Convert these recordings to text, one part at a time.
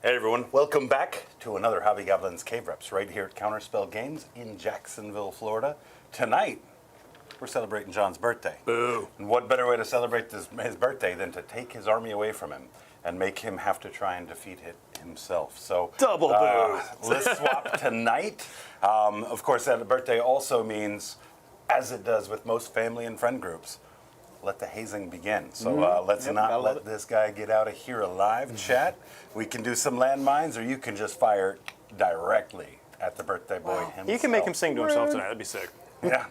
Hey everyone, welcome back to another Hobby Goblins Cave Reps right here at Counterspell Games in Jacksonville, Florida. Tonight, we're celebrating John's birthday. Boo. And what better way to celebrate his birthday than to take his army away from him and make him have to try and defeat it himself. So Double boo. List swap tonight. Of course, that birthday also means, as it does with most family and friend groups, let the hazing begin. So let's not let this guy get out of here alive, chat. We can do some landmines, or you can just fire directly at the birthday boy himself. You can make him sing to himself tonight. That'd be sick. Yeah.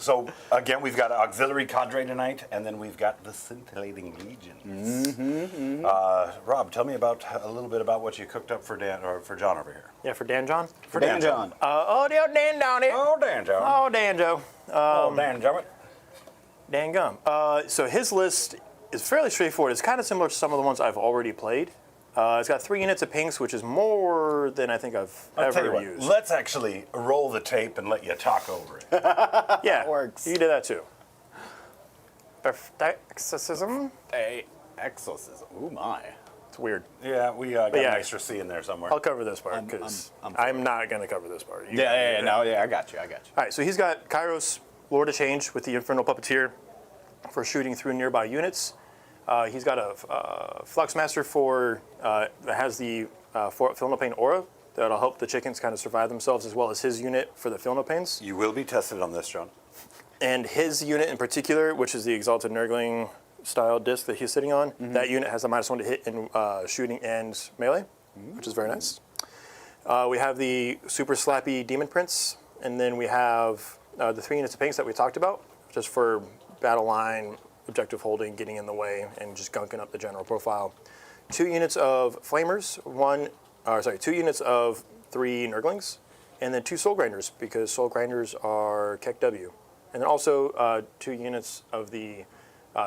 So again, we've got auxiliary Cadre tonight, and then we've got the Scintillating Legion. Rob, tell me about a little bit about what you cooked up for Dan or for John over here. Yeah, for Dan John. For Dan John. Dan down here. Oh, Dan John. Oh, Dan Joe. Dan John. Dan Gum. So his list is fairly straightforward. It's kind of similar to some of the ones I've already played. It's got 3 units of pinks, which is more than I think I've ever used. Let's actually roll the tape and let you talk over it. Yeah, works. You do that too. Exorcism? Exorcism. Ooh, my. It's weird. Yeah, we got an yeah. extra C in there somewhere. I'll cover this part because I'm not going to cover this part. I got you. All right, so he's got Kairos, Lord of Change with the Infernal Puppeteer for shooting through nearby units. He's got a Fluxmaster that has the Philnopain aura that'll help the chickens kind of survive themselves, as well as his unit for the Philnopains. You will be tested on this, John. And his unit in particular, which is the Exalted Nurgling style disc that he's sitting on, that unit has a -1 to hit in shooting and melee, which is very nice. We have the Super Slappy Demon Prince, and then we have the 3 units of pinks that we talked about, just for battle line, objective holding, getting in the way, and just gunking up the general profile. 2 units of Flamers, 2 units of 3 Nurglings, and then 2 Soul Grinders, because Soul Grinders are Keck W. And then also 2 units of the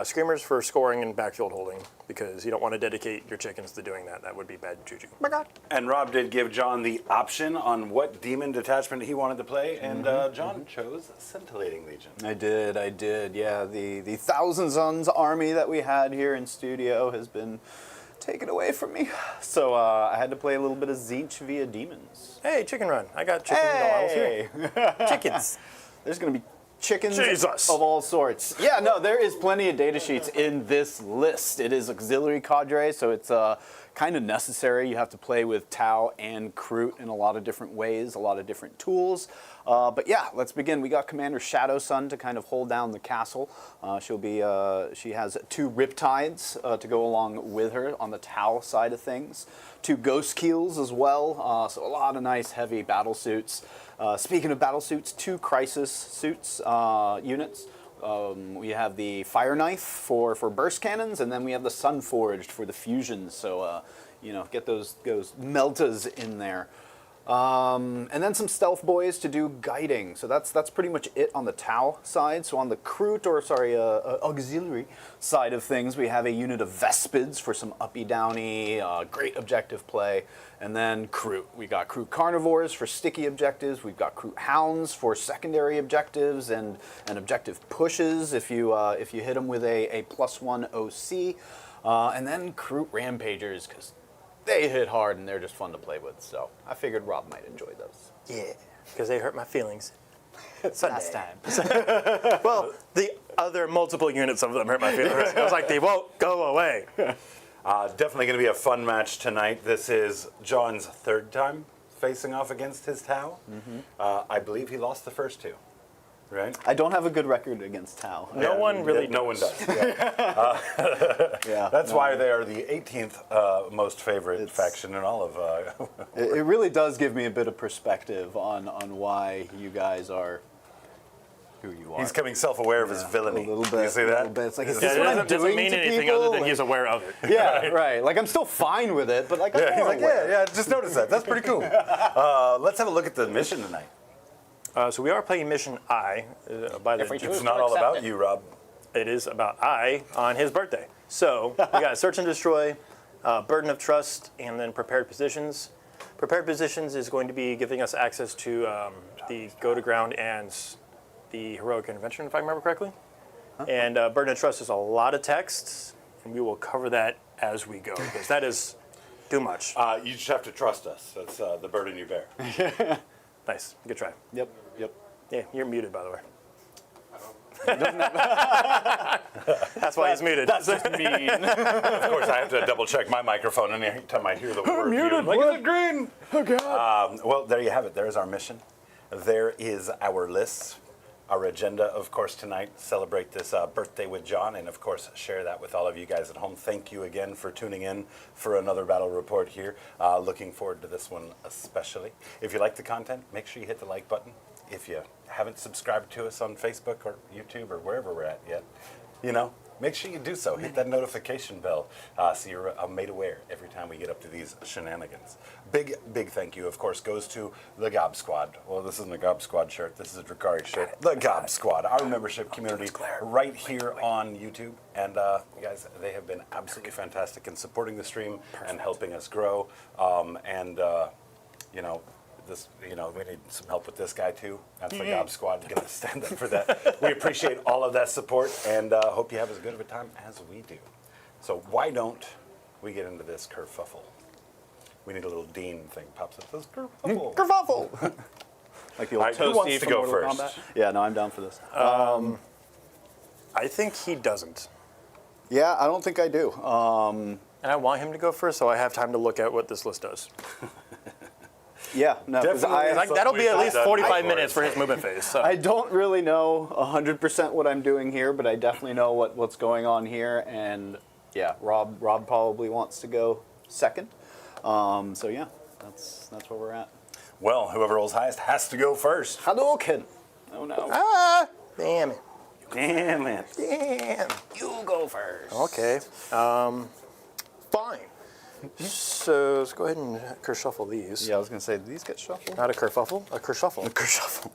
Screamers for scoring and backfield holding, because you don't want to dedicate your chickens to doing that. That would be bad juju. Oh my God. And Rob did give John the option on what demon detachment he wanted to play, and John chose Scintillating Legion. I did. Yeah, the Thousand Suns army that we had here in studio has been taken away from me. So I had to play a little bit of tzeentch via demons. Hey, chicken run. I got chicken. Hey! Chickens. There's going to be chickens Jesus. of all sorts. Yeah, no, there is plenty of data sheets in this list. It is auxiliary Cadre, so it's kind of necessary. You have to play with Tau and Kroot in a lot of different ways, a lot of different tools. But yeah, let's begin. We got Commander Shadow Sun to kind of hold down the castle. She has 2 Riptides to go along with her on the Tau side of things. 2 Ghost Keels as well, so a lot of nice heavy battle suits. Speaking of battle suits, 2 Crisis suits units. We have the Fire Knife for burst cannons, and then we have the Sun Forged for the fusions. So get those meltas in there. And then some stealth boys to do guiding. So that's pretty much it on the Tau side. So on the Kroot, auxiliary side of things, we have a unit of Vespids for some uppy-downy, great objective play. And then Kroot. We got Kroot Carnivores for sticky objectives. We've got Kroot Hounds for secondary objectives and objective pushes if you hit them with a +1 OC. And then Kroot Rampagers, because they hit hard and they're just fun to play with. So I figured Rob might enjoy those. Yeah, because they hurt my feelings. Last time. Well, the other multiple units of them hurt my feelings. I was like, they won't go away. Definitely going to be a fun match tonight. This is John's 3rd time facing off against his Tau. I believe he lost the first 2. Right? I don't have a good record against Tau. No one really No one does. Yeah. Yeah, That's why they are the 18th most favorite faction in all of... It really does give me a bit of perspective on why you guys are who you are. He's coming self-aware of his villainy. A little bit. You see that? A little bit. It's like, is Yeah, this it what I'm doesn't doing mean to anything people? other than he's aware of it. Yeah, right. Like, I'm still fine with it, but like, I'm more aware. Yeah, just notice that. That's pretty cool. Let's have a look at the mission tonight. So we are playing Mission I. By the It's not all about you, Rob. It is about I on his birthday. So we got Search and Destroy, Burden of Trust, and then Prepared Positions. Prepared Positions is going to be giving us access to the Go to Ground and the Heroic Intervention, if I remember correctly. And Burden of Trust is a lot of text, and we will cover that as we go, because that is Too much. You just have to trust us. That's the burden you bear. Nice. Good try. Yep. Yeah, you're muted, by the way. That's why he's muted. That's just mean. Of course, I have to double check my microphone, and every time I hear the word muted, I'm like, is it green? Oh, God. Well, there you have it. There's our mission. There is our list. Our agenda, of course, tonight, celebrate this birthday with John, and of course, share that with all of you guys at home. Thank you again for tuning in for another battle report here. Looking forward to this one especially. If you like the content, make sure you hit the like button. If you haven't subscribed to us on Facebook or YouTube or wherever we're at yet, make sure you do so. Hit that notification bell so you're made aware every time we get up to these shenanigans. Big thank you, of course, goes to the Gob Squad. Well, this isn't a Gob Squad shirt. This is a Drakari shirt. The Gob Squad, our membership community right here on YouTube. And guys, they have been absolutely fantastic in supporting the stream and helping us grow. We need some help with this guy too. That's the Gob Squad. Gonna stand up for that. We appreciate all of that support and hope you have as good of a time as we do. So why don't we get into this kerfuffle? We need a little Dean thing pops up. This kerfuffle. Kerfuffle. Like the old Right, who toasty wants to from go Mortal first? Kombat. Yeah, no, I'm down for this. I think he doesn't. Yeah, I don't think I do. And I want him to go first so I have time to look at what this list does. Yeah, no, 'cause Definitely. That'll be at least Done 45 before. minutes for his movement phase. So. I don't really know 100% what I'm doing here, but I definitely know what's going on here. And yeah, Rob probably wants to go second. So yeah, that's where we're at. Well, whoever rolls highest has to go first. Hadouken! Oh no. Ah, damn it. Damn it. Damn. You go first. Okay. Fine. So let's go ahead and kershuffle these. Yeah, I was gonna say, do these get shuffled? Not a kerfuffle, a kershuffle. Kershuffle.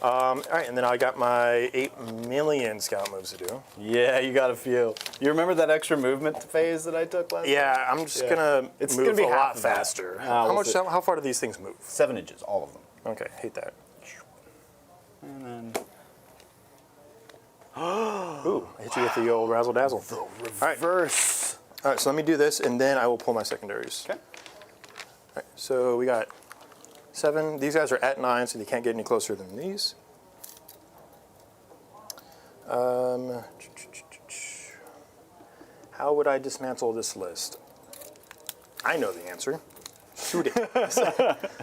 All right, and then I got my 8 million scout moves to do. Yeah, you got a few. You remember that extra movement phase that I took last time? Yeah, I'm just gonna It's move gonna be a half lot of that. faster. we'll see. How far do these things move? 7 inches, all of them. Okay, hate that. And then Ooh, I hit you with the old razzle dazzle. reverse. All right, so let me do this, and then I will pull my secondaries. Okay. All right, so we got 7. These guys are at 9, so they can't get any closer than these. How would I dismantle this list? I know the answer. Shoot it.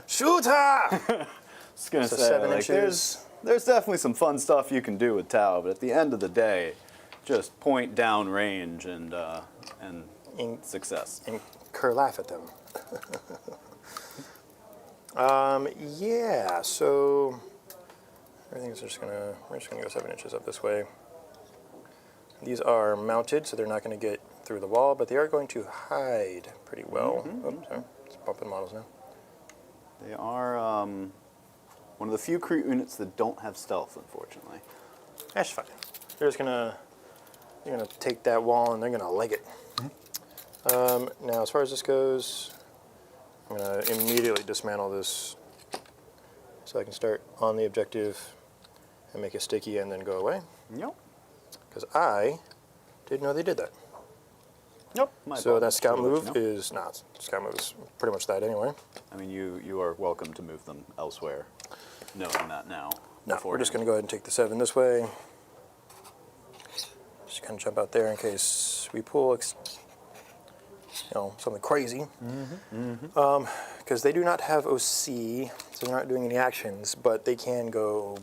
Shoot her! I was gonna So say, 7 like, inches. there's definitely some fun stuff you can do with Tau, but at the end of the day, just point down range and success. And cur laugh at them. Yeah, so everything's we're just gonna go 7 inches up this way. These are mounted, so they're not gonna get through the wall, but they are going to hide pretty well. Oops, sorry, it's bumping models now. They are one of the few crew units that don't have stealth, unfortunately. That's fine. They're gonna take that wall and they're gonna leg it. Now, as far as this goes, I'm gonna immediately dismantle this so I can start on the objective and make it sticky and then go away. Yep. Because I didn't know they did that. Nope. So that scout move is not. Scout move is pretty much that anyway. I mean, you are welcome to move them elsewhere, knowing that now. No, we're just going to go ahead and take the 7 this way. Just kind of jump out there in case we pull, something crazy. Because they do not have OC, so they're not doing any actions, but they can go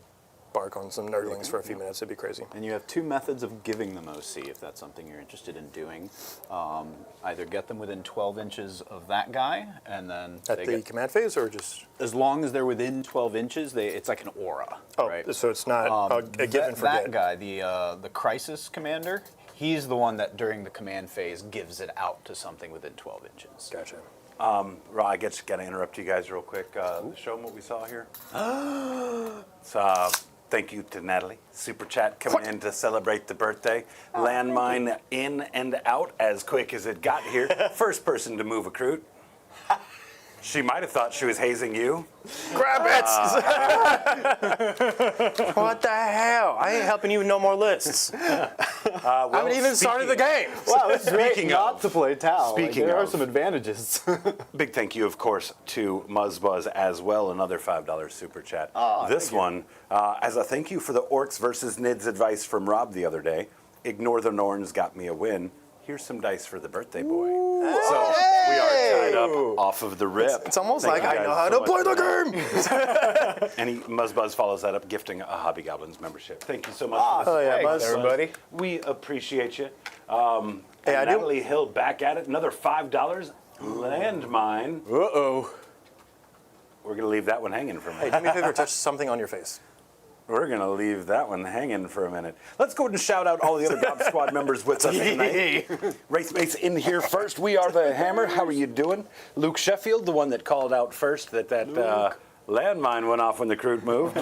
bark on some nerdlings for a few minutes. It'd be crazy. And you have 2 methods of giving them OC if that's something you're interested in doing. Either get them within 12 inches of that guy, and then At the command phase, or just? as long as they're within 12 inches, it's like an aura. Oh, right? so it's not a give and forget. That guy, the crisis commander, he's the one that during the command phase gives it out to something within 12 inches. Gotcha. Ra, I got to interrupt you guys real quick. Show them what we saw here. Thank you to Natalie. Super chat coming in to celebrate the birthday. Landmine in and out as quick as it got here. First person to move a recruit. She might have thought she was hazing you. Grab it! What the hell? I ain't helping you with no more lists. Well, I haven't even started the game. Wow, it's great Speaking not of- to play Tau. speaking there are of- some advantages. Big thank you, of course, to Muzzbuzz as well, another $5 super chat. This one, as a thank you for the Orcs versus Nids advice from Rob the other day, ignore the Norns got me a win. Here's some dice for the birthday boy. So we are tied up off of the rip. It's almost Thank like you I know guys how so to much play for the that. game. And Muzzbuzz follows that up, gifting a Hobby Goblins membership. Thank you so much. Oh yeah, Thanks, Buzz. everybody. We appreciate you. Hey, I do- Natalie Hill back at it, another $5. Landmine. Uh-oh. We're going to leave that one hanging for a minute. Hey, do me a favor, touch something on your face. We're going to leave that one hanging for a minute. Let's go ahead and shout out all the other Gob Squad members with us tonight. Wraithmates in here first. We are the Hammer. How are you doing? Luke Sheffield, the one that called out first that landmine went off when the crew moved.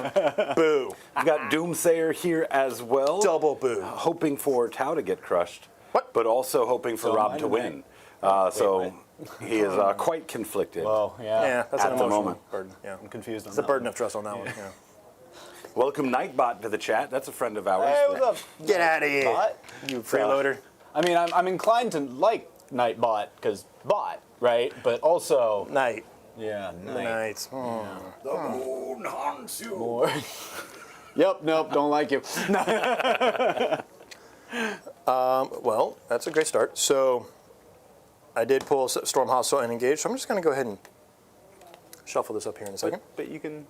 Boo. We've got Doomsayer here as well. Double boo. Hoping for Tau to get crushed. What? But also hoping for So Rob am I to tonight. win. So he is quite conflicted. Oh, yeah. Yeah, that's At an the emotional moment. burden. Yeah. I'm confused on It's a that burden of trust on that one. Yeah. Welcome Nightbot to the chat. That's a friend of ours. Hey, what's up? Get out of here, Bot? you freeloader. I mean, I'm inclined to like Nightbot, because bot, right? But also, Night. yeah, Night. The moon haunts you. More. Yep, nope, don't like you. Well, that's a great start. So I did pull Storm Hostile and Engage, so I'm just going to go ahead and shuffle this up here in a second. But you can.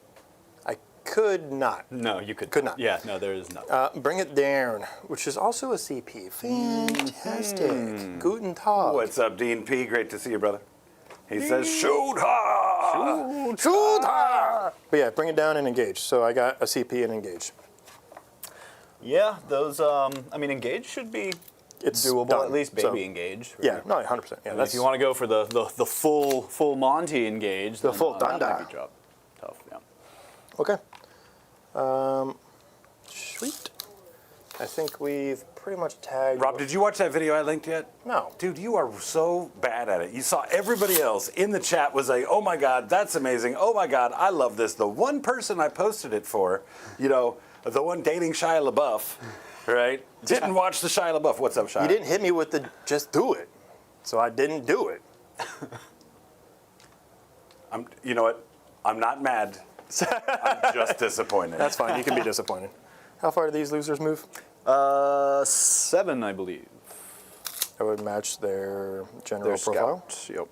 I could not. No, you could. Could not. Yeah, no, there is not. Bring It Down, which is also a CP. Fantastic. Guten Tag. What's up, Dean P? Great to see you, brother. He says, shoot hard. Shoot her! But yeah, Bring It Down and Engage. So I got a CP and Engage. Yeah, those. I mean, engage should be It's doable. done. At least baby So, engage. Right? Yeah, no, 100%. Yeah, And that's if you want to go for the full Monty engage, The then, full that Dunda. might be tough. Yeah. Okay. Sweet. I think we've pretty much tagged. Rob, did you watch that video I linked yet? No. Dude, you are so bad at it. You saw everybody else in the chat was like, oh my God, that's amazing. Oh my God, I love this. The one person I posted it for, you know, the one dating Shia LaBeouf, right? Didn't watch the Shia LaBeouf. What's up, Shia? You didn't hit me with the just do it. So I didn't do it. You know what? I'm not mad. I'm just disappointed. That's fine. You can be disappointed. How far do these losers move? 7, I believe. That would match their general Their profile. scouts. Yep.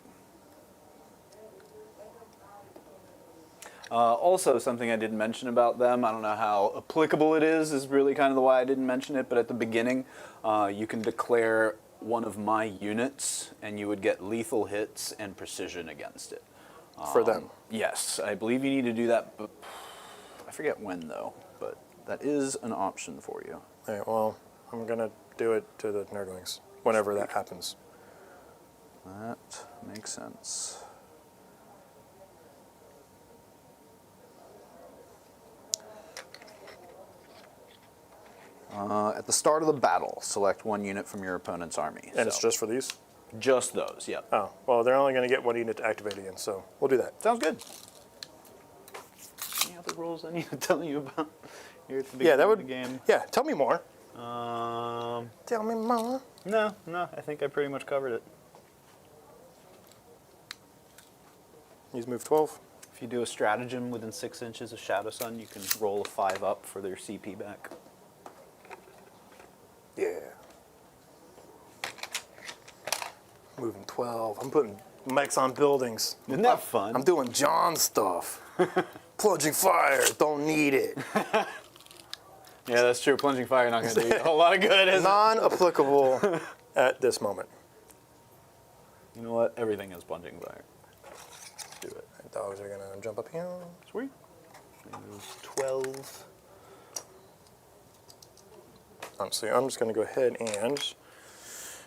Also, something I didn't mention about them, I don't know how applicable it is really kind of the why I didn't mention it, but at the beginning, you can declare one of my units, and you would get lethal hits and precision against it. For them. Yes, I believe you need to do that, but I forget when, though, but that is an option for you. All right, well, I'm going to do it to the Nerdlings whenever that happens. That makes sense. At the start of the battle, select one unit from your opponent's army. And it's just for these? just those, yep. Oh, well, they're only going to get one unit to activate again, so we'll do that. Sounds good. Any other rules I need to tell you about here at the beginning Yeah, that of would. the game? Yeah, tell me more. Tell me more. No, I think I pretty much covered it. He's moved 12. If you do a stratagem within 6 inches of Shadow Sun, you can roll a 5 up for their CP back. Yeah. Moving 12. I'm putting mechs on buildings. Isn't that fun? I'm doing John stuff. Plunging fire. Don't need it. Yeah, that's true. Plunging Fire not going to do you a whole lot of good, is it? Non-applicable at this moment. You know what? Everything is Plunging Fire. Do it. Dogs are going to jump up here. Sweet. 12. Honestly, I'm just going to go ahead and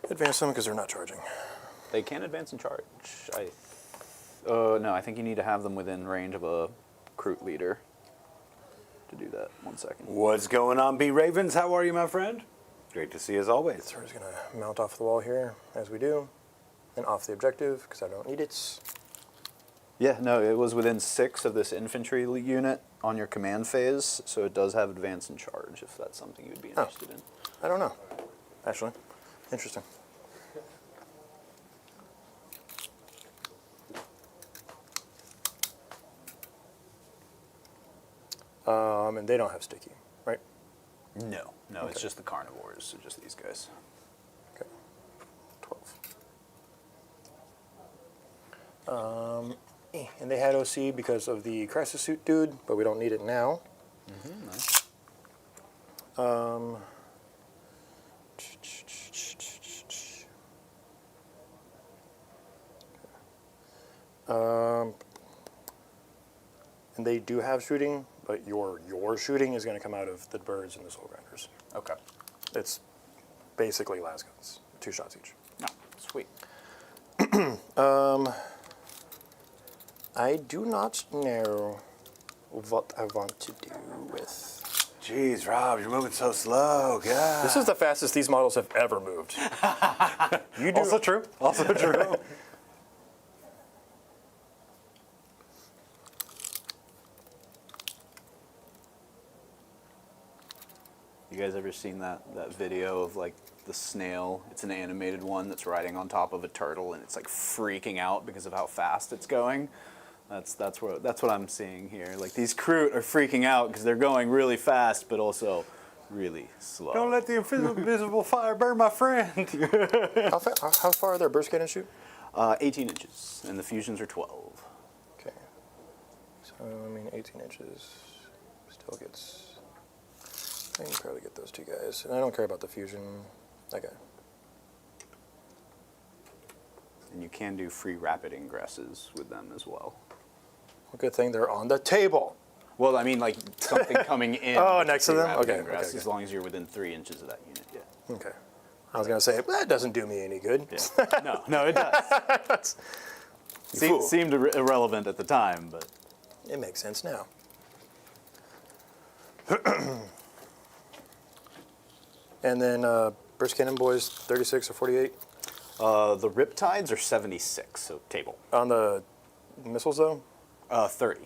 advance them because they're not charging. They can advance and charge. No, I think you need to have them within range of a Kroot leader to do that. 1 second. What's going on, B Ravens? How are you, my friend? Great to see you as always. So we're just going to mount off the wall here, as we do, and off the objective because I don't need it. Yeah, no, it was within 6 of this infantry unit on your command phase, so it does have advance and charge if that's something you'd be interested in. I don't know. actually. Interesting. And they don't have sticky, right? No, it's just the carnivores, so just these guys. Okay. 12. And they had OC because of the crisis suit dude, but we don't need it now. Nice. And they do have shooting, but your shooting is going to come out of the birds and the soul grinders. Okay. It's basically las guns, 2 shots each. Oh, sweet. I do not know what I want to do with. Jeez, Rob, you're moving so slow. God. This is the fastest these models have ever moved. You do. Also true. Also true. You guys ever seen that video of like the snail? It's an animated one that's riding on top of a turtle and it's like freaking out because of how fast it's going. That's what I'm seeing here. Like these Kroot are freaking out because they're going really fast, but also really slow. Don't let the invisible fire burn my friend. How far are their burst cannons shoot? 18 inches, and the fusions are 12. Okay. So, I mean, 18 inches still gets... I can probably get those 2 guys. And I don't care about the fusion. That guy. And you can do free rapid ingresses with them as well. Well, good thing they're on the table. Well, I mean, like something coming in. Oh, with a next to free them? rapid Okay, ingress, okay. As long as you're within 3 inches of that unit, yeah. Okay. I was going to say, that doesn't do me any good. Yeah. No, it does. fool. Seemed irrelevant at the time, but It makes sense now. And then burst cannon boys, 36 or 48? the Riptides are 76, so table. On the missiles, though? 30.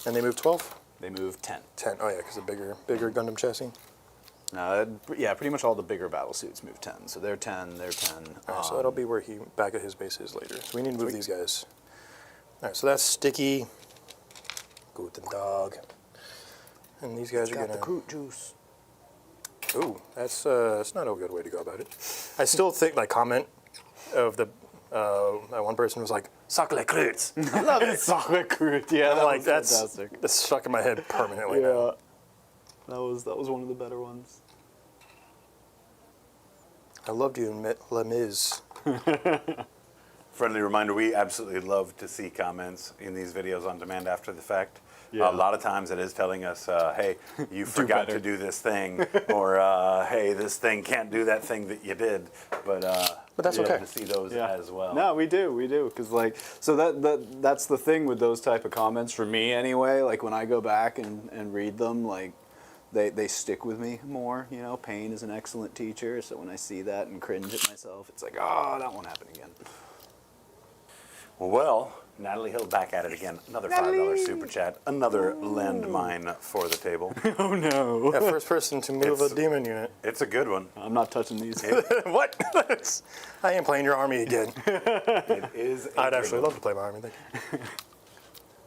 And they move 12? They move 10. 10. Oh, yeah, because the bigger Gundam chassis. Yeah, pretty much all the bigger battle suits move 10. So they're 10, they're 10. All right, so that'll be where he back at his base is later. So we need to move these guys. All right, so that's sticky. Guten Dog. And these guys are got gonna. the Kroot juice. Ooh, that's not a good way to go about it. I still think my comment of the that one person was like "Sacre Kroot." I love it. Sacre Kroot. Yeah, that Like was that's fantastic. stuck in my head permanently. Yeah, Now. that was one of the better ones. I loved you in Les Mis. Friendly reminder, we absolutely love to see comments in these videos on demand after the fact. Yeah. A lot of times it is telling us, hey, you forgot better. to do this thing, or hey, this thing can't do that thing that you did. But that's we okay. love to see those as well. No, we do, because like, so that's the thing with those type of comments for me anyway. Like when I go back and read them, like they stick with me more. You know, pain is an excellent teacher. So when I see that and cringe at myself, it's like, oh, that won't happen again. Well, Natalie Hill back at it again. Another $5 super chat. Another landmine for the table. Oh no! Yeah, first person to move a demon unit. It's a good one. I'm not touching these. What? I am playing your army again. It is. I'd actually love to play my army. Thank you.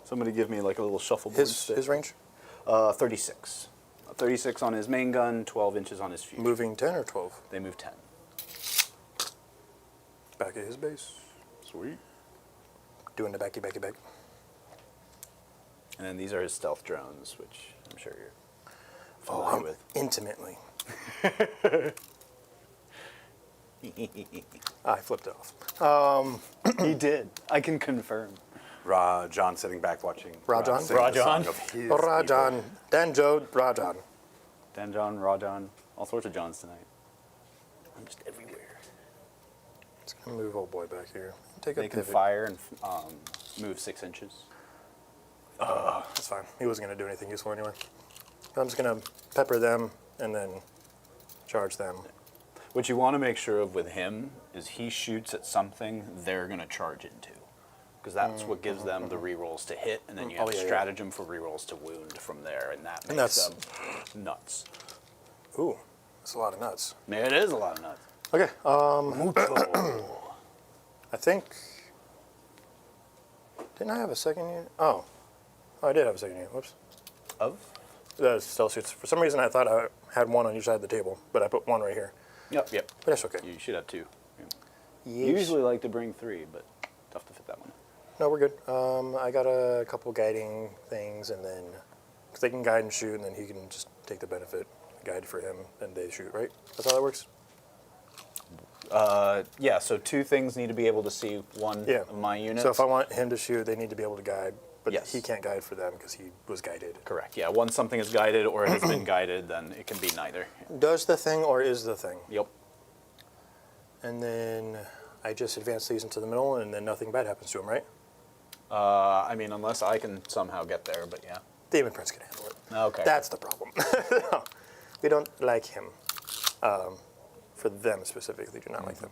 Somebody give me like a little shuffleboard. His range? 36. 36 on his main gun, 12 inches on his fuse. Moving 10 or 12? They move 10. Back at his base. Sweet. Doing the backy. And then these are his stealth drones, which I'm sure you're Oh, familiar with. intimately. I flipped it off. He did. I can confirm. John sitting back watching. Rajan? sing the Rajan? song of his people. Rajan. Danjo, Rajan. Danjon, Rajan, all sorts of Johns tonight. I'm just everywhere. Let's move old boy back here. Take a They can pivot. fire and move 6 inches. That's fine. He wasn't going to do anything useful anyway. I'm just going to pepper them and then charge them. What you want to make sure of with him is he shoots at something they're going to charge into. Because that's what gives them the rerolls to hit, and then you have a stratagem for rerolls to wound from there, and that makes them nuts. Ooh. That's a lot of nuts. Yeah, it is a lot of nuts. Okay. I think. Didn't I have a second unit? Oh, I did have a second unit. Whoops. Of? The stealth suits. For some reason, I thought I had one on each side of the table, but I put one right here. Yep. But that's okay. You should have 2. Yeah. Yes. Usually like to bring 3, but tough to fit that one. No, we're good. I got a couple guiding things, and then because they can guide and shoot, and then he can just take the benefit, guide for him, and they shoot. Right? That's how that works. Yeah, so 2 things need to be able to see one of my units. So if I want him to shoot, they need to be able to guide, but Yes. he can't guide for them because he was guided. Correct, yeah. Once something is guided or it has been guided, then it can be neither. Does the thing or is the thing? Yep. And then I just advance these into the middle, and then nothing bad happens to him, right? I mean, unless I can somehow get there, but yeah. Demon Prince can handle it. Okay. That's the problem. No, we don't like him. For them specifically, do not like them.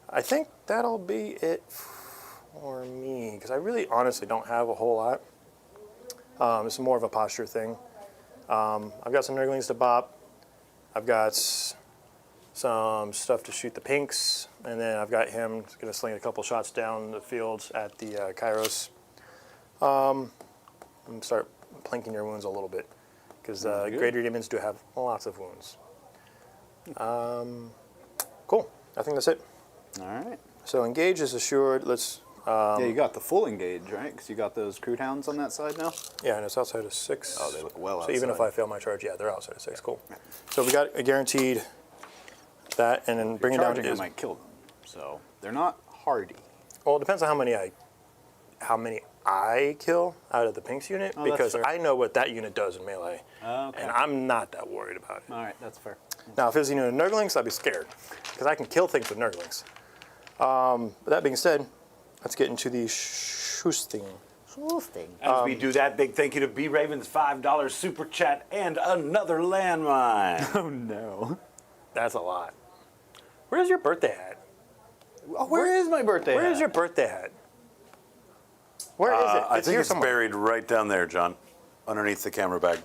I think that'll be it for me, because I really honestly don't have a whole lot. It's more of a posture thing. I've got some Nurglings to bop. I've got some stuff to shoot the pinks, and then I've got him going to sling a couple shots down the fields at the Kairos. And start planking your wounds a little bit, because Greater Demons do have lots of wounds. Cool. I think that's it. All right. So engage is assured. Let's. Yeah, you got the full engage, right? Because you got those Crude Hounds on that side now? Yeah, and it's outside of 6. Oh, they look well So outside. even if I fail my charge, yeah, they're outside of 6. Cool. So we got a guaranteed that, and then bring it down to. Charging, I might kill them. So they're not hardy. Well, it depends on how many I kill out of the pinks unit, Oh, that's because fair. I know what that unit does in melee, Okay. and I'm not that worried about it. All right, that's fair. Now, if it was a unit of Nurglings, I'd be scared, because I can kill things with Nurglings. But that being said, let's get into the shoosting. As we do that, big thank you to B Raven's $5 super chat and another landmine. Oh, no. That's a lot. Where's your birthday hat? Oh, where is my birthday Where hat? is your birthday hat? Where is it? I think here it's somewhere. buried right down there, John, underneath the camera bag.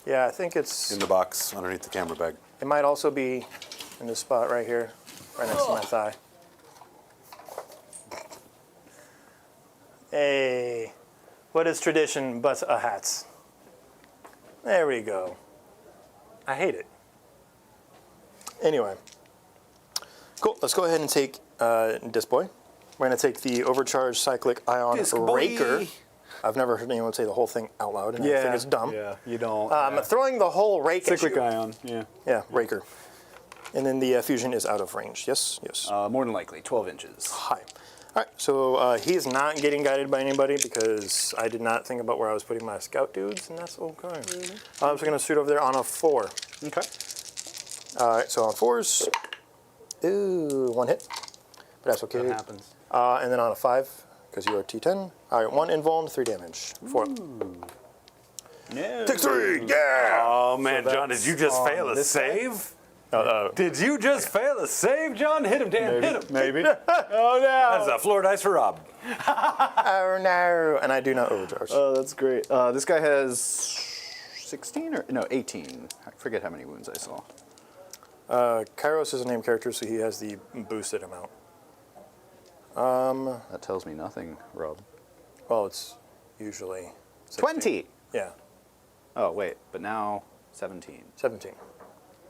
Yeah, I think it's. In the box, underneath the camera bag. It might also be in this spot right here, right next to my thigh. Hey, what is tradition but a hat? There we go. I hate it. Anyway, cool. Let's go ahead and take Disc Boy. We're going to take the Overcharged Cyclic Ion Disc Boy. Raker. I've never heard anyone say the whole thing out loud, and I think it's dumb. Yeah, you don't. Throwing the whole rake at Cyclic you. Ion, yeah. Yeah, Raker. And then the fusion is out of range. Yes, yes. More than likely, 12 inches. Hi. All right, so he is not getting guided by anybody because I did not think about where I was putting my scout dudes, and that's okay. So I'm going to shoot over there on a 4. Okay. All right, so on 4s, ooh, 1 hit, but that's okay. That happens. And then on a 5, because you are T10, all right, 1 invuln, 3 damage. 4. No. Take 3, yeah! Oh man, John, did you just fail a save? Did you just fail a save, John? Hit him, Dan, hit him. Maybe. Oh no! That's a floor dice for Rob. Oh no! And I do not overcharge. Oh, that's great. This guy has 16 or no 18. I forget how many wounds I saw. Kairos is a named character, so he has the boosted amount. That tells me nothing, Rob. Well, it's usually 16. 20. Yeah, Oh wait, but now 17. 17.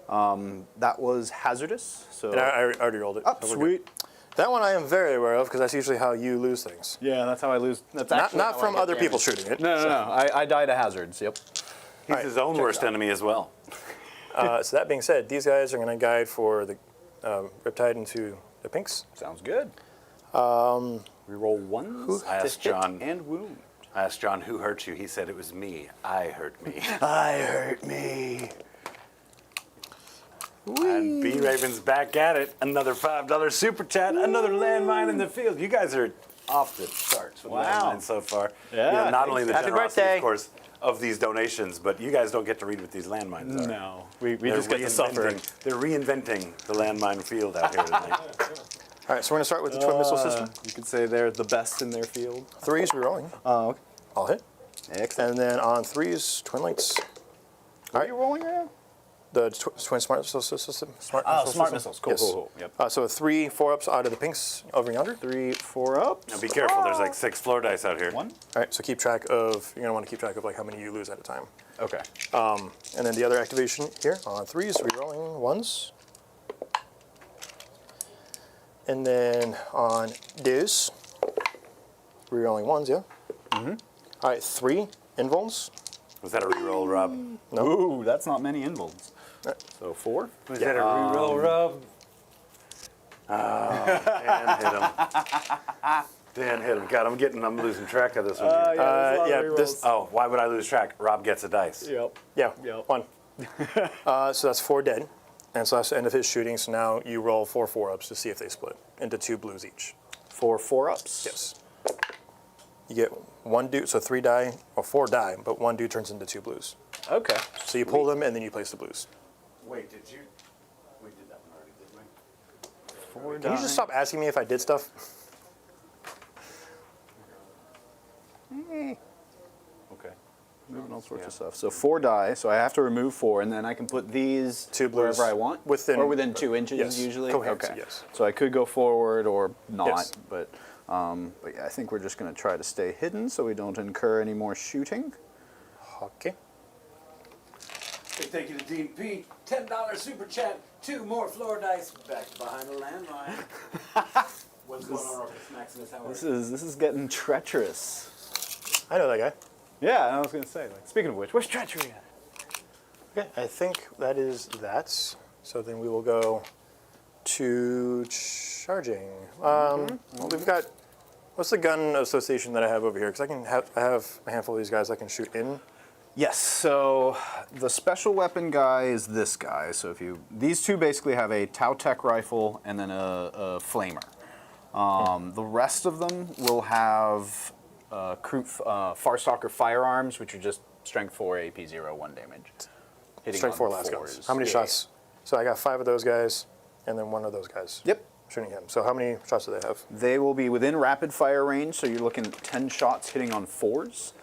That was hazardous. So. And I already rolled it. Oh, so we're good. sweet. That one I am very aware of because that's usually how you lose things. Yeah, that's how I lose. That's Not, actually not how I from get other damage. people shooting it. No, no, no. I die to hazards. Yep. He's his own worst enemy as well. So that being said, these guys are going to guide for the Riptide into the pinks. Sounds good. We roll ones. I asked to hit John. and wound. I asked John who hurt you. He said it was me. I hurt me. I hurt me. And B Raven's back at it. Another $5 super chat. Another landmine in the field. You guys are off the charts with Wow. landmines so far. Yeah, You know, not only the Happy generosity, birthday. of course, of these donations, but you guys don't get to read what these landmines are. No, we They're just get to suffer. They're reinventing the landmine field out here tonight. All right, so we're going to start with the twin missile system. You could say they're the best in their field. 3s rerolling. Oh, okay. I'll hit. Excellent. And then on 3s, twin lights. Are you rolling around? the twin smart missile system. Smart missiles. Cool, Yes. cool. Yep. So 3 4-ups out of the pinks over yonder. 3 4-ups. Now be careful. There's like 6 floor dice out here. 1. All right, so keep track of, you're going to want to keep track of like how many you lose at a time. Okay. And then the other activation here on 3s, rerolling 1s. And then on this, rerolling 1s, yeah? Mm-hmm. All right, 3 invulns. Was that a reroll, Rob? No. Ooh, that's not many invulns. Right. So 4. Was that a reroll, Rob? Dan hit him. Dan hit him. God, I'm losing track of this one. Oh, why would I lose track? Rob gets a dice. Yep. Yeah, Yep. 1. So that's 4 dead. And so that's the end of his shooting. So now you roll 4 4-ups to see if they split into 2 blues each. 4 4-ups. Yes. You get 1 dude, so 3 die, or 4 die, but 1 dude turns into 2 blues. Okay. So you pull them and then you place the blues. Wait, did you? We did that one already, didn't we? 4 Can you just stop asking me if I did stuff? Okay. Moving all sorts of stuff. So 4 die, so I have to remove 4, and then I can put these 2 blues wherever I want? within- within 2 inches yes, usually? coherence, Okay. yes. So I could go forward or not, Yes. but yeah, I think we're just going to try to stay hidden so we don't incur any more shooting. Okay. Hey, thank you to Dean P. $10 super chat. 2 more floor dice back behind the landmine. What's going on, Orcus Maximus? How are you? This is getting treacherous. I know that guy. Yeah, I was going to say, like, speaking of which, where's treachery at? Okay, I think that is that. So then we will go to charging. Well, we've got, what's the gun association that I have over here? Because I have a handful of these guys I can shoot in. Yes, so the special weapon guy is this guy. So these 2 basically have a Tau Tech rifle and then a flamer. The rest of them will have Farstalker firearms, which are just strength 4, AP 0, 1 damage. Hitting Strength on 4 last 4s. guns. How many shots? So I got 5 of those guys and then 1 of those guys. Yep. Shooting him. So how many shots do they have? They will be within rapid fire range, so you're looking at 10 shots hitting on 4s.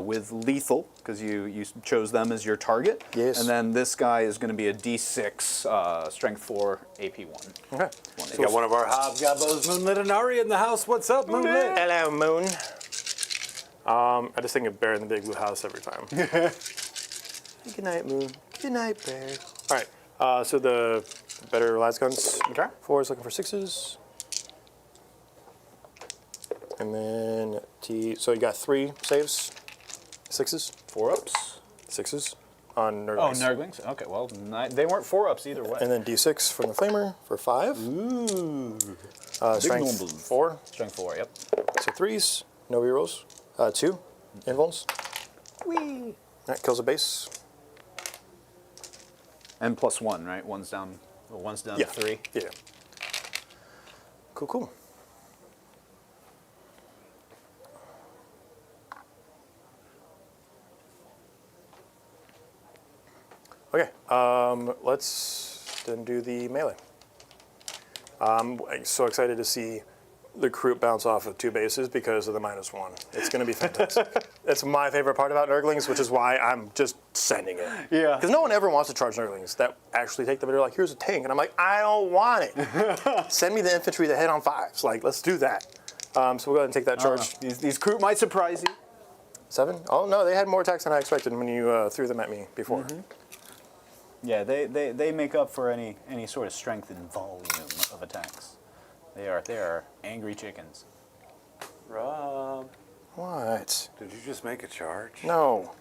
With lethal, because you chose them as your target. Yes. And then this guy is going to be a D6, strength 4, AP 1. Okay. We got one of our hobgoblins, Moonlit Inari, in the house. What's up, Moonlit? Hello, Moon. I just think of Bear in the Big Blue House every time. Good night, Moon. Good night, Bear. All right. So the better las guns. Okay. 4s looking for 6s. And then so you got 3 saves. 6s. 4-ups. 6s on Nurglings. Oh, Nurglings. Okay, well, they weren't 4-ups either way. And then D6 from the Flamer for 5. Ooh. Strength numbers. 4. Strength 4, yep. So 3s. No rerolls. 2 invulns. Whee! That kills a base. And +1, right? One's down to 3. Yeah. Cool. Okay, let's then do the melee. I'm so excited to see the Kroot bounce off of 2 bases because of the -1. It's going to be fantastic. It's my favorite part about Nurglings, which is why I'm just sending it. Yeah. Because no one ever wants to charge Nurglings that actually take them and they're like, here's a tank. And I'm like, I don't want it. Send me the infantry that hit on 5s. Like, let's do that. So we'll go ahead and take that charge. These Kroot might surprise you. 7? Oh, no, they had more attacks than I expected when you threw them at me before. Yeah, they make up for any sort of strength and volume of attacks. They are angry chickens. Rob, What? did you just make a charge? No.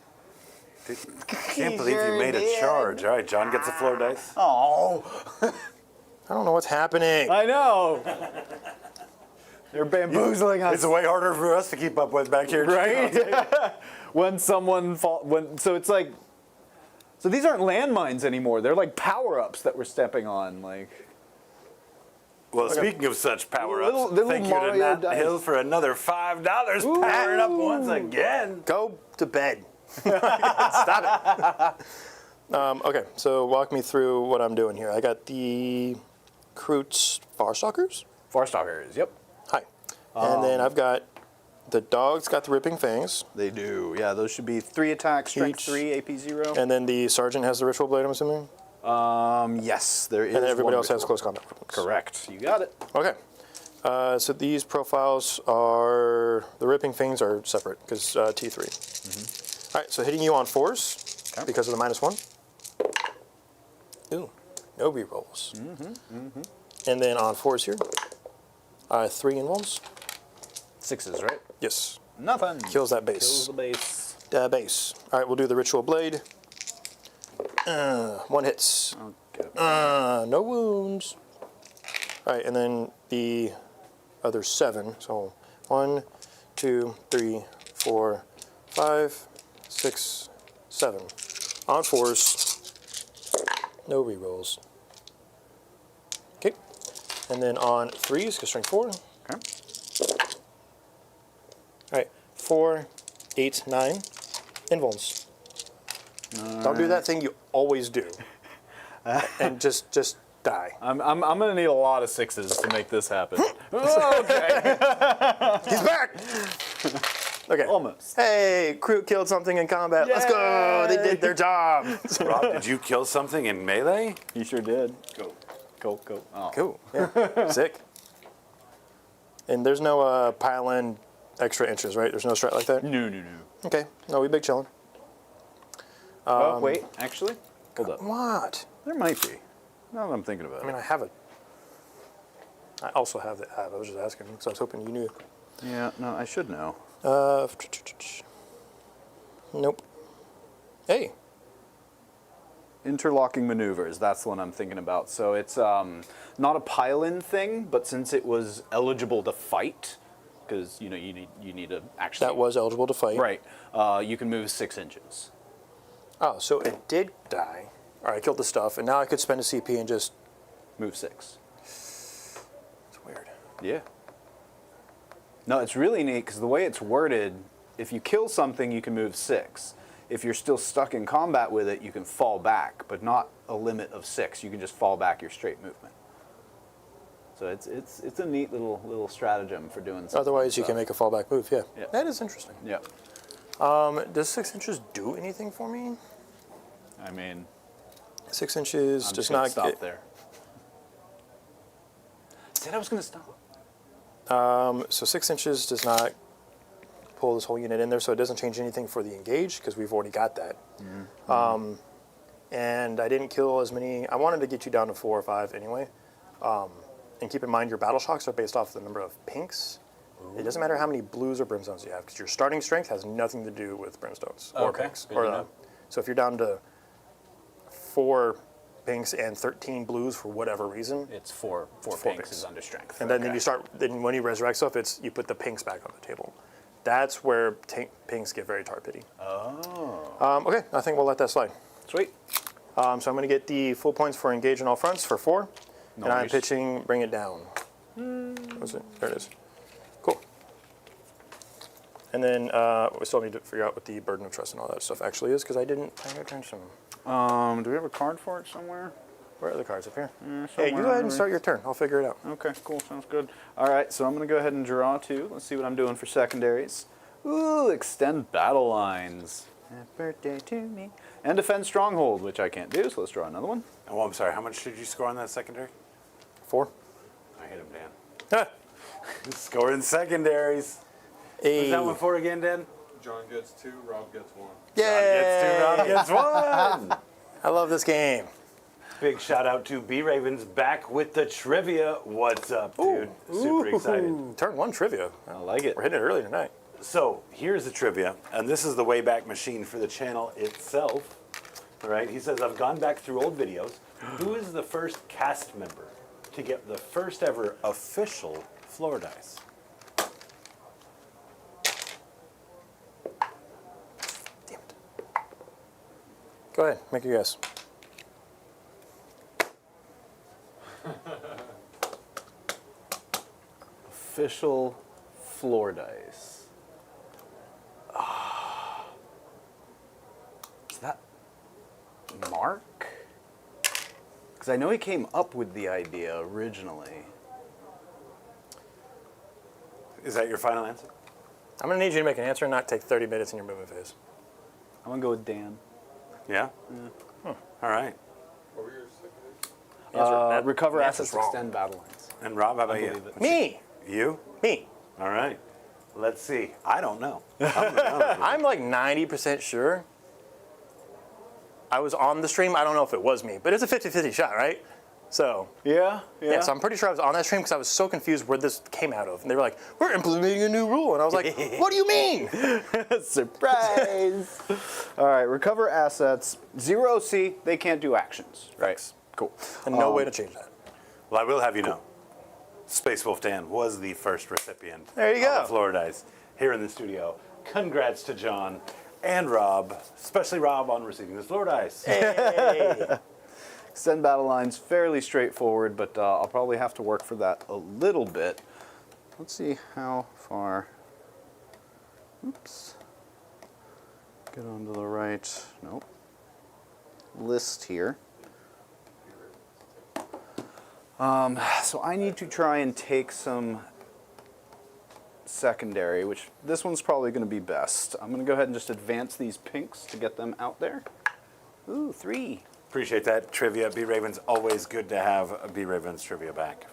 Can't believe you made a charge. All right, John gets a floor dice. Oh, I don't know what's happening. I know. They're bamboozling us. It's way harder for us to keep up with back here. Right? When so it's like, so these aren't landmines anymore. They're like power-ups that we're stepping on. Like, Well, speaking of such power-ups, Little thank you Mario to Nat dice. Hill for another $5 powering up once again. Go to bed. Stop it. Okay, so walk me through what I'm doing here. I got the Kroot Farstalkers. Farstalkers, yep. Hi. And then I've got The dog's got the ripping fangs. They do. Yeah, those should be 3 attack, strength Each. 3, AP 0. And then the sergeant has the ritual blade, I'm assuming? Yes, there is. And then everybody one else has ritual. close combat weapons. Correct. You got it. Okay. So these profiles are, the ripping fangs are separate because T3. All right, so hitting you on 4s because of the -1. Ooh, no rerolls. And then on 4s here, 3 invulns. 6s, right? Yes. Nothing. Kills that base. Kills the base. Base. All right, we'll do the ritual blade. 1 hits. Okay. No wounds. All right, and then the other 7. So 1, 2, 3, 4, 5, 6, 7. On 4s. No rerolls. Okay. And then on 3s, because strength 4. Okay. All right, 4, 8, 9, invulns. Don't do that thing you always do, and just die. I'm gonna need a lot of 6s to make this happen. Oh, okay. He's back. Okay. Almost. Hey, crew killed something in combat. Let's go. They did their job. Rob, did you kill something in melee? You sure did. Go. Go. Oh. Cool. Yeah. Sick. And there's no pile in extra inches, right? There's no strat like that. No. Okay. No, we big chillin'. Oh, wait. Actually, hold up. What? There might be. Now that I'm thinking about I mean, I also have the app. I was just asking because I was hoping you knew. it. Yeah. No, I should know. Nope. Hey. Interlocking maneuvers. That's the one I'm thinking about. So it's not a pile-in thing, but since it was eligible to fight, because you need to actually. That was eligible to fight. Right. You can move 6 inches. Oh, so it did die. All right, I killed the stuff, and now I could spend a CP and just... Move 6. It's weird. Yeah. No, it's really neat because the way it's worded, if you kill something, you can move 6. If you're still stuck in combat with it, you can fall back, but not a limit of 6. You can just fall back your straight movement. So it's a neat little stratagem for doing something. Otherwise, you can make a fallback move, yeah. Yeah. That is interesting. Yeah. Does 6 inches do anything for me? I mean, 6 inches I'm does just gonna not stop get... there. Said I was going to stop. So 6 inches does not pull this whole unit in there, so it doesn't change anything for the engage, because we've already got that. And I didn't kill as many... I wanted to get you down to 4 or 5 anyway. And keep in mind, your battle shocks are based off the number of pinks. It doesn't matter how many blues or brimstones you have, because your starting strength has nothing to do with brimstones or Okay, pinks. good to know. So if you're down to 4 pinks and 13 blues for whatever reason, It's four four pinks pinks. is under strength. and then Okay. you start. Then when you resurrect stuff, you put the pinks back on the table. That's where pinks get very tar pity. Oh. Okay, I think we'll let that slide. Sweet. So I'm going to get the full points for engage on all fronts for 4, and I'm Nice. pitching bring it down. Was it? There it is. Cool. And then we still need to figure out what the burden of trust and all that stuff actually is, because I didn't pay attention. Do we have a card for it somewhere? Where are the cards up here? Hey, somewhere you go ahead and under- start your turn. I'll figure it out. Okay, cool. Sounds good. All right, so I'm going to go ahead and draw 2. Let's see what I'm doing for secondaries. Ooh, extend battle lines. Happy birthday to me. And defend stronghold, which I can't do, so let's draw another one. Oh, I'm sorry. How much did you score on that secondary? 4. I hit him, Dan. Ah, Scoring secondaries. hey. What's that one for again, Dan? John gets 2, Rob gets 1. Yay! Rob gets 1. I love this game. Big shout out to B Ravens back with the trivia. What's up, dude? Super excited. Ooh, turn 1 trivia. I like it. We're hitting it early tonight. So here's the trivia, and this is the Wayback Machine for the channel itself. All right, he says, I've gone back through old videos. Who is the first cast member to get the first ever official floor dice? Damn it. Go ahead, make your guess. Official floor dice. Is that Mark? Because I know he came up with the idea originally. Is that your final answer? I'm going to need you to make an answer and not take 30 minutes in your moving phase. I'm going to go with Dan. Yeah? All right. What were your second? Recover the assets, answer's wrong. extend battle lines. And Rob, how about you? Unbelieve it. Me. You? Me. All right. Let's see. I don't know. I'm like 90% sure. I was on the stream. I don't know if it was me, but it's a 50-50 shot, right? So, Yeah. so I'm pretty sure I was on that stream because I was so confused where this came out of. And they were like, we're implementing a new rule. And I was like, what do you mean? Surprise! All right, recover assets. 0C, they can't do actions. Right. Thanks. Cool. And no way to change that. Well, I will have you know, Space Wolf Dan was the first recipient There you go. of the floor dice here in the studio. Congrats to John and Rob, especially Rob on receiving this floor dice. Hey. Extend battle lines, fairly straightforward, but I'll probably have to work for that a little bit. Let's see how far. Oops. Get onto the right. Nope. List here. So I need to try and take some secondary, which this one's probably going to be best. I'm going to go ahead and just advance these pinks to get them out there. Ooh, 3. Appreciate that trivia. B Raven's always good to have a B Raven's trivia back.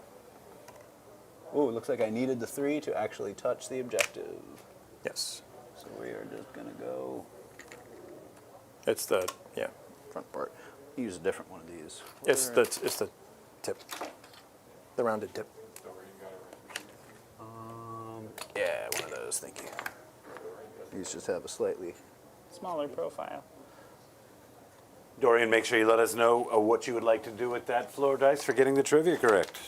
Oh, it looks like I needed the 3 to actually touch the objective. Yes. So we are just going to go It's the, yeah. front part. Use a different one of these. It's the tip. The rounded tip. Yeah, one of those, thank you. These just have a slightly smaller profile. Dorian, make sure you let us know what you would like to do with that floor dice for getting the trivia correct.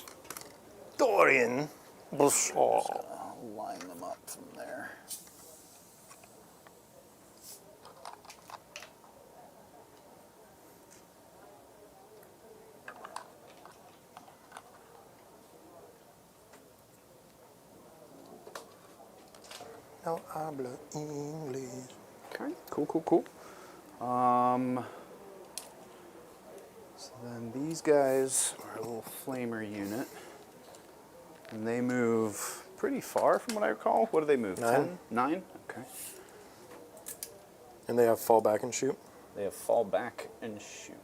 Dorian. I'll line them up from there. No habla English. Okay, cool. So then these guys are a little flamer unit, and they move pretty far from what I recall. What do they move? 9. 10? 9? Okay. And they have fall back and shoot. They have fall back and shoot.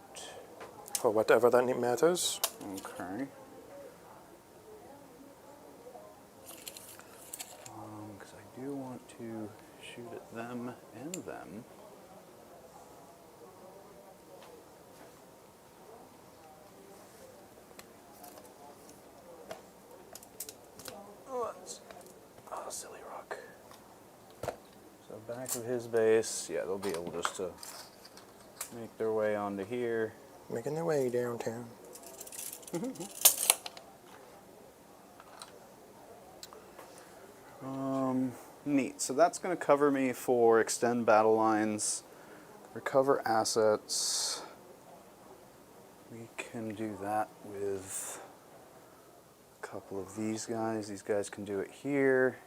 For whatever that matters. Okay. Because I do want to shoot at them and them. Oh, silly rock. So back of his base, yeah, they'll be able just to make their way onto here. Making their way downtown. Neat. So that's going to cover me for extend battle lines, recover assets. We can do that with a couple of these guys. These guys can do it here.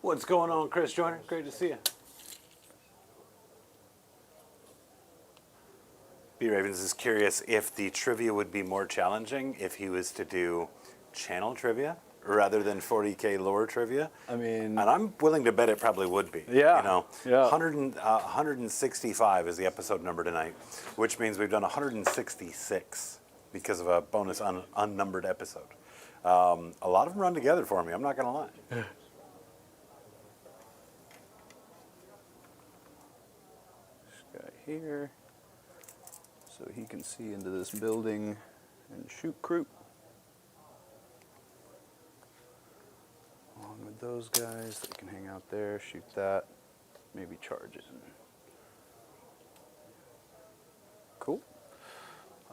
What's going on, Chris Joyner? Great to see you. B Ravens is curious if the trivia would be more challenging if he was to do channel trivia rather than 40k lore trivia. I mean, And I'm willing to bet it probably would be. Yeah, You know, yeah. 165 is the episode number tonight, which means we've done 166 because of a bonus unnumbered episode. A lot of them run together for me, I'm not going to lie. this guy here, so he can see into this building and shoot Kroot. Along with those guys, they can hang out there, shoot that, maybe charge it. Cool.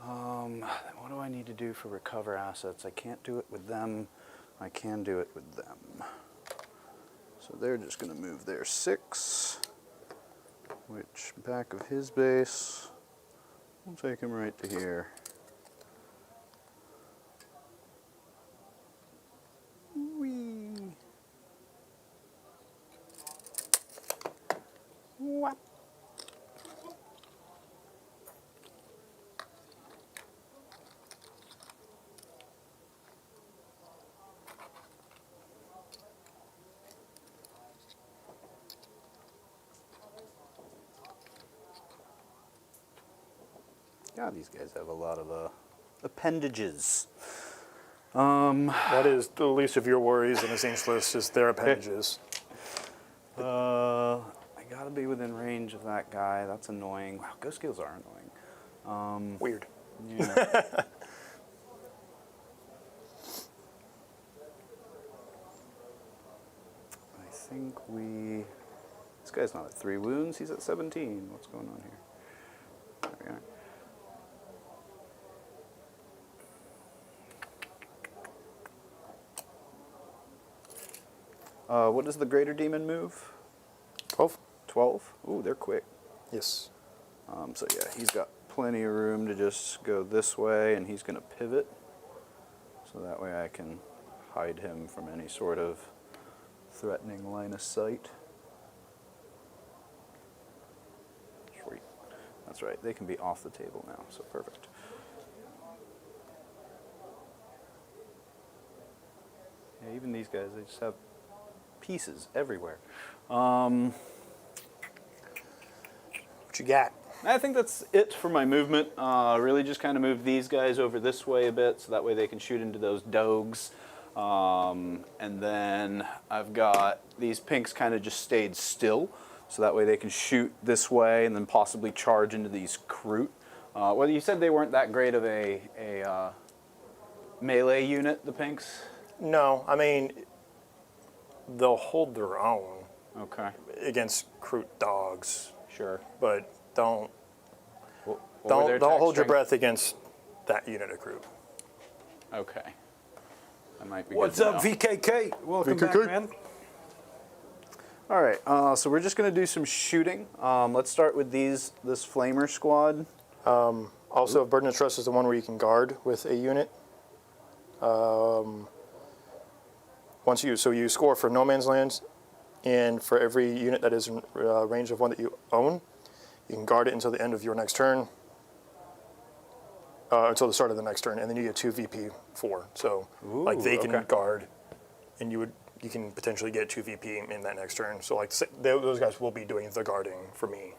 Then what do I need to do for recover assets? I can't do it with them. I can do it with them. So they're just going to move their 6, which back of his base, we'll take him right to here. Whee! What? God, these guys have a lot of appendages. That is the least of your worries in a tzeentch list, is their appendages. I gotta be within range of that guy. That's annoying. Wow, ghost skills are annoying. Weird. Yeah. I think this guy's not at 3 wounds, he's at 17. What's going on here? There we are. What does the greater demon move? 12? 12? Ooh, they're quick. Yes. So yeah, he's got plenty of room to just go this way, and he's going to pivot. So that way I can hide him from any sort of threatening line of sight. Sweet. That's right, they can be off the table now, so perfect. Yeah, even these guys, they just have pieces everywhere. What you got? I think that's it for my movement. Really just kind of move these guys over this way a bit, so that way they can shoot into those dogs. And then I've got these pinks kind of just stayed still, so that way they can shoot this way and then possibly charge into these Kroot. Well, you said they weren't that great of a melee unit, the pinks? No, I mean, they'll hold their own Okay, against Kroot dogs, sure. but don't What were their attack hold your strength? breath against that unit of Kroot. Okay. That might be What's good to up, know. VKK? Welcome back, VKK. man. All right, so we're just going to do some shooting. Let's start with this flamer squad. Also, Burden of Trust is the one where you can guard with a unit. So you score for no man's land, and for every unit that is in range of one that you own, you can guard it until the end of your next turn, until the start of the next turn, and then you get 2 VP4. So like they can okay. guard, and you can potentially get 2 VP in that next turn. So like those guys will be doing the guarding for me.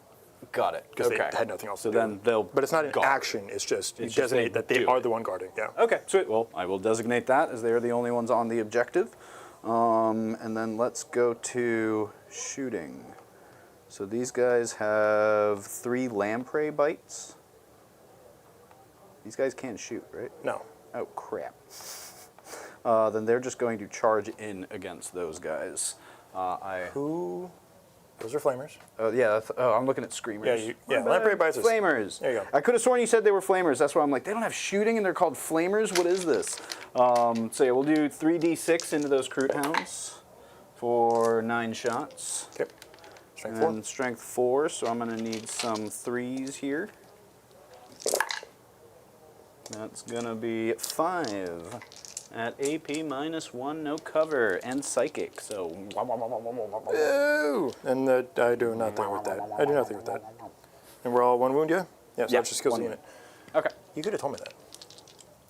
Got it. Because Okay. they had nothing else So to do. then they'll But it's not an guard. action, it's just you It's just designate they that they do are it. the one guarding, yeah. Okay, sweet. Well, I will designate that as they are the only ones on the objective. And then let's go to shooting. So these guys have 3 lamprey bites. These guys can't shoot, right? No. Oh, crap. Then they're just going to charge in against those guys. Who? Those are flamers. Yeah, I'm looking at screamers. Yeah, lamprey bites is- Flamers. There you go. I could have sworn you said they were flamers. That's why I'm like, they don't have shooting and they're called flamers? What is this? So yeah, we'll do 3d6 into those Kroot hounds for 9 shots. Okay. Strength And 4. strength 4, so I'm going to need some 3s here. That's going to be 5 at AP -1, no cover, and psychic. So Ooh! And I do nothing with that. I do nothing with that. And we're all 1 wound, yeah? Yeah, so Yeah, that just kills 1 the unit. okay. You could have told me that.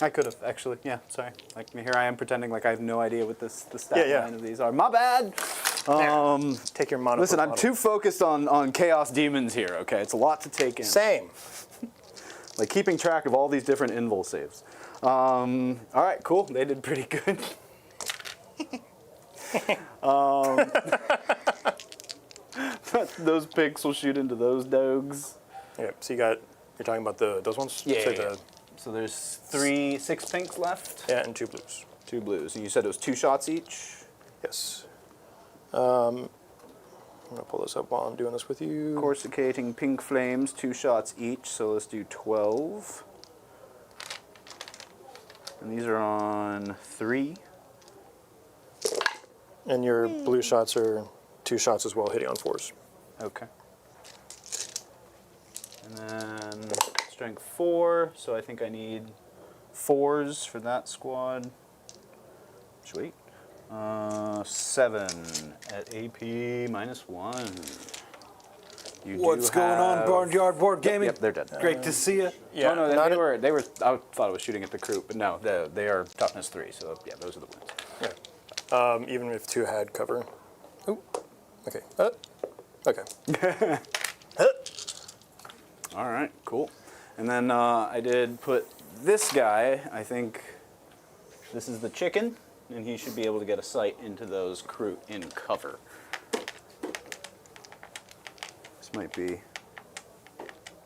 I could have, actually. Yeah, sorry. Like, here I am pretending like I have no idea what the stat Yeah. line of these are. My bad! Take your mono. Listen, I'm too focused on Chaos Demons here, okay? It's a lot to take in. Same. Like, keeping track of all these different invul saves. All right, cool. They did pretty good. Those pigs will shoot into those dogs. Yeah, so you're talking about those ones? Yeah. So there's 6 pinks left. Yeah, and 2 blues. 2 blues. And you said it was 2 shots each? Yes. I'm going to pull this up while I'm doing this with you. Corsicating pink flames, 2 shots each, so let's do 12. And these are on 3. And your blue shots are 2 shots as well, hitting on 4s. Okay. And then strength 4, so I think I need 4s for that squad. Sweet. 7 at AP -1. You What's do going on, have- Barnyard Board Gaming? Yep, they're dead. Great to see you. Yeah, Oh, no, not they a- were. I thought it was shooting at the Kroot, but no, they are toughness 3. So yeah, those are the wounds. Yeah. Even if 2 had cover. Ooh. Okay. Okay. All right, cool. And then I did put this guy, I think this is the chicken, and he should be able to get a sight into those Kroot in cover. This might be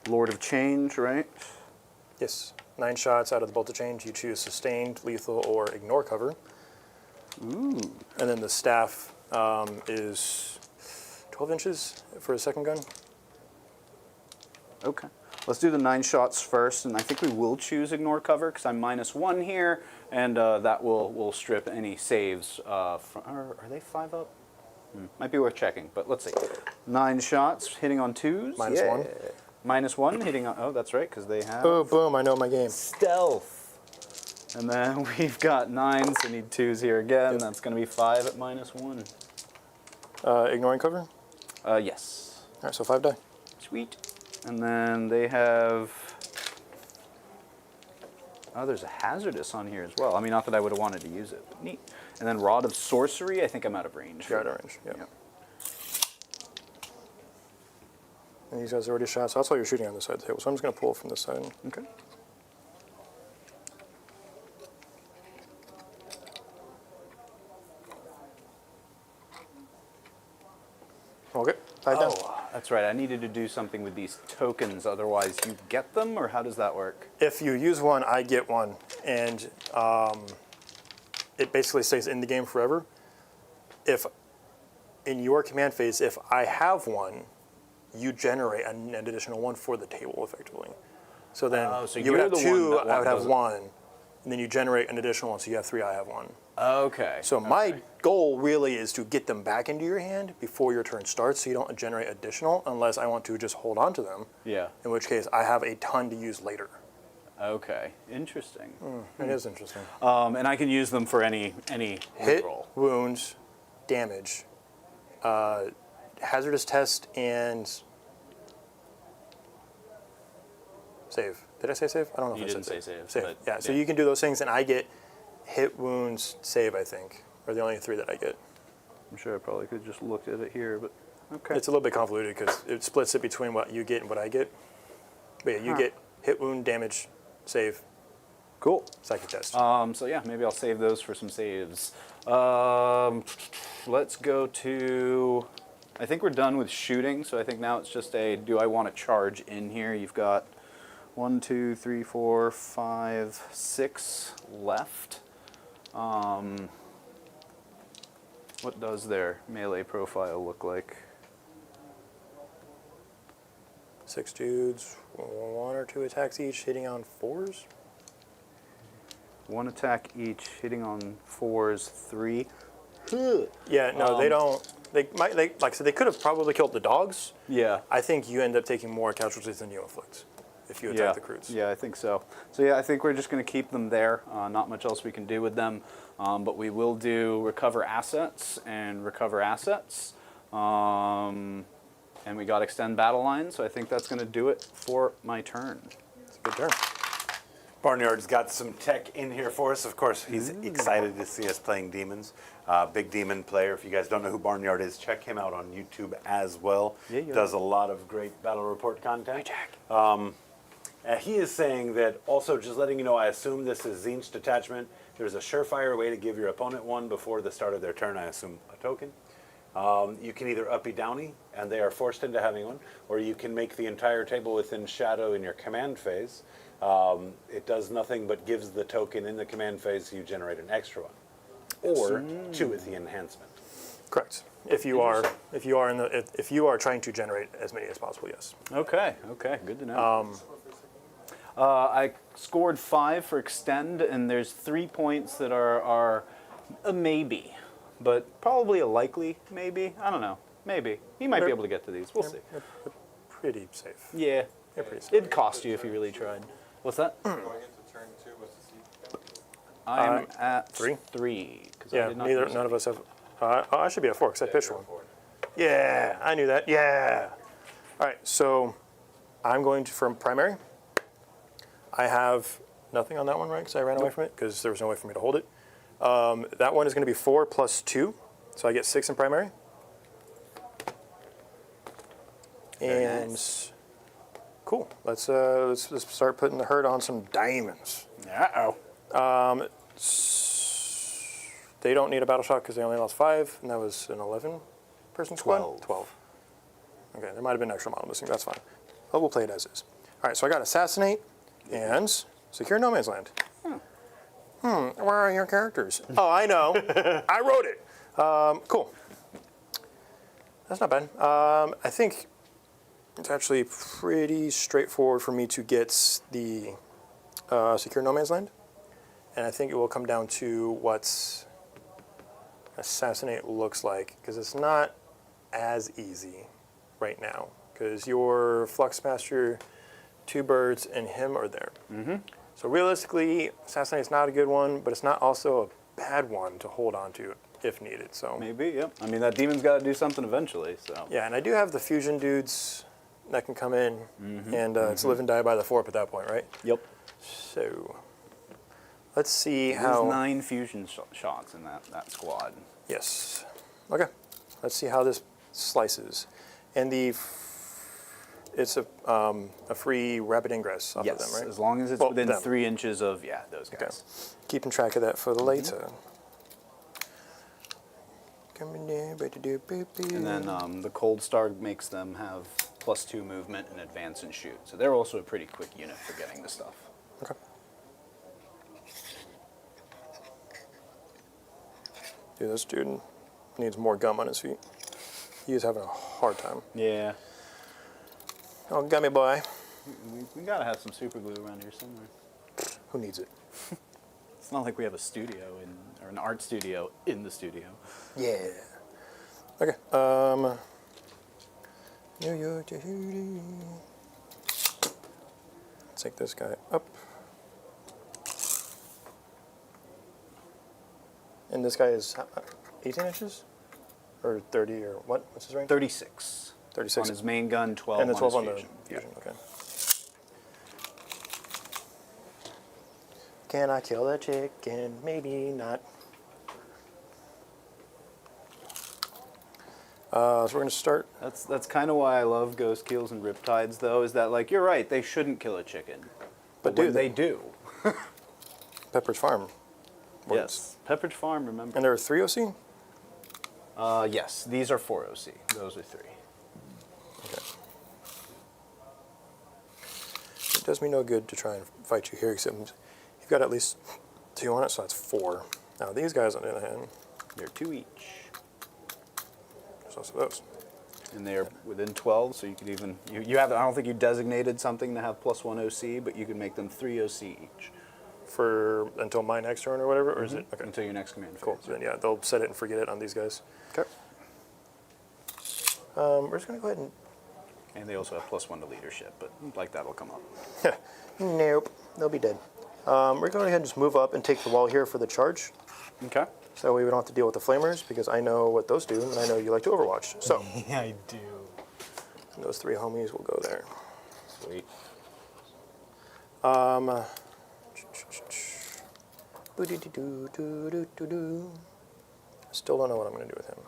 Lord of Change, right? Yes. 9 shots out of the bolt of change. You choose sustained, lethal, or ignore cover. Ooh. And then the staff is 12 inches for a second gun. Okay. Let's do the 9 shots first, and I think we will choose ignore cover because I'm -1 here, and that will strip any saves. From, are they 5 up? Might be worth checking, but let's see. 9 shots hitting on 2s. -1. -1 hitting on. Oh, that's right, because they have Oh, boom! I know my game. stealth. And then we've got 9s. So need 2s here again. Yep. That's going to be 5 at -1. Ignoring cover. Yes. All right, so 5 die. Sweet. And then they have. Oh, there's a hazardous on here as well. I mean, not that I would have wanted to use it, but neat. And then Rod of Sorcery. I think I'm out of range. You're out of range. Yep. Yep. And these guys are already shot, so that's why you're shooting on this side of the table. So I'm just going to pull from this side. Okay. Okay, 5 down. Oh, that's right. I needed to do something with these tokens. Otherwise, you get them, or how does that work? If you use one, I get one, and it basically stays in the game forever. If in your command phase, if I have one, you generate an additional one for the table, effectively. So then so you would you're have the one 2, that I would have doesn't- 1, and then you generate an additional one, so you have 3, I have 1. Okay. So my goal really is to get them back into your hand before your turn starts, so you don't generate additional unless I want to just hold on to them. Yeah. In which case, I have a ton to use later. Okay. Interesting. It is interesting. And I can use them for any Hit, roll. wounds, damage, hazardous test, and save. Did I say save? I don't know if You I didn't said say save, Save. but Yeah. So yeah. you can do those things, and I get hit, wounds, save. I think are the only 3 that I get. I'm sure I probably could just looked at it here, but okay. It's a little bit convoluted because it splits it between what you get and what I get. But yeah, you get hit, wound, damage, save, Cool. psychic test. So yeah, maybe I'll save those for some saves. Let's go to. I think we're done with shooting, so I think now it's just a. Do I want to charge in here? You've got 1, 2, 3, 4, 5, 6 left. What does their melee profile look like? 6 dudes, 1 or 2 attacks each, hitting on 4s. 1 attack each, hitting on 4s, 3. Yeah, no, they don't. They might. Like I said, they could have probably killed the dogs. Yeah. I think you end up taking more casualties than you inflict if you attack the Kroots. Yeah, I think so. So yeah, I think we're just going to keep them there. Not much else we can do with them, but we will do recover assets and recover assets. And we got extend battle line, so I think that's going to do it for my turn. It's a good turn. Barnyard's got some tech in here for us. Of course, he's excited to see us playing demons. Big demon player. If you guys don't know who Barnyard is, check him out on YouTube as well. Yeah. Does a lot of great battle report content. He is saying that also, just letting you know, I assume this is tzeentch detachment. There's a surefire way to give your opponent one before the start of their turn, I assume a token. You can either uppy downy, and they are forced into having one, or you can make the entire table within shadow in your command phase. It does nothing but gives the token in the command phase, so you generate an extra one, or 2 with the enhancement. Correct. If you are trying to generate as many as possible, yes. Okay, good to know. I scored 5 for extend, and there's 3 points that are a maybe, but probably a likely maybe. I don't know. Maybe. He might be able to get to these. We'll see. They're pretty safe. Yeah. They're pretty safe. It'd cost you if you really tried. What's that? Going into turn 2, what's the seed? I'm at 3. 3. 'cause I Yeah, did not none use of any. us have. I should be at 4 because I pitched one. Forward. Yeah, I knew that. Yeah. All right, so I'm going to from primary. I have nothing on that one, right? Because I ran away from it because there was no way for me to hold it. That one is going to be 4 plus 2, so I get 6 in primary. Very And nice. Cool. Let's start putting the herd on some diamonds. Uh-oh. They don't need a battle shock because they only lost 5, and that was an 11-person squad? 12. Okay, there might have been an extra model missing. That's fine. But we'll play it as is. All right, so I got Assassinate and Secure No Man's Land. Where are your characters? Oh, I know. I wrote it. Cool. That's not bad. I think it's actually pretty straightforward for me to get the Secure No Man's Land. And I think it will come down to what Assassinate looks like, because it's not as easy right now, because your Fluxmaster, 2 birds, and him are there. So realistically, Assassinate's not a good one, but it's not also a bad one to hold on to if needed. So Maybe, yep. I mean, that demon's got to do something eventually, so. yeah, and I do have the fusion dudes that can come in, and it's live and die by the fort at that point, right? Yep. So let's see There's how. 9 fusion shots in that squad. Yes. Okay. Let's see how this slices, and it's a free rapid ingress off of them, right? As long as it's Well, within them. 3 inches of, those Okay. guys. Keeping track of that for the later. And then the Cold Star makes them have +2 movement and advance and shoot. So they're also a pretty quick unit for getting the stuff. Okay. Dude, this dude needs more gum on his feet. He is having a hard time. Yeah. Oh, gummy boy. We gotta have some super glue around here somewhere. Who needs it? It's not like we have a studio or an art studio in the studio. Yeah. Okay. New York to Hoodie. Take this guy up. And this guy is 18 inches? Or 30 or what? What's his range? 36. 36. On his main gun, 12 And the 12 on on his the fusion. fusion, okay. Can I kill a chicken? Maybe not. So we're going to start. That's kind of why I love Ghost Keels and Riptides, though, is that, like, you're right, they shouldn't kill a chicken. But when do they they? do. Pepperidge Farm. Yes. Pepperidge Farm, remember? And there are 3 OC? Yes, these are 4 OC. Those are 3. Okay. It does me no good to try and fight you here, except you've got at least 2 on it, so that's 4. Now these guys, on the other hand, They're 2 each. there's also those. And they're within 12, so you could even, you have, I don't think you designated something to have +1 OC, but you could make them 3 OC each. For until my next turn or whatever, or is it? Okay. Until your next command phase. Cool. So then, yeah, they'll set it and forget it on these guys. Okay. We're just going to go ahead and... And they also have +1 to leadership, but like that'll come up. Nope, they'll be dead. We're going to go ahead and just move up and take the wall here for the charge. Okay. So we don't have to deal with the flamers, because I know what those do, and I know you like to Overwatch. So Yeah, I do. those 3 homies will go there. Sweet. Still don't know what I'm going to do with him.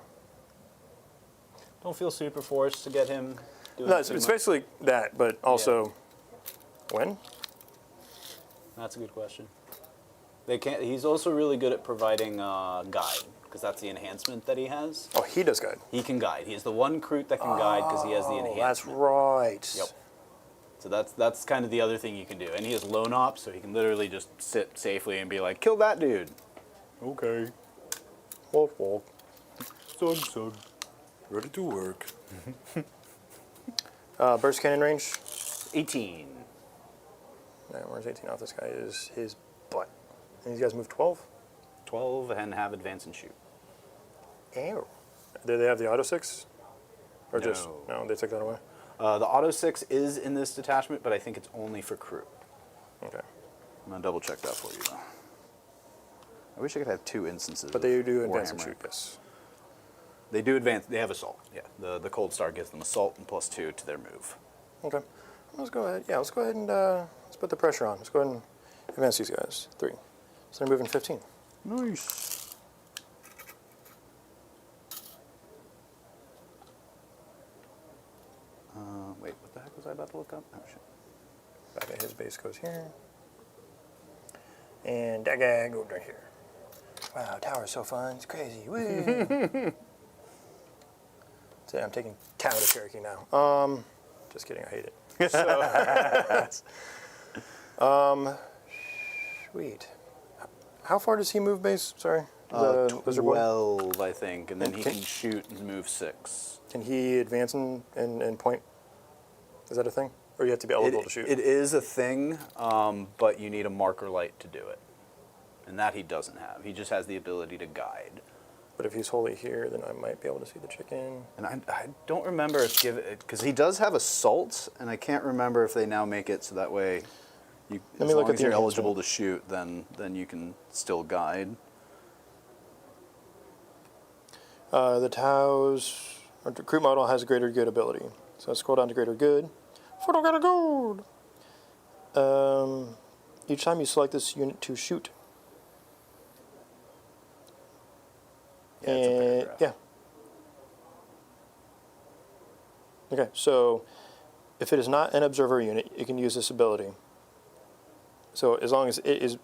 Don't feel super forced to get him doing No, it's too much. basically that, but also when? That's a good question. They can't. He's also really good at providing guide, because that's the enhancement that he has. Oh, he does guide. He can guide. He's the one recruit that can guide because he has the enhancement. That's right. Yep. So that's kind of the other thing you can do. And he has lone ops, so he can literally just sit safely and be like, kill that dude. Okay. Wolf, wolf. Sug, sug. Ready to work. Burst cannon range. 18. Yeah, where's 18 off? This guy is his butt. And these guys move 12? 12 and have advance and shoot. Ew. Do they have the auto 6? Or No. just, no, they took that away? The auto 6 is in this detachment, but I think it's only for crew. Okay. I'm going to double check that for you, though. I wish I could have 2 instances. But they do of advance and Warhammer. shoot, yes. They do advance. They have assault. Yeah, the Cold Star gives them assault and +2 to their move. Okay. Let's go ahead. Yeah, let's go ahead and let's put the pressure on. Let's go ahead and advance these guys. 3. So they're moving 15. Nice. Wait, what the heck was I about to look up? Oh, shit. base goes here. And that guy goes right here. Wow, tower's so fun. It's crazy. Woo! So I'm taking Tower to Cherokee now. Just kidding. I hate it. So, sweet. How far does he move base? Sorry. The lizard boy? 12, I think, and then he Okay. can shoot and move 6. Can he advance and point? Is that a thing? Or you have to be eligible to shoot? It is a thing, but you need a marker light to do it. And that he doesn't have. He just has the ability to guide. But if he's wholly here, then I might be able to see the chicken. And I don't remember if because he does have assault, and I can't remember if they now make it so that way, Let me look at the you're enhancement. eligible to shoot, then you can still guide. The Tao's recruit model has greater good ability. So scroll down to greater good. For greater good. Each time you select this unit to shoot. Yeah, it's a paragraph. Yeah. Okay, so if it is not an observer unit, you can use this ability. So as long as it is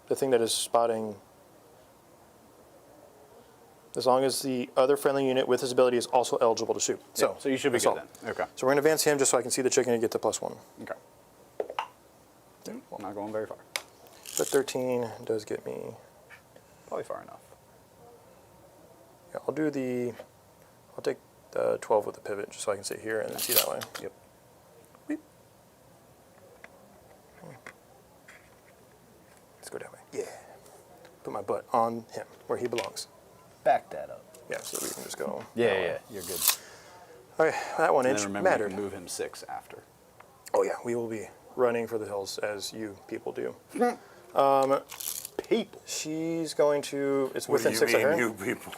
the thing that is spotting, as long as the other friendly unit with this ability is also eligible to shoot. So you should be that's good all. then. Okay. So we're going to advance him just so I can see the chicken and get the +1. Okay. Not going very far. But 13 does get me. Probably far enough. Yeah, I'll take the 12 with the pivot just so I can sit here and then see that way. Yep. Beep. Let's go that way. Yeah. Put my butt on him where he belongs. Back that up. Yeah, so we can just go. Yeah, that way. yeah, you're good. Okay, that 1 And inch then remember, mattered. you can move him 6 after. Oh yeah, we will be running for the hills as you people do. People. She's going to. It's What within do 6 you of her. mean, you people?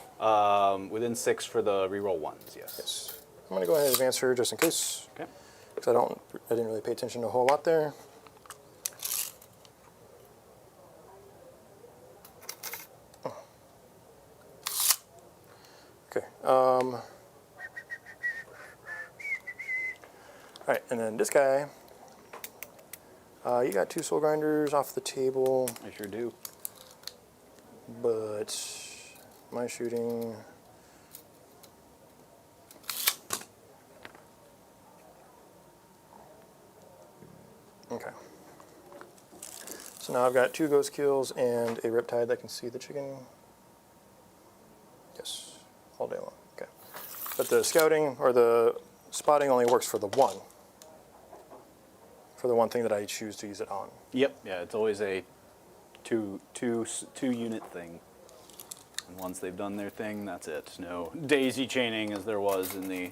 Within 6 for the reroll 1s, yes. Yes. I'm going to go ahead and advance her just in case, Okay. because I didn't really pay attention to a whole lot there. Okay. All right, and then this guy. You got 2 soul grinders off the table, I sure do. but my shooting. Okay. So now I've got 2 ghost kills and a riptide that can see the chicken. Yes, all day long. Okay. But the scouting or the spotting only works for the one. For the one thing that I choose to use it on. Yep. Yeah, it's always a two unit thing. And once they've done their thing, that's it. No daisy chaining as there was in the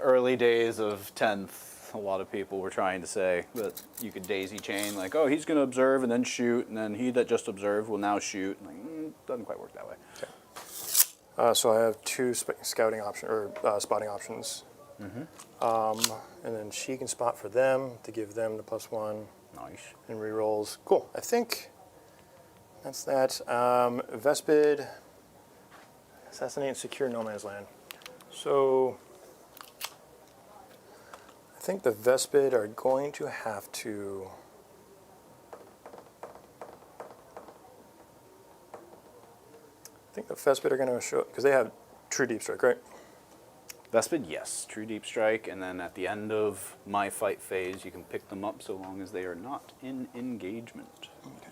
early days of 10th. A lot of people were trying to say that you could daisy chain, like, oh, he's going to observe and then shoot, and then he that just observed will now shoot. Like, doesn't quite work that way. Okay. So I have 2 scouting option or spotting options. Mm-hmm. And then she can spot for them to give them the +1 Nice. and rerolls. Cool. I think that's that. Vespid, assassinate and secure no man's land. So I think the Vespid are going to have to. I think the Vespid are going to show because they have true deep strike, right? Vespid, yes. True deep strike, and then at the end of my fight phase, you can pick them up so long as they are not in engagement. Okay.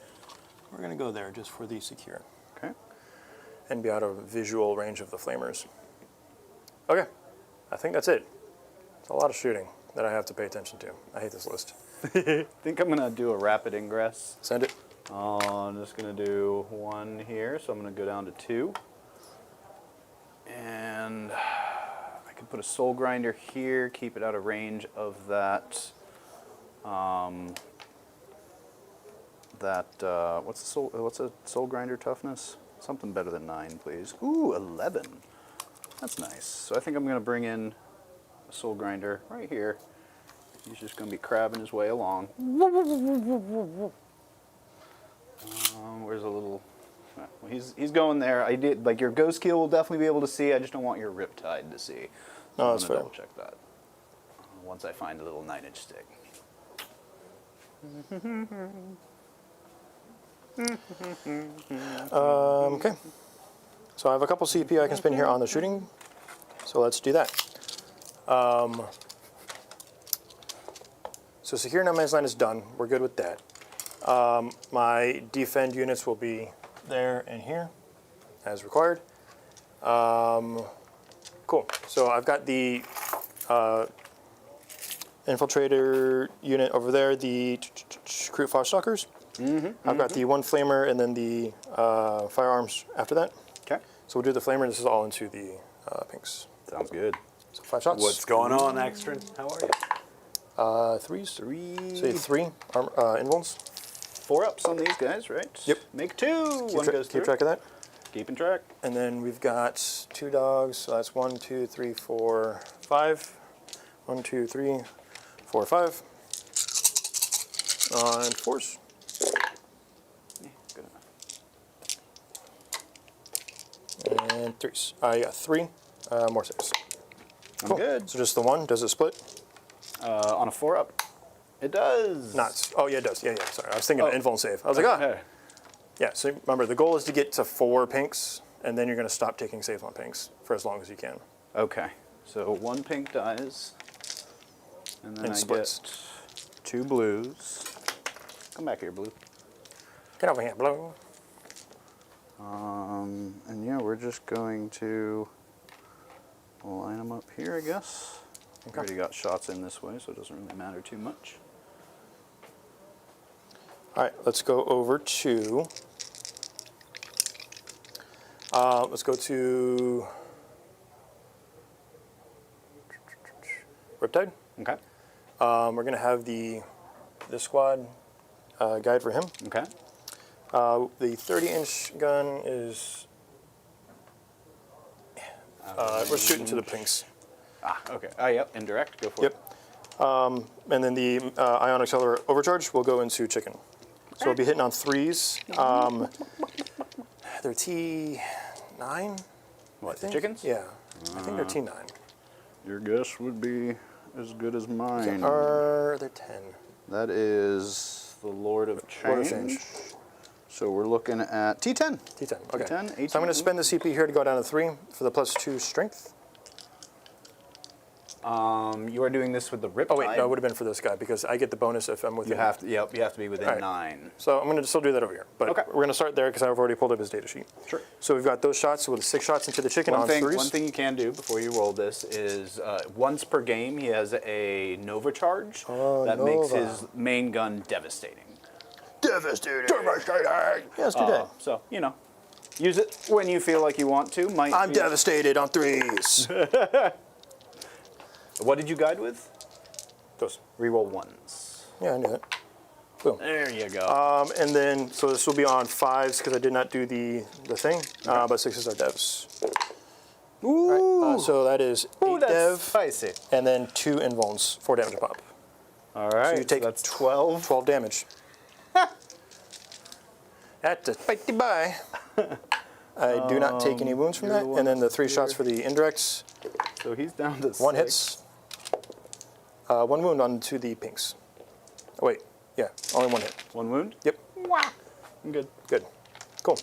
We're going to go there just for the secure Okay. and be out of visual range of the flamers. Okay. I think that's it. It's a lot of shooting that I have to pay attention to. I hate this list. I think I'm going to do a rapid ingress. Send it. I'm just going to do 1 here, so I'm going to go down to 2. And I can put a soul grinder here, keep it out of range of that. What's a soul grinder toughness? Something better than 9, please. Ooh, 11. That's nice. So I think I'm going to bring in a soul grinder right here. He's just going to be crabbing his way along. Where's a little? Well, he's going there. I did like your ghost kill will definitely be able to see. I just don't want your riptide to see. So No, I'm that's gonna fair. double check that once I find a little 9-inch stick. Okay. So I have a couple CP I can spin here on the shooting. So let's do that. So secure no man's land is done. We're good with that. My defend units will be there and here, as required. Cool. So I've got the infiltrator unit over there, the recruit Foxstalkers. I've got the one flamer and then the firearms after that. Okay. So we'll do the flamer. This is all into the pinks. Sounds good. So 5 shots. What's going on, Extrin? How are you? Threes. Three. Say 3 invulns. 4 ups on these guys, right? Yep. Make 2. One goes through. Keep track of that. Keeping track. And then we've got 2 dogs. So that's 1, 2, 3, 4, 5. 1, 2, 3, 4, 5. And 4s. Yeah, good enough. And 3s. I got 3. More 6. I'm good. So just the 1. Does it split? On a 4 up. It does. Not. Oh, yeah, it does. Yeah. Sorry. I was thinking invuln save. I was like, Okay. Yeah, so remember, the goal is to get to 4 pinks, and then you're going to stop taking safe on pinks for as long as you can. Okay. So 1 pink dies. And then And I splits. get 2 blues. Come back here, blue. Get over here, blue. And yeah, we're just going to line them up here, I guess. Okay. Already got shots in this way, so it doesn't really matter too much. All right, let's go over to. Let's go to Riptide. Okay. We're going to have this squad guide for him. Okay. The 30-inch gun is. We're shooting to the pinks. Ah, okay. Oh, yep. Indirect. Go for Yep. it. And then the ion accelerator overcharge will go into chicken. So we'll be hitting on 3s. They're T9. What, the think? chickens? Yeah, I think they're T9. Your guess would be as good as mine. They're 10. That is the Lord of Change. Lord of Change. So we're looking at T10. T10. Okay. T10, So I'm going to spend the CP here to go down to 3 for the +2 strength. You are doing this with the Riptide? Oh wait, no, it would have been for this guy because I get the bonus if I'm within. You have to. Yep. You have to be within All right. 9. So I'm going to still do that over here. But Okay. we're going to start there because I've already pulled up his data sheet. Sure. So we've got those shots with 6 shots into the chicken on 3s. One thing you can do before you roll this is once per game he has a Nova charge that makes Nova. his main gun devastating. Devastating. Yeah, let's do that. So use it when you feel like you want to. I'm devastated on 3s. What did you guide with? Those. Reroll 1s. Yeah, I knew that. Boom. There you go. And then, so this will be on 5s because I did not do the thing, but 6s are devs. Ooh. Right, so that is 8 Ooh, that's dev, spicy. and then 2 invulns, 4 damage a pop. All right. So you take that's 12. 12 damage. That's a spicy bye. I do not take any wounds from you're that, the one and then the that's 3 shots here. for the indirects. So he's down to 1 6. hits. 1 wound onto the pinks. Oh, wait, yeah, only 1 hit. 1 wound? Yep. I'm good. Good. Cool.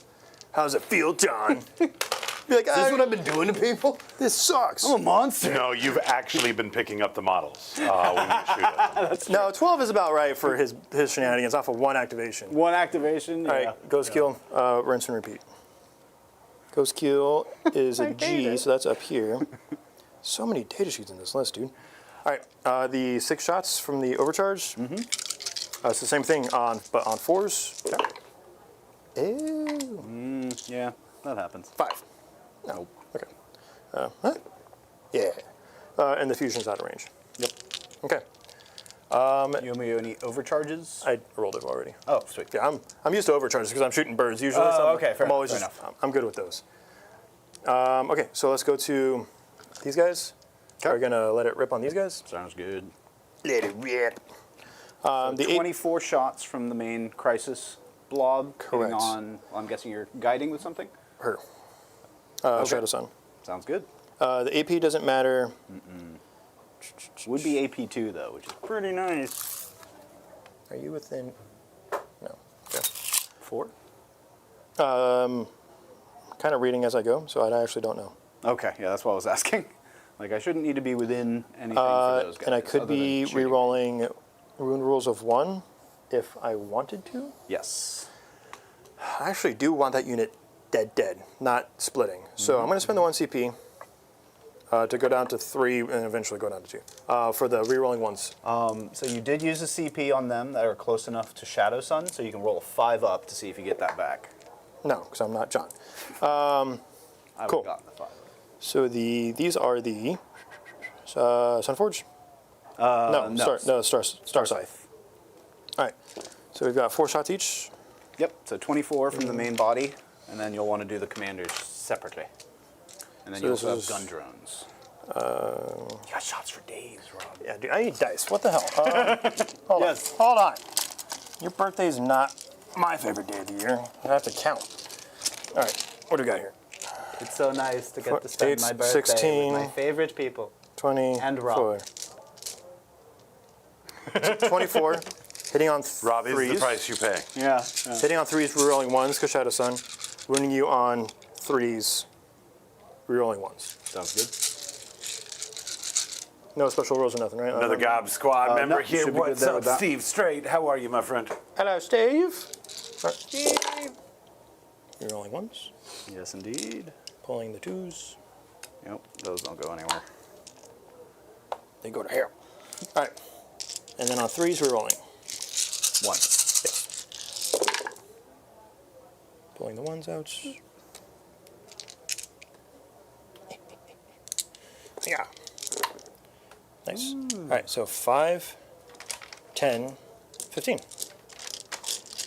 How does it feel, John? Be like, Is this what I've been doing to people? this sucks. I'm a monster. No, you've actually been picking up the models when you shoot at them. No, 12 is about right for his shenanigans off of 1 activation. 1 activation. All Yeah. right, Ghost Kill, rinse and repeat. Ghost Kill is a G, so that's up here. So many data sheets in this list, dude. All right, the 6 shots from the overcharge. It's the same thing but on 4s. Ew. Yeah, that happens. 5. No. Okay. Huh? Yeah. And the fusion's out of range. Yep. Okay. You owe me any overcharges? I rolled it already. Oh, sweet. Yeah, I'm used to overcharges because I'm shooting birds usually. Oh, so okay, fair I'm always enough, just, I'm good with those. Okay, so let's go to these guys. We're gonna let it rip on these guys. Sounds good. Let it rip. The 24 shots from the main crisis blob. Correct. On, I'm guessing you're guiding with something? her. Okay. Shadow Sun. Sounds good. The AP doesn't matter. Would be AP2 though, which is pretty nice. Are you within? No. Okay. 4? Kind of reading as I go, so I actually don't know. Okay, yeah, that's what I was asking. Like, I shouldn't need to be within anything for those guys. And I could other than be shooting. re-rolling wound rules of 1 if I wanted to. Yes. I actually do want that unit dead, not splitting. So I'm going to spend the 1 CP to go down to 3 and eventually go down to 2 for the re-rolling ones. So you did use a CP on them that are close enough to Shadow Sun, so you can roll a 5 up to see if you get that back. No, because I'm not John. I would Cool. have gotten the 5. So these are the Sunforge? Star Scythe. All right. So we've got 4 shots each. Yep, so 24 from the main body, and then you'll want to do the commanders separately. And then So you this also is- have gun drones. You got shots for days, Rob. Yeah, dude, I need dice. What the hell? Hold Yes. on. Hold on. Your birthday's not my favorite day of the year. I have to count. All right. What do we got here? It's so nice to Four, get to spend eight, my birthday 16. with my favorite people. 20. And Rob. 24. Hitting on Rob is the threes. price you pay. Yeah. Hitting on 3s, rerolling 1s, because Shadow Sun. Winning you on 3s, rerolling 1s. Sounds good. No special rolls or nothing, right? Another Gob Squad member no, here. should be good What's there up, with that. Steve Straight? How are you, my friend? Hello, Steve. Rerolling 1s. Yes, indeed. Pulling the 2s. Yep, those don't go anywhere. They go to here. All right. And then on 3s, rerolling. 1. Pulling the 1s out. Yeah. Nice. All right, so 5, 10, 15.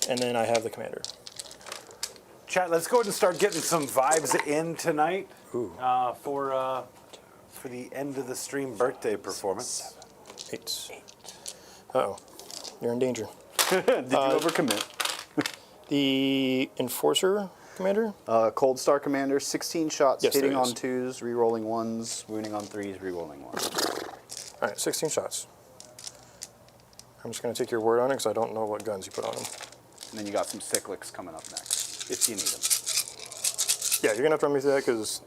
And then I have the commander. Chat, let's go ahead and start getting some vibes in tonight for the end of the stream birthday performance. 8. Uh-oh. You're in danger. Did you overcommit? The Enforcer commander? Cold Star Commander, 16 shots, Yes, hitting there on is. 2s, re-rolling 1s, wounding on 3s, re-rolling 1s. All right, 16 shots. I'm just going to take your word on it because I don't know what guns you put on them. And then you got some cyclics coming up next, if you need them. Yeah, you're going to have to run me through that because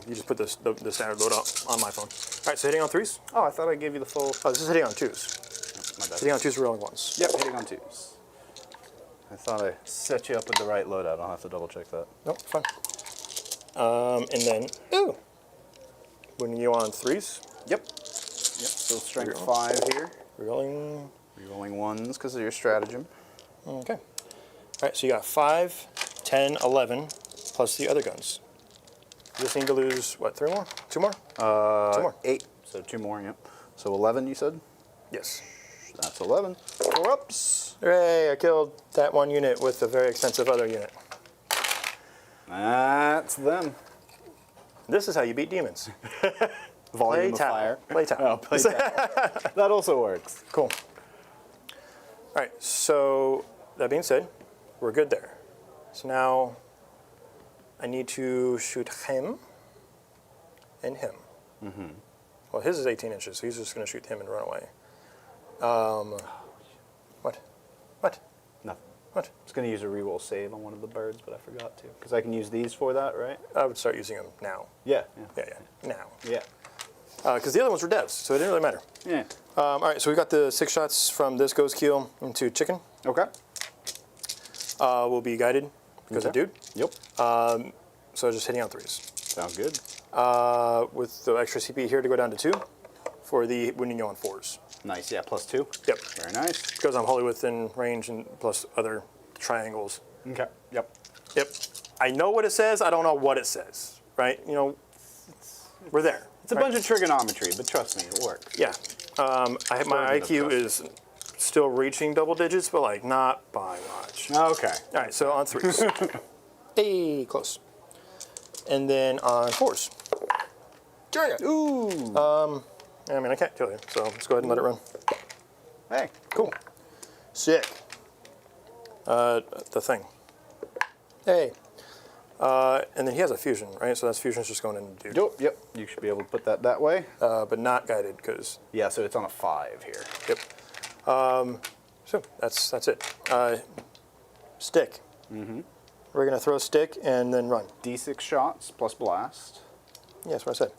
you just put the standard load up on my phone. All right, so hitting on 3s. Oh, I thought I gave you the full... Oh, this is hitting on 2s. My bad. Hitting on 2s, rolling 1s. Yep, hitting on 2s. I thought I set you up with the right loadout. I'll have to double check that. Nope, fine. And then, ooh, when you on 3s, Yep. Yep, still strength Reroll. 5 here. rolling. Re-rolling 1s because of your stratagem. Okay. All right, so you got 5, 10, 11, plus the other guns. You just need to lose, what, 3 more? 2 more? 2 more. 8, so 2 more, yep. So 11, you said? Yes. That's 11. 4 ups. Hooray, I killed that one unit with a very expensive other unit. That's them. This is how you beat demons. Volume Play of Tau. fire. Play Tau. Oh, play Tau. That also works. Cool. All right, so that being said, we're good there. So now I need to shoot him and him. Mm-hmm. Well, his is 18 inches, so he's just going to shoot him and run away. What? What? Nothing. What? I was going to use a reroll save on one of the birds, but I forgot to. Because I can use these for that, right? I would start using them now. Yeah. Yeah, now. Yeah. Because the other ones were devs, so it didn't really matter. Yeah. All right, so we got the 6 shots from this ghost keel into chicken. Okay. Will be guided because of Okay. dude. Yep. So just hitting on 3s. Sounds good. With the extra CP here to go down to 2 for the wounding you on 4s. Nice. Yeah, plus 2. Yep. Very nice. Because I'm wholly within range and plus other triangles. Okay. Yep. Yep. I know what it says. I don't know what it says. Right? You know, we're there. It's a bunch of trigonometry, but trust me, it works. Yeah. My Burden of IQ is still reaching double digits, but like not by much. Okay. All right, so on 3s. Hey, close. And then on 4s. Ooh. I mean, I can't kill you, so let's go ahead and let it run. Hey. Cool. Sick. The thing. Hey. And then he has a fusion, right? So that's fusion's just going in, dude. Yep. You should be able to put that way. But not guided, because, Yeah, so it's on a 5 here. yep. So that's it. Stick. Mm-hmm. We're gonna throw stick and then run. D6 shots plus blast. Yeah, that's what I said.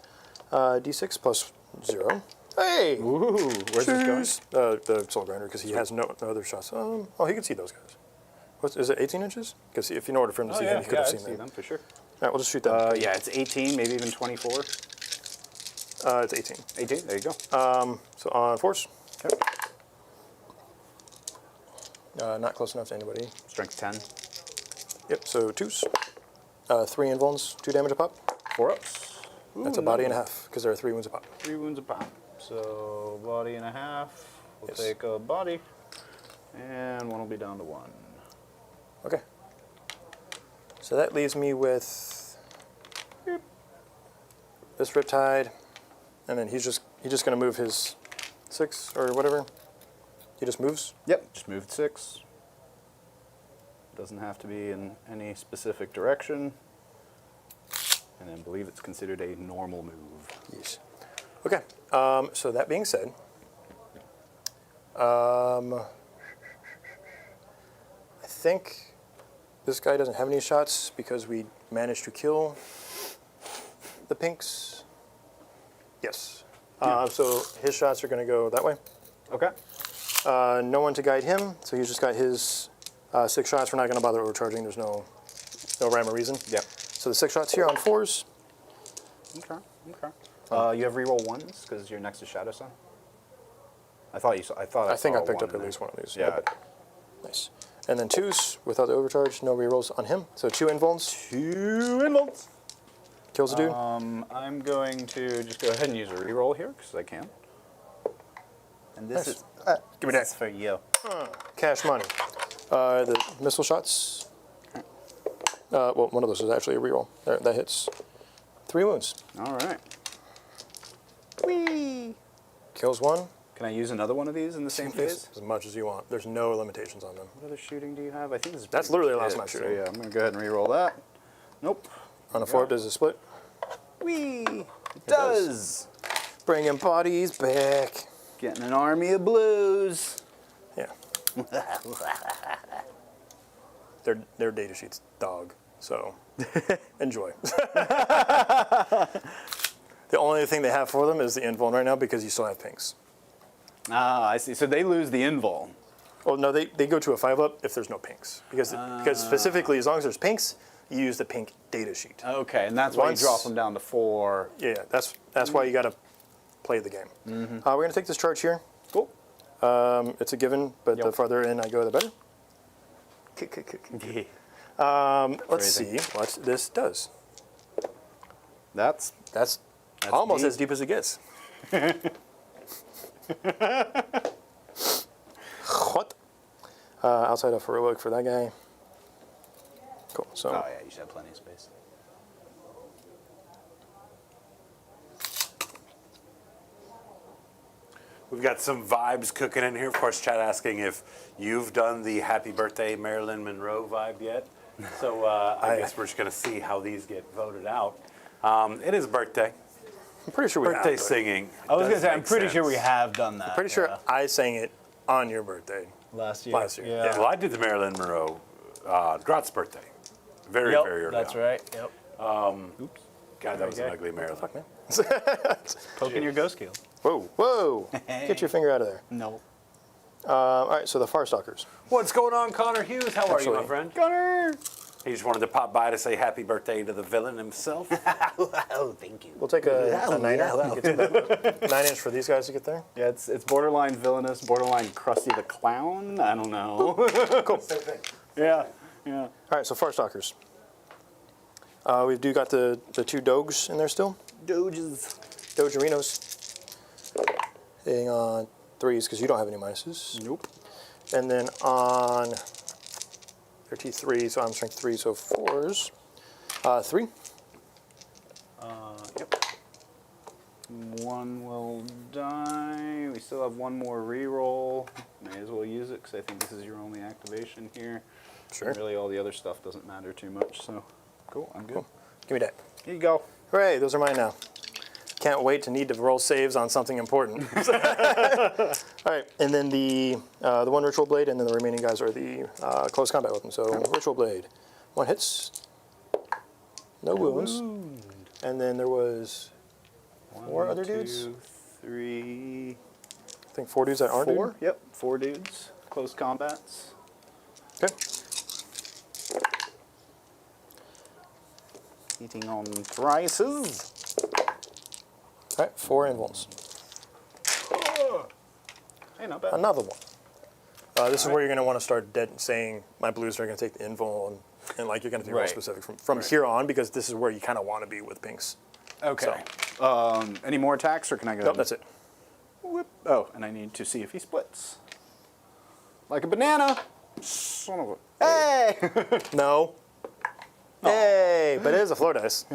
D6 plus 0. Hey! Ooh, where's this going? The soul grinder, because he has no other shots. Oh, he can see those guys. Is it 18 inches? Because if in order for him to see them, he could have I seen see them. them for sure. All right, we'll just shoot them. Yeah, it's 18, maybe even 24. It's 18. 18, there you go. So on force. Okay. Not close enough to anybody. Strength 10. Yep, so 2s. 3 invulns, 2 damage a pop. 4 ups. Ooh, That's a body and a half, because there are 3 wounds a pop. 3 wounds a pop. So body and a half. We'll Yes. take a body, and one will be down to 1. Okay. So that leaves me with this Riptide, and then he's just going to move his 6 or whatever. He just moves. Yep, just moved 6. Doesn't have to be in any specific direction. And then believe it's considered a normal move. Yes. Okay. So that being said, I think this guy doesn't have any shots because we managed to kill the pinks. Yes. So his shots are going to go that way. Okay. No one to guide him, so he's just got his 6 shots. We're not going to bother overcharging. There's no rhyme or reason. Yep. So the 6 shots here on 4s. Okay. Okay. You have reroll 1s because you're next to Shadow Sun. I thought you saw. I think I saw picked one up in at least there. one of these. Yeah. Nice. And then 2s without the overcharge. No rerolls on him. So 2 invulns. 2 invulns. Kills a dude. I'm going to just go ahead and use a reroll here because I can. And this Nice. is Give me this that. is for you. Cash money. The missile shots. Well, one of those is actually a reroll. There, that hits. 3 wounds. All right. Whee! Kills 1. Can I use another one of these in the same phase? As much as you want. There's no limitations on them. What other shooting do you have? I think this is That's pretty literally the last much one I it. shoot. So yeah, I'm going to go ahead and reroll that. Nope. On a 4, does it split? Whee! It does. does. Bringing bodies back. Getting an army of blues. Yeah. Their data sheet's dog, so enjoy. The only thing they have for them is the invuln right now because you still have pinks. Ah, I see. So they lose the invuln. Well, no, they go to a 5-up if there's no pinks. Because specifically, as long as there's pinks, you use the pink data sheet. Okay, and that's why you Once- drop them down to 4. Yeah, that's why you got to play the game. We're going to take this charge here. Cool. It's a given, but the Yep. farther in I go, the better. Let's see what this does. That's That's almost deep. as deep as it gets. What? Outside of heroic for that guy. Cool. So Oh yeah, you should have plenty of space. We've got some vibes cooking in here. Of course, chat asking if you've done the Happy Birthday Marilyn Monroe vibe yet. So I guess we're just going to see how these get voted out. It is birthday. I'm pretty sure we Birthday have. But singing. I was does gonna say, I'm make pretty sure we sense. have done that. Pretty sure yeah. I sang it on your birthday. last year. last year, Yeah. Well, I did the Marilyn Monroe, Grot's birthday. Very, Yep, very early that's on. right. Yep. Oops. God, that was an Okay. ugly Marilyn. Fuck, man. Poking your ghost kill. Whoa, whoa. Get your finger out of there. No. All right, so the Farstalkers. What's going on, Connor Hughes? How are you, my Actually- friend? Gunner. He just wanted to pop by to say happy birthday to the villain himself. Oh, thank you. We'll take a 9-inch for these guys to get there. Yeah, it's borderline villainous, borderline Krusty the Clown. I don't know. Cool. Same thing. Yeah. Yeah. All right, so Farstalkers. We do got the 2 Doges in there still. Doges. Dogerinos. Hitting on 3s because you don't have any minuses. Nope. And then on their T3, so I'm strength 3, so 4s. 3. Yep. One will die. We still have one more reroll. May as well use it because I think this is your only activation here. Sure. And really, all the other stuff doesn't matter too much. So, cool. I'm good. Cool. Give me that. Here you go. Hooray, those are mine now. Can't wait to need to roll saves on something important. All right, and then the one ritual blade, and then the remaining guys are the close combat weapons. So ritual blade, 1 hits, no wounds, and then there was 4 other dudes. 2, 3, I think 4 dudes that aren't. 4. Yep, 4 dudes. Close combats. Okay. Eating on thrices. All right, 4 invulns. Hey, not bad. Another one. This is where you're going to want to start saying my blues are going to take the invul, and like you're going to be real Right. specific from here on, because this is where you kind of want to be with pinks. Okay. Any more attacks, or can I go? Nope, that's it. Whoop. Oh, and I need to see if he splits. Like a banana. Son of a. Hey! No. Hey, but it is a floor dice.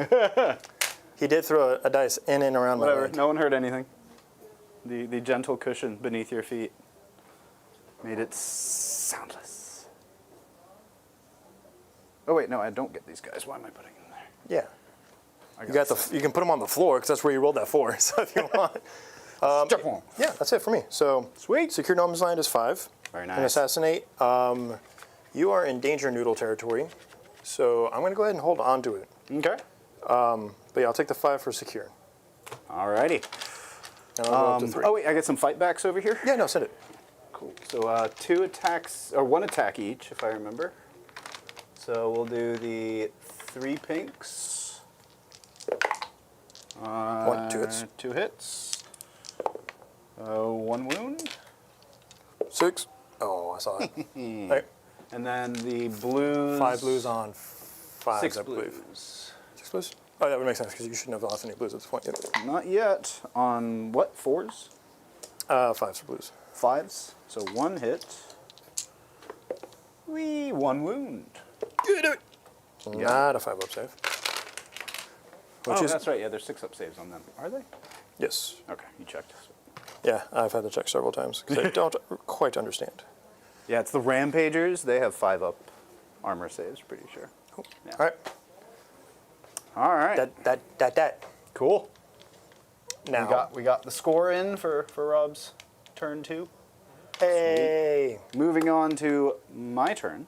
He did throw a dice in and around my Whatever. leg. No one heard anything. The gentle cushion beneath your feet made it soundless. Oh wait, no, I don't get these guys. Why am I putting them there? Yeah. You can put them on the floor because that's where you rolled that 4. So if you want. Jump on. Yeah, that's it for me. So Sweet. secure no man's land is 5. Very And nice. assassinate. You are in danger noodle territory, so I'm going to go ahead and hold on to it. Okay. But yeah, I'll take the 5 for secure. Alrighty. And I'll go up to 3. Oh wait, I get some fight backs over here. Yeah, no, send it. Cool. So 2 attacks, or 1 attack each, if I remember. So we'll do the 3 pinks. 1, 2 hits. 2 hits. 1 wound. 6. Oh, I saw it. All right. And then the blues. 5 blues on 5, 6 I believe. blues. 6 blues? Oh, that would make sense because you shouldn't have lost any blues at this point. Yep. Not yet. On what? 4s? 5s for blues. 5s. So 1 hit. 1 wound. Not a 5 up save. Which is that's right. Yeah, there's 6 up saves on them. Are they? yes. Okay, you checked. Yeah, I've had to check several times because I don't quite understand. Yeah, it's the Rampagers. They have 5 up armor saves, pretty sure. Cool. Yeah. All right. All right. That. Cool. Now. We got the score in for Rob's turn 2. Hey. Moving on to my turn.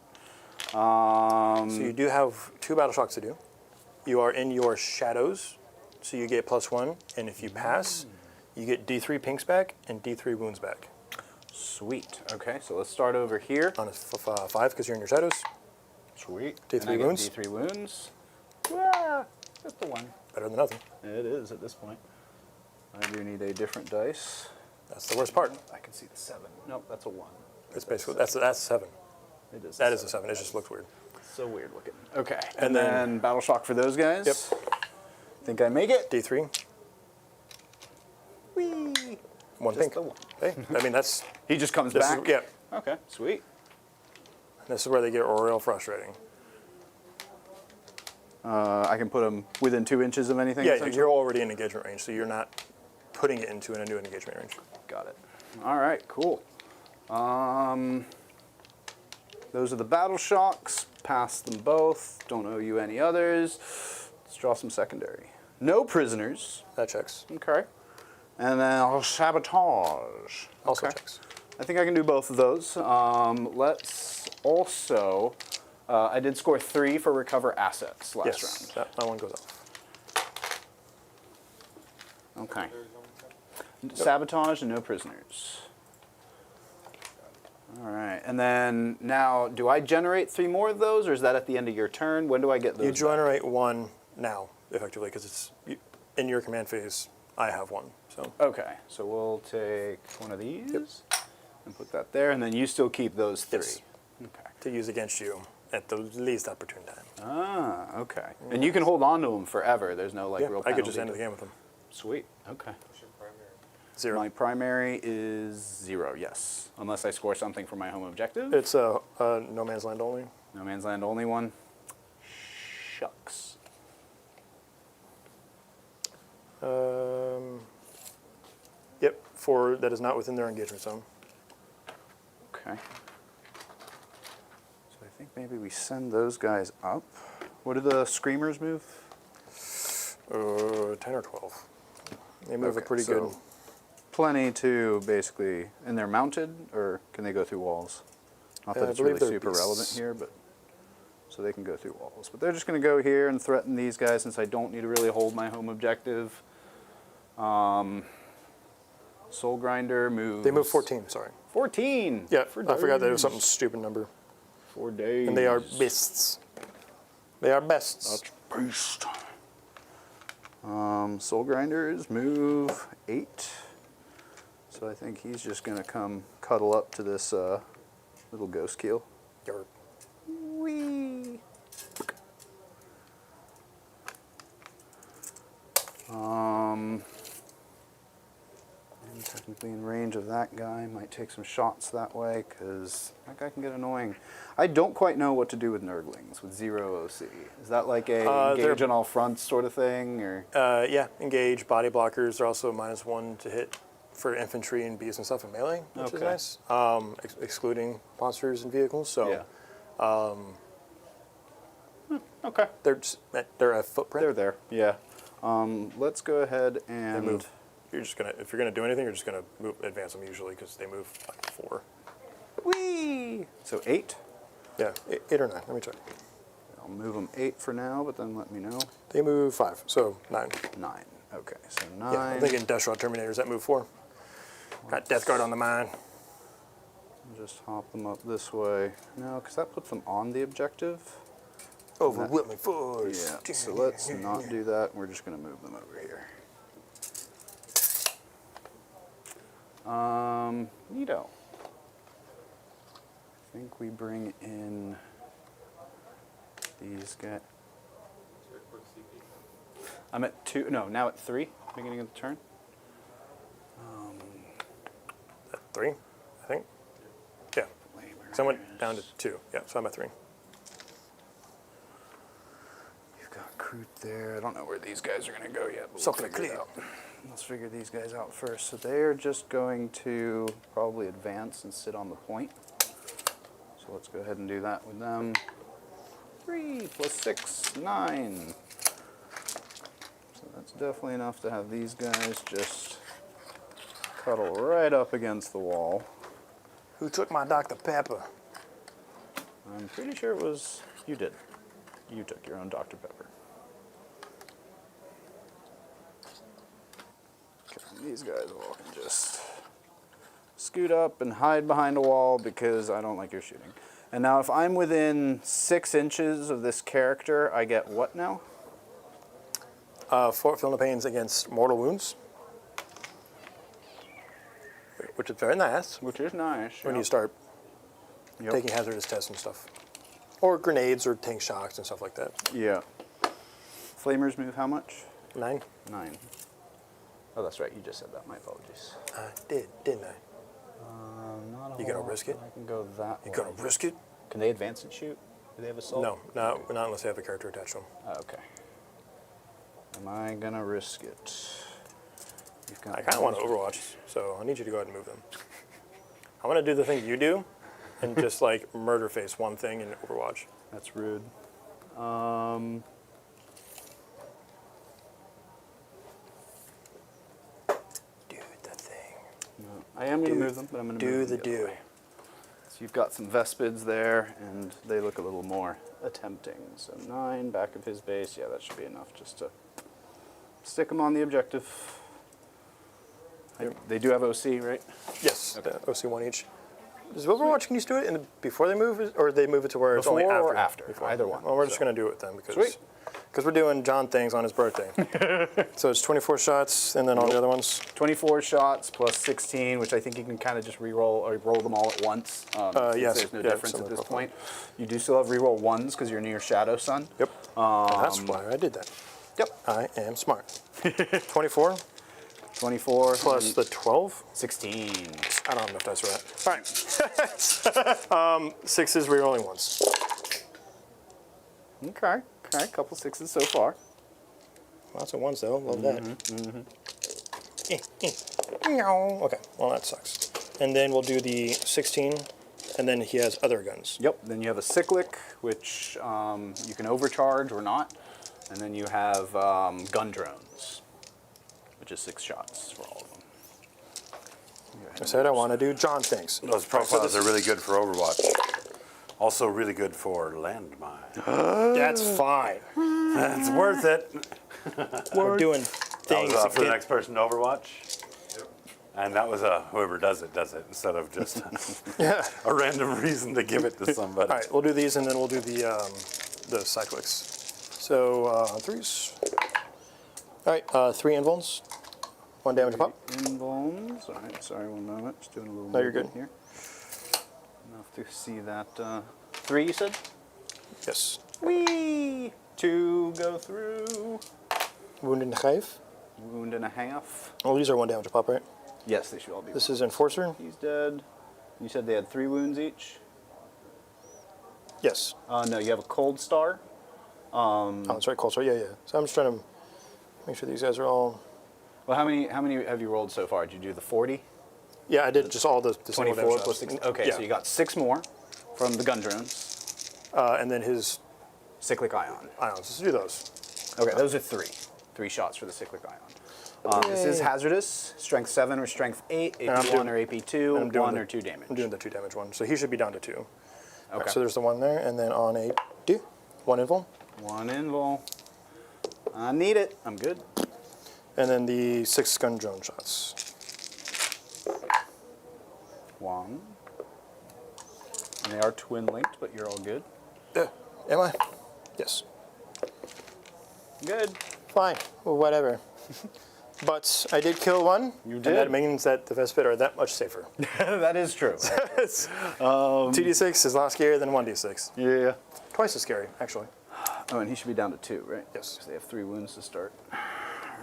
So you do have 2 battle shocks to do. You are in your shadows, so you get +1, and if you pass, you get D3 pinks back and D3 wounds back. Sweet. Okay, so let's start over here. On a 5 because you're in your shadows. Sweet. D3 And I get wounds? D3 wounds. Yeah, just the 1. Better than nothing. It is at this point. I do need a different dice. That's the worst part. I can see the 7. Nope, that's a 1. It's basically that's 7. It is. That is a 7. It just looks weird. So weird looking. Okay, And and then- then battle shock for those guys. Yep. Think I make it? D3. Whee! 1 Just pink. the 1. Hey, I mean that's He just comes this back. is, yeah. Okay, sweet. This is where they get real frustrating. I can put him within 2 inches of anything. Yeah, essentially? you're already in engagement range, so you're not putting it into a new engagement range. Got it. All right, cool. Those are the battle shocks. Pass them both. Don't owe you any others. Let's draw some secondary. No prisoners. That checks. Okay. And then I'll sabotage. Also Okay. checks. I think I can do both of those. Let's also. I did score 3 for recover assets last Yes, round. that one goes off. Okay. Sabotage and no prisoners. All right, and then now, do I generate 3 more of those, or is that at the end of your turn? When do I get those? You back? generate 1 now, effectively, because it's in your command phase. I have 1, so Okay, so we'll take one of these and put that there, and then you still keep those 3. Yes. Okay. to use against you at the least opportune time. Ah, okay. And you can hold on to them forever. There's no like Yeah, real I penalty. could just end the game with them. Sweet. Okay. What's your primary? 0. My primary is 0. Yes, unless I score something for my home objective. It's a no man's land only. No man's land only one. Shucks. Yep, for that is not within their engagement zone. Okay. So I think maybe we send those guys up. What do the screamers move? 10 or 12. They move a pretty good. Plenty to basically, and they're mounted, or can they go through walls? Not that I it's believe really they're super beasts. relevant here, but so they can go through walls. But they're just going to go here and threaten these guys since I don't need to really hold my home objective. Soul Grinder moves. They move 14. Sorry. 14. Yeah, For I forgot that it days. was something stupid number. 4 days. And they are beasts. They are bests. That's beast. Soul Grinders move 8. So I think he's just going to come cuddle up to this little ghost keel. Yarp. Whee! And technically in range of that guy, might take some shots that way because that guy can get annoying. I don't quite know what to do with Nurglings with 0 OC. Is that like a engage on all fronts sort of thing, or? Yeah, engage, body blockers. They're also -1 to hit for infantry and beasts and stuff in melee, which is Okay. nice. Excluding monsters and vehicles. So Yeah. Okay. they're a footprint. They're there. Yeah. Let's go ahead and They move. You're just gonna, if you're gonna do anything, you're just gonna advance them usually because they move like 4. Whee! So 8. Yeah, 8 or 9. Let me check. I'll move them 8 for now, but then let me know. They move 5, so 9. 9. Okay, so 9. Yeah, I'm thinking Death Shot Terminators that move 4. Got Death Guard on the mine. Just hop them up this way. No, because that puts them on the objective. Overwhelming force. Yeah, so let's not do that. We're just going to move them over here. Neato. I think we bring in these guys. I'm at 2, no, now at 3, beginning of the turn. 3, I think. Yeah. So I went down to 2. Yeah, so I'm at 3. You've got Kroot there. I don't know where these guys are going to go yet. But Something we'll figure it clear. out. Let's figure these guys out first. So they are just going to probably advance and sit on the point. So let's go ahead and do that with them. 3 + 6, 9. So that's definitely enough to have these guys just cuddle right up against the wall. Who took my Dr. Pepper? I'm pretty sure it was you did. You took your own Dr. Pepper. Okay, these guys all can just scoot up and hide behind a wall because I don't like your shooting. And now if I'm within 6 inches of this character, I get what now? 4 Feeling the Pains against mortal wounds, which is very nice Which is nice. when yep. you start Yep. taking hazardous tests and stuff. Or grenades or tank shocks and stuff like that. Yeah. Flamers move how much? 9? 9. Oh, that's right. You just said that. My apologies. I did, didn't I? Not a You gonna whole lot, risk it? I can go that You way. gonna risk it? Can they advance and shoot? Do they have assault? No, not unless they have a character attached to them. Oh, okay. Am I gonna risk it? You've got I kind of want to Overwatch, so I need you to go ahead and move them. I want to do the thing you do, and just like murder face one thing in Overwatch. That's rude. Do the thing. No, I am gonna move them, but I'm gonna Do move the them other do. way. So you've got some Vespids there, and they look a little more attempting. So 9 back of his base. Yeah, that should be enough just to stick them on the objective. They do have OC, right? Yes, the OC1 each. Does Overwatch, can you do it before they move it, or they move it to where it's only Before after? or after, Before. either one. Well, we're just So. going to do it with them because Sweet. we're doing John things on his birthday. So it's 24 shots, and then all the other ones. 24 shots plus 16, which I think you can kind of just re-roll or roll them all at once. Since yes. There's no Yeah, difference at similar this profile. point. You do still have re-roll 1s because you're near Shadow Sun. Yep. And that's why I did that. Yep. I am smart. 24 24 plus and the 12. 16. I don't have enough dice for that. All right. 6 is rerolling once. Okay. Okay. Couple 6s so far. Lots of ones though. Love that. Okay. Well, that sucks. And then we'll do the 16, and then he has other guns. Yep. Then you have a cyclic, which you can overcharge or not, and then you have gun drones, which is 6 shots for all of them. I said I want to do John things. Those profiles are really good for Overwatch. Also really good for landmine. That's fine. It's worth it. We're doing That things. was to for the get- next person to Overwatch. And that was whoever does it instead of just a random reason to give it to somebody. All right, we'll do these and then we'll do the cyclics. So 3s. All right, 3 invulns. 1 damage a pop. Invulns. All right, sorry, 1 moment. Just doing a little No, you're movement good. here. Enough to see that. 3, you said? Yes. Whee! 2 go through. Wound and Geef. Wound and a half. Well, these are 1 damage a pop, right? Yes, they should all be. This is Enforcer. He's dead. You said they had 3 wounds each? Yes. No, you have a cold star. Oh, that's right, Cold Star. Yeah. So I'm just trying to make sure these guys are all. Well, how many have you rolled so far? Did you do the 40? Yeah, I did just all the single 24 damage plus shots. 6. Okay, yeah. so you got 6 more from the gun drones. And then his Cyclic ion. ions. Let's do those. Okay, those are 3. 3 shots for the cyclic ion. This is hazardous. Strength 7 or strength 8. And I'm AP1 doing- or AP2. I'm doing 1 the- or 2 damage. I'm doing the 2 damage one, so he should be down to 2. Okay. All right, so there's the 1 there, and then on a 1 invul, 1 invul. I need it. I'm good. and then the 6 gun drone shots. 1. And they are twin linked, but you're all good. Am I? Yes. Good. Fine. Well, whatever. But I did kill 1. You And did. that means that the Vespid are that much safer. That is true. 2d6 is less scary than 1d6. Yeah. Twice as scary, actually. Oh, and he should be down to 2, right? Yes. Because they have 3 wounds to start. All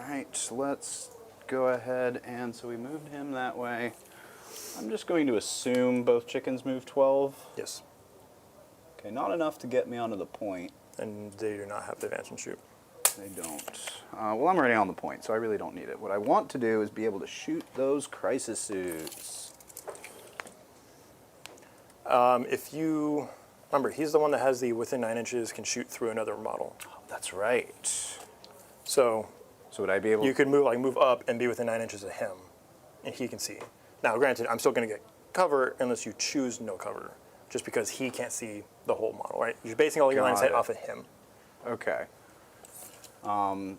right, let's go ahead and so we moved him that way. I'm just going to assume both chickens move 12. Yes. Okay, not enough to get me onto the point. And they do not have the advance and shoot. They don't. Well, I'm already on the point, so I really don't need it. What I want to do is be able to shoot those crisis suits. If you remember, he's the one that has the within 9 inches can shoot through another model. Oh, that's right. So So would I be able you could move up and be within 9 inches of him, and he can see. Now, granted, I'm still going to get cover unless you choose no cover, just because he can't see the whole model, right? You're basing all your line of Got sight it. off of him. Okay.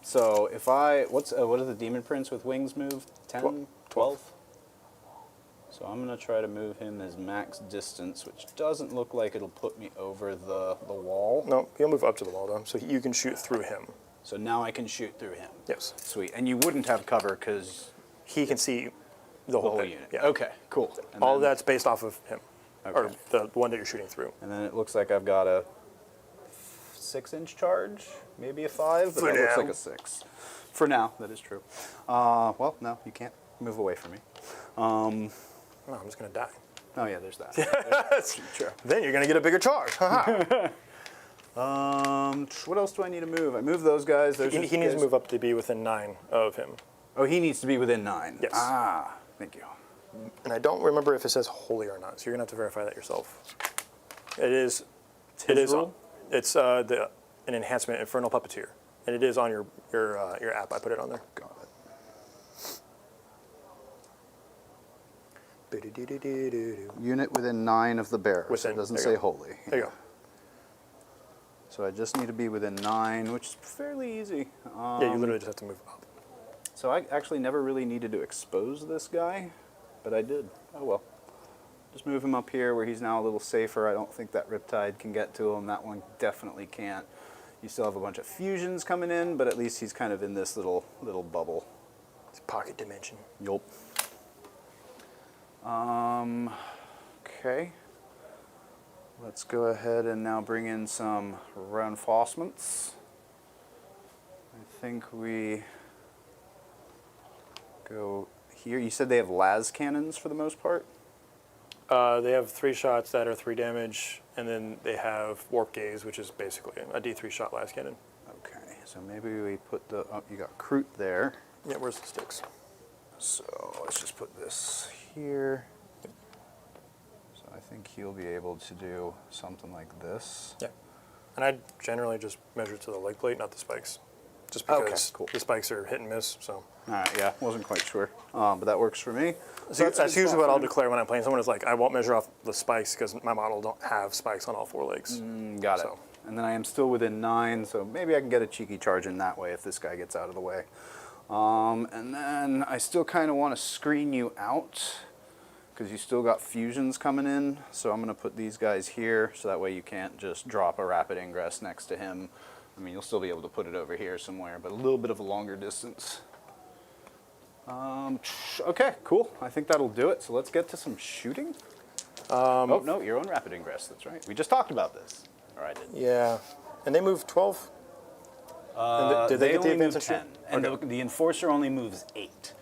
So if what are the demon prince with wings move? 10? 12? So I'm going to try to move him his max distance, which doesn't look like it'll put me over the wall. No, he'll move up to the wall though, so you can shoot through him. So now I can shoot through him. Yes. Sweet. And you wouldn't have cover because He can see the the whole whole thing. unit. Yeah. Okay, cool. And All of then- that's based off of him, or Okay. the one that you're shooting through. And then it looks like I've got a 6-inch charge, maybe a 5, but For that looks now. like a 6. For now, that is true. Well, no, you can't move away from me. Oh, I'm just going to die. Oh yeah, there's that. That's True. Then you're going to get a bigger charge. Haha. What else do I need to move? I move those guys. Those he are needs to guys- move up to be within 9 of him. Oh, he needs to be within 9. Yes. Ah, thank you. And I don't remember if it says holy or not, so you're going to have to verify that yourself. It is. It his is. rule? It's an enhancement, Infernal Puppeteer, and it is on your app. I put it on there. Got it. Unit within 9 of the bear. So Within, it doesn't there say you go. holy. There you go. So I just need to be within 9, which is fairly easy. Yeah, you literally just have to move up. So I actually never really needed to expose this guy, but I did. Oh well. Just move him up here where he's now a little safer. I don't think that Riptide can get to him. That one definitely can't. You still have a bunch of fusions coming in, but at least he's kind of in this little bubble. It's pocket dimension. Yup. Okay. Let's go ahead and now bring in some reinforcements. I think we go here. You said they have las cannons for the most part? They have 3 shots that are 3 damage, and then they have Warp Gaze, which is basically a D3 shot las cannon. Okay, so maybe we put the, oh, you got Kroot there. Yeah, where's the sticks? So let's just put this here. So I think he'll be able to do something like this. Yeah. And I generally just measure to the leg plate, not the spikes. just because Okay, cool. the spikes are hit and miss. So, All right, yeah, wasn't quite sure, but that works for me. so that's usually what I'll declare when I'm playing someone is like, I won't measure off the spikes because my model don't have spikes on all 4 legs. Got it. So. And then I am still within 9, so maybe I can get a cheeky charge in that way if this guy gets out of the way. And then I still kind of want to screen you out because you still got fusions coming in. So I'm going to put these guys here so that way you can't just drop a rapid ingress next to him. I mean, you'll still be able to put it over here somewhere, but a little bit of a longer distance. Okay, cool. I think that'll do it. So let's get to some shooting. Oh, no, you're on rapid ingress. That's right. We just talked about this. Or I did. Yeah. And they move 12? And did they get the only advantage? move 10, and the Enforcer only moves 8.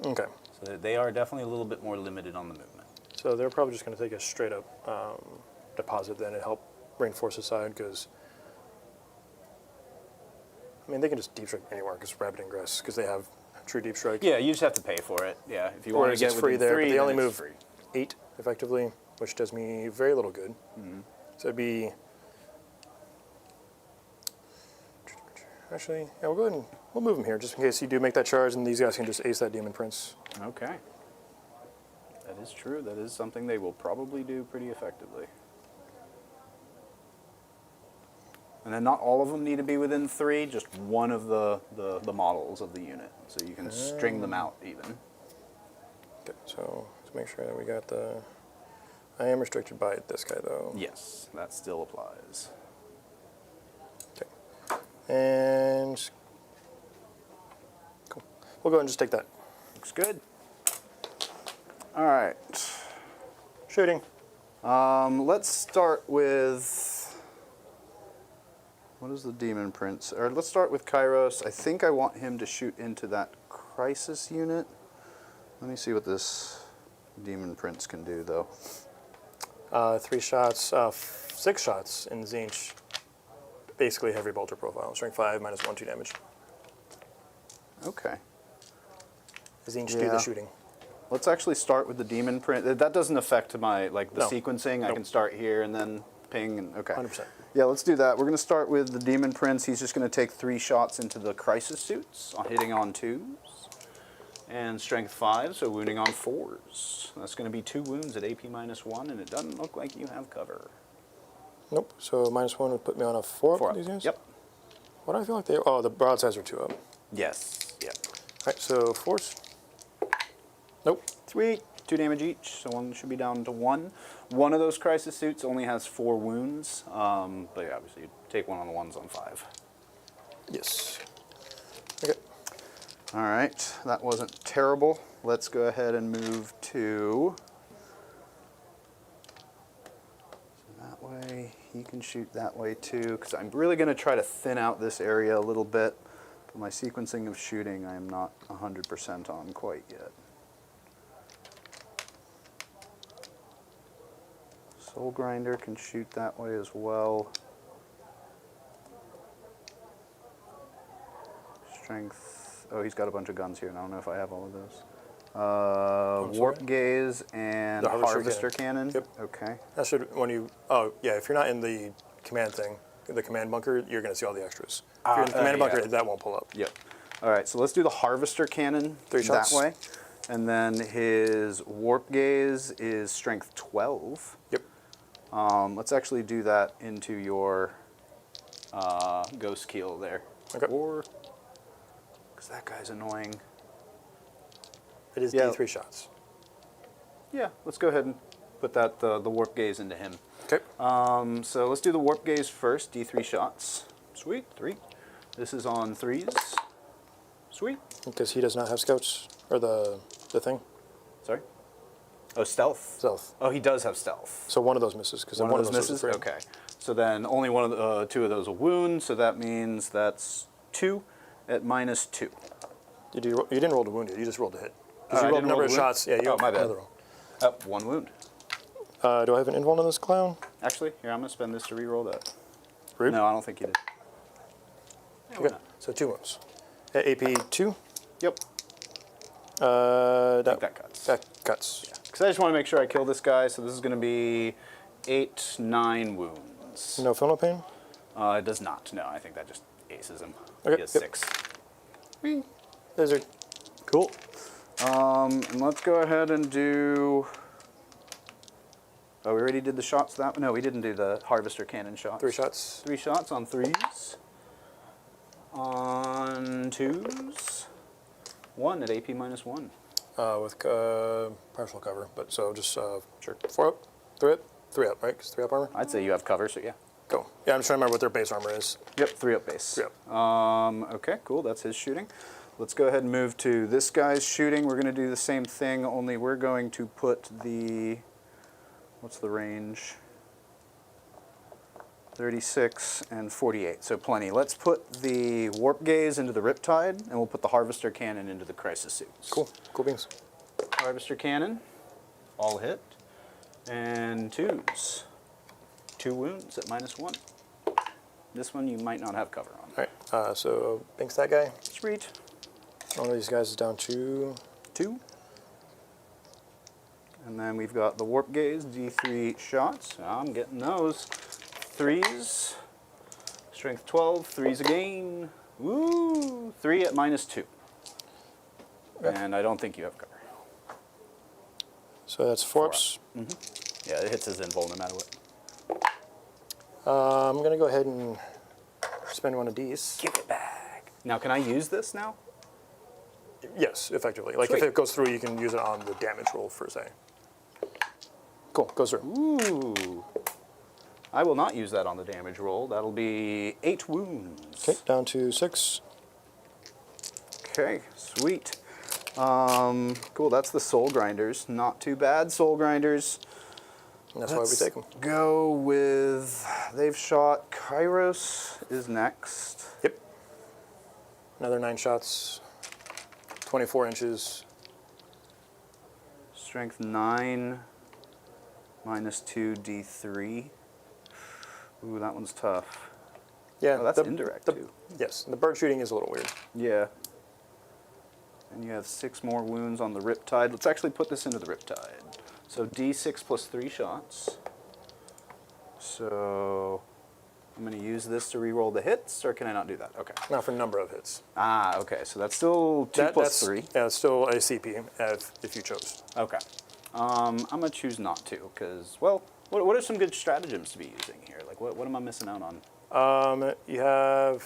Okay. So they are definitely a little bit more limited on the movement. So they're probably just going to take a straight up deposit then and help reinforce the side because, I mean, they can just deep strike anywhere because rapid ingress because they have true deep strike. Yeah, you just have to pay for it. Yeah, if you Or want to is get it free within there? 3, But they only then move it's free. 8 effectively, which does me very little good. So it'd be. Actually, yeah, we'll go ahead and we'll move them here just in case you do make that charge and these guys can just ace that Demon Prince. Okay. That is true. That is something they will probably do pretty effectively. And then not all of them need to be within 3, just one of the models of the unit. So you can string them out even. Okay, so let's make sure that we got the. I am restricted by this guy though. Yes, that still applies. Okay. And cool. We'll go ahead and just take that. Looks good. All right. Shooting. Let's start with. What is the Demon Prince? Or let's start with Kairos. I think I want him to shoot into that Crisis unit. Let me see what this Demon Prince can do, though. 3 shots, 6 shots in tzeentch. Basically heavy bolter profile. Strength 5, -1/2 damage. Okay. Tzeentch do Yeah. the shooting. Let's actually start with the Demon Prince. That doesn't affect my the No. sequencing. I Nope. can start here and then ping. And, okay. 100%. Yeah, let's do that. We're going to start with the Demon Prince. He's just going to take 3 shots into the Crisis suits, hitting on 2s. And Strength 5, so wounding on 4s. That's going to be 2 wounds at AP -1, and it doesn't look like you have cover. Nope. So -1 would put me on a 4 4 up up. these guys? Yep. What do I feel like they... Oh, the broadsides are 2 up. All Yes. Yeah. right, so 4s. Nope. 3, 2 damage each, so one should be down to 1. One of those Crisis suits only has 4 wounds, but yeah, obviously you take one on the ones on 5. Yes. Okay. All right, that wasn't terrible. Let's go ahead and move to that way. He can shoot that way too, because I'm really going to try to thin out this area a little bit. But my sequencing of shooting, I am not 100% on quite yet. Soul Grinder can shoot that way as well. Strength. Oh, he's got a bunch of guns here, and I don't know if I have all of those. Warp Gaze and The Harvester Cannon. Yep. Okay. That should, when you, oh, yeah, if you're not in the command thing, the command bunker, you're going to see all the extras. If you're in the command bunker, yeah. that won't pull up. Yep. All right, so let's do the Harvester Cannon 3 shots. that way. And then his Warp Gaze is Strength 12. Yep. Let's actually do that into your Ghost Keel there. Okay. Or, because that guy's annoying. It is Yeah. D3 shots. Yeah, let's go ahead and put that the Warp Gaze into him. Okay. So let's do the Warp Gaze first, D3 shots. Sweet, 3. This is on 3s. Sweet. Because he does not have scouts, or the thing. Sorry? Oh, stealth. Stealth. Oh, he does have stealth. So one of those misses, because One of those was a misses? 3. Okay. So then only one of the, 2 of those will wound, so that means that's 2 at -2. You didn't roll to wound it, you just rolled to hit. I Because you rolled didn't a number roll of to wound? shots. Yeah, you Oh, my bad. another roll. 1 wound. Do I have an invuln on this clown? Actually, here, I'm going to spend this to re-roll that. Rude. No, I don't think you did. Okay. So 2 wounds. At AP 2. Yep. That cuts. That cuts. Because I just want to make sure I kill this guy, so this is going to be 8, 9 wounds. No film no pain? It does not. No, I think that just aces him. Okay, He has yep. 6. Lizard. Cool. And let's go ahead and do... Oh, we already did the shots that... No, we didn't do the harvester cannon shots. 3 shots. 3 shots on 3s. On 2s. 1 at AP -1. With partial cover, but so just sure. 4 up, 3 up, 3 up, right? 'Cause 3 up armor. I'd say you have cover, so yeah. Go. Yeah, I'm just trying to remember what their base armor is. Yep, 3 up base. 3 up. Okay, cool. That's his shooting. Let's go ahead and move to this guy's shooting. We're going to do the same thing, only we're going to put the... What's the range? 36 and 48, so plenty. Let's put the Warp Gaze into the Riptide, and we'll put the Harvester Cannon into the Crisis Suits. Cool. Cool beans. Harvester Cannon, all hit, and 2s. 2 wounds at -1. This one you might not have cover on. All right. So banks that guy. Sweet. One of these guys is down to 2. And then we've got the Warp Gaze, D3 shots. I'm getting those. 3s. Strength 12, 3s again. Woo! 3 at -2. Okay. And I don't think you have cover. So that's 4 ups. Yeah, it hits his invul no matter what. I'm gonna go ahead and spend one of these. Give it back. Now, can I use this now? Yes, effectively. Like Sweet. if it goes through, you can use it on the damage roll for say. Cool. Goes through. Ooh. I will not use that on the damage roll. That'll be 8 wounds. Okay. Down to 6. Okay, sweet. Cool, that's the Soul Grinders. Not too bad, Soul Grinders. And that's why we take them. Go with, they've shot, Kairos is next. Yep. Another 9 shots. 24 inches. Strength 9, -2 D3. Ooh, that one's tough. Yeah. Oh, that's indirect too. Yes. The bird shooting is a little weird. Yeah. And you have 6 more wounds on the Riptide. Let's actually put this into the Riptide. So D6 plus 3 shots. So I'm going to use this to reroll the hits, or can I not do that? Okay. Not for number of hits. Ah, okay. So that's still 2 plus that's, 3. Yeah, it's still a CP if you chose. Okay. I'm going to choose not to, because, well, what are some good stratagems to be using here? Like, what am I missing out on? You have...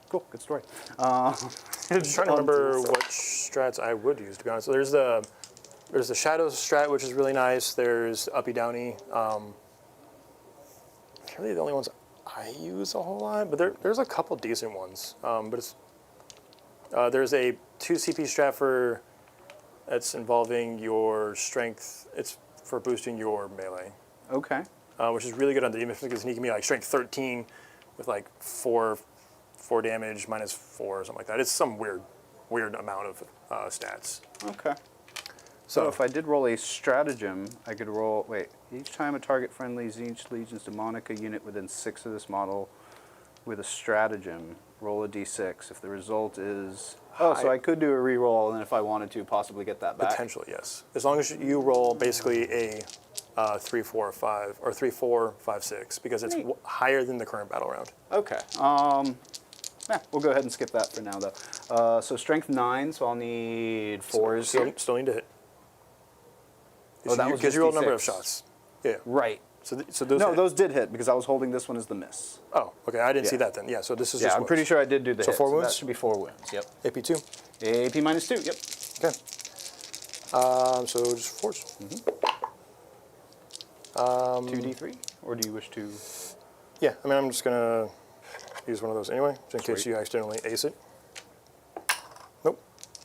Cool, good story. I'm just trying to remember what strats I would use, to be honest. So there's the Shadows strat, which is really nice. There's Uppy Downy. Really the only ones I use a whole lot, but there's a couple decent ones. But it's there's a 2 CP strat for that's involving your strength. It's for boosting your melee, Okay. which is really good on the demon because he can be like strength 13 with like 4 damage, -4 or something like that. It's some weird amount of stats. Okay. So if I did roll a stratagem, I could roll, wait, each time a target friendly tzeentch Legion's Demonica unit within 6 of this model with a stratagem, roll a d6. If the result is, so I could do a reroll, and then if I wanted to, possibly get that back. Potentially, yes. As long as you roll basically a 3, 4, 5, or 3, 4, 5, 6, because it's higher than the current battle round. Okay. We'll go ahead and skip that for now, though. So strength 9, so I'll need 4s here. Still need to hit. Oh, that was Because just you roll a number of D6. shots. Yeah. Right. So those No, hit. those did hit, because I was holding this one as the miss. Oh, okay. I didn't see Yeah. that then. Yeah, so this is Yeah, just I'm pretty sure I did do the So hit. 4 That wounds? should be 4 wounds, yep. AP2. AP -2, yep. Okay. So just 4s. 2d3? Or do you wish to... Yeah, I mean, I'm just going to use one of those anyway, just in case Sweet. you accidentally ace it. Nope.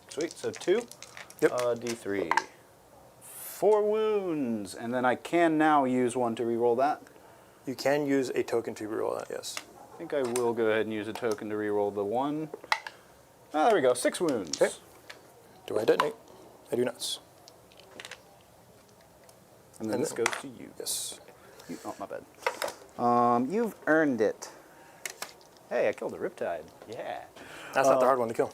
Sweet, so 2. Yep. D3. 4 wounds, and then I can now use one to reroll that. You can use a token to reroll that, yes. I think I will go ahead and use a token to reroll the 1. Ah, there we go, 6 wounds. Okay. Do I detonate? I do not. And then this goes to you. Yes. Oh, my bad. You've earned it. Hey, I killed a Riptide. Yeah. That's not the hard one to kill.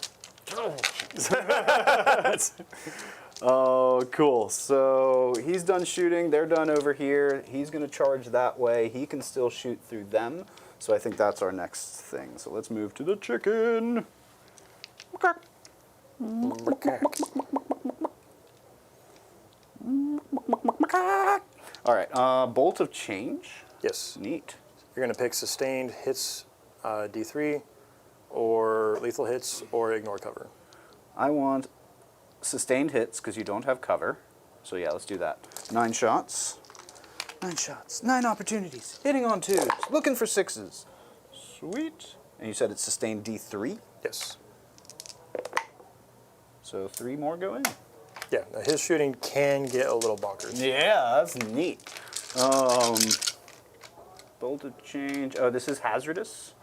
Oh, cool. So he's done shooting. They're done over here. He's going to charge that way. He can still shoot through them. So I think that's our next thing. So let's move to the chicken. All right. Bolt of change. Yes. Neat. You're going to pick sustained hits, D3, or lethal hits, or ignore cover. I want sustained hits because you don't have cover. So yeah, let's do that. 9 shots. 9 shots. 9 opportunities. Hitting on 2s. Looking for 6s. Sweet. And you said it's sustained D3? Yes. So 3 more go in. Yeah, now his shooting can get a little bonkers. Yeah, that's neat. Bolt of change. Oh, this is hazardous.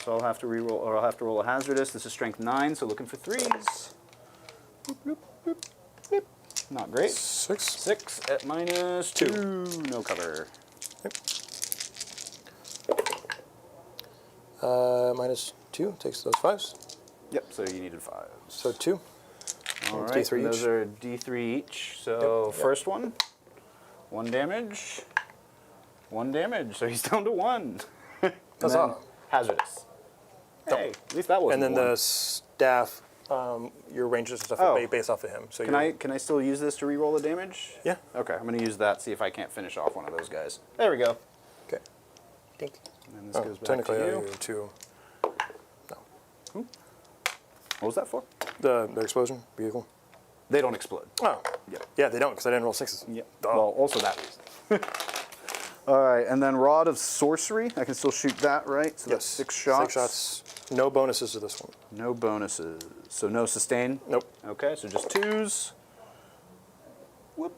So I'll have to reroll, or I'll have to roll a hazardous. This is strength 9, so looking for 3s. Boop, boop, boop, boop. Not great. 6. 6 at minus 2. No cover. Minus 2 takes those 5s. Yep, so you needed 5s. So 2. All right, D3 and those each. are D3 each. So Yep. first one, 1 damage. 1 damage, so he's down to 1. And That's then all. hazardous. Hey, at least that wasn't And then one. the staff, your ranges and stuff Oh. are based off of him. So Can I still use this to reroll the damage? Yeah. Okay, I'm gonna use that. See if I can't finish off one of those guys. There we go. Okay. Dink. And then this Oh, goes back technically, to you're you. 2. What was that for? The explosion vehicle. They don't explode. Oh. Yep. Yeah, they don't because I didn't roll 6s. Yep. Duh. Well, also that reason. All right, and then Rod of Sorcery. I can still shoot that, right? So that's 6 shots. 6 shots. No bonuses to this one. No bonuses. So no sustain? Nope. Okay, so just 2s. Whoop.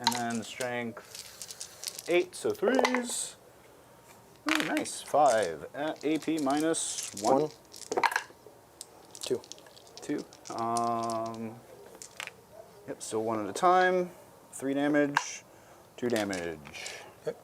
And then strength 8, so 3s. Ooh, nice. 5. AP minus 1. 1. 2. 2. Yep, still 1 at a time. 3 damage. 2 damage. Okay.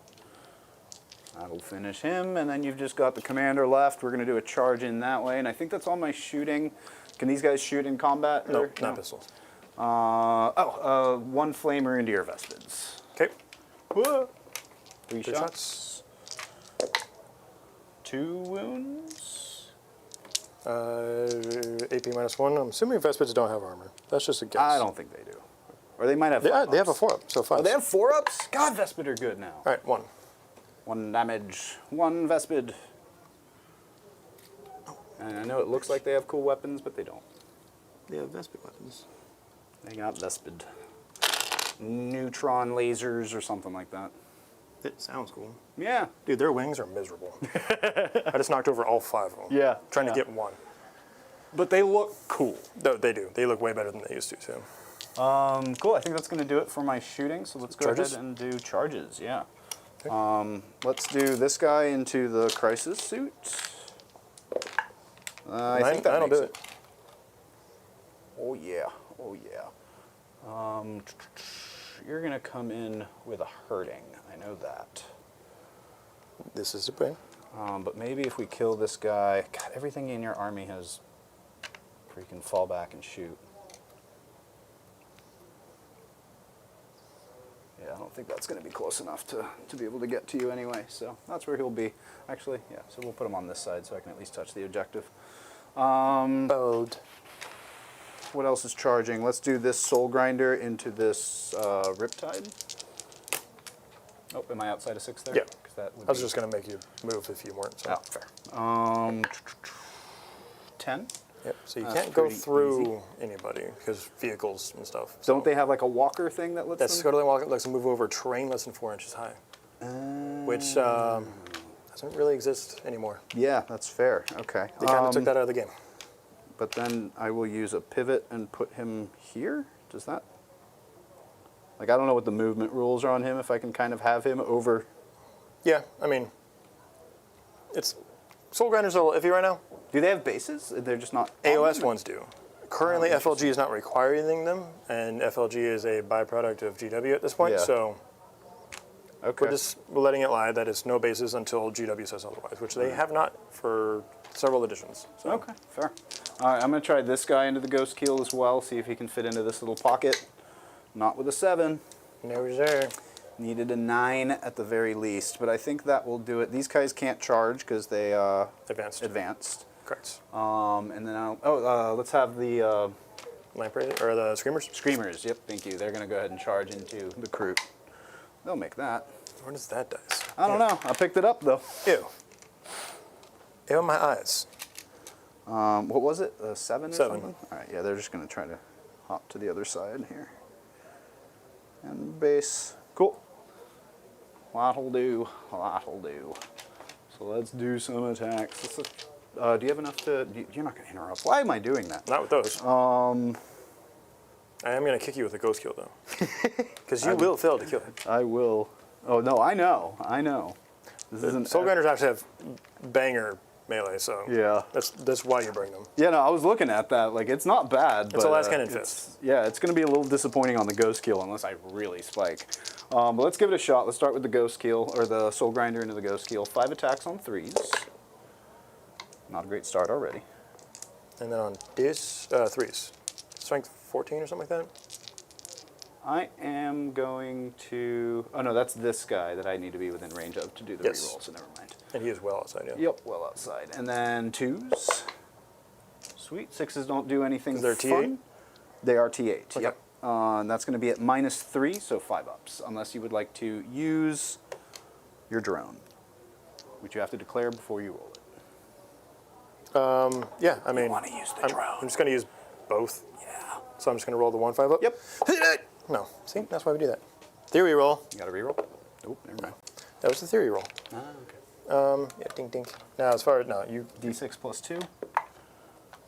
That'll finish him, and then you've just got the commander left. We're going to do a charge in that way, and I think that's all my shooting. Can these guys shoot in combat? No, or- not pistols. 1 flamer into your Vespids. Okay. 3 3 shots. 2 wounds. AP minus 1. I'm assuming Vespids don't have armor. That's just a guess. I don't think they do. Or they might have They 5 have a ups. 4-up, so 5. Oh, they have 4-ups? God, Vespid are good now. All right, 1. 1 damage. 1 Vespid. And I know it looks like they have cool weapons, but they don't. They have Vespid weapons. They got Vespid. Neutron lasers or something like that. It sounds cool. Yeah. Dude, their wings are miserable. I just knocked over all 5 of them. Yeah, Trying yeah. to get 1. But they look cool. No, they do. They look way better than they used to, too. Cool. I think that's going to do it for my shooting. So let's go Charges? ahead and do charges. Yeah. Okay. Let's do this guy into the crisis suit. I think that That'll makes do it. Oh yeah. Oh yeah. You're going to come in with a hurting. I know that. This is the plan. But maybe if we kill this guy, God, everything in your army has freaking fall back and shoot. Yeah, I don't think that's going to be close enough to be able to get to you anyway. So that's where he'll be. Actually, yeah. So we'll put him on this side so I can at least touch the objective. Bowed. What else is charging? Let's do this Soul Grinder into this Riptide. Oh, am I outside of 6 there? Yeah. 'Cause that would I was be- just going to make you move if you weren't. So. Oh, fair. 10. Yep. So you That's can't go pretty through easy. anybody because vehicles and stuff. Don't they have like a walker thing that lets That them? scuttling walk lets them move over terrain less than 4 inches high, which doesn't really exist anymore. Yeah, that's fair. Okay. They kind of took that out of the game. But then I will use a pivot and put him here. Does that? Like, I don't know what the movement rules are on him. If I can kind of have him over. Yeah, I mean, it's Soul Grinders are a little iffy right now. Do they have bases? They're just not. on AOS them? ones do. Currently, FLG is not requiring them, and FLG is a byproduct of GW at this point. Yeah. So Okay. we're letting it lie that it's no bases until GW says otherwise, which they have not for several editions. So. Okay, fair. All right, I'm going to try this guy into the Ghost Keel as well, see if he can fit into this little pocket. Not with a 7. No, sir. Needed a 9 at the very least, but I think that will do it. These guys can't charge because they advanced. Correct. And then let's have the Lamprey or the Screamers? Screamers. Yep, thank you. They're going to go ahead and charge into the crew. They'll make that. Where does that dice? I don't know. I picked it up though. Ew. Ew, my eyes. What was it? A 7 or 7. something? All right, yeah, they're just going to try to hop to the other side here. And base. Cool. That'll do. That'll do. So let's do some attacks. Do you have enough to... You're not going to interrupt. Why am I doing that? Not with those. I am going to kick you with a ghost kill, though. Because you will fail to kill it. I will. Oh, no, I know. I know. This isn't... Soul Grinders actually have banger melee, so Yeah. that's why you bring them. Yeah, no, I was looking at that. Like, it's not bad. It's but, a last cannon fist. Yeah, it's going to be a little disappointing on the ghost kill unless I really spike. But let's give it a shot. Let's start with the ghost kill, or the soul grinder into the ghost kill. 5 attacks on 3s. Not a great start already. And then on this, 3s. Strength 14 or something like that? I am going to... Oh, no, that's this guy that I need to be within range of to do the Yes. reroll, so never mind. And he is well outside, yeah. Yep, well outside. And then 2s. Sweet. 6s don't do anything Is there fun. T8? They are T8, Okay. yep. And that's going to be at -3, so 5 ups, unless you would like to use your drone, which you have to declare before you roll it. Yeah, I mean... wanna use the I'm drone. just going to use both. Yeah. So I'm just going to roll the 1/5 up? Yep. No. See? That's why we do that. Theory roll. You got a reroll? Nope, never mind. That was the theory roll. Ah, okay. Yeah, ding, ding. Now, as far as... No, you... D6 plus 2.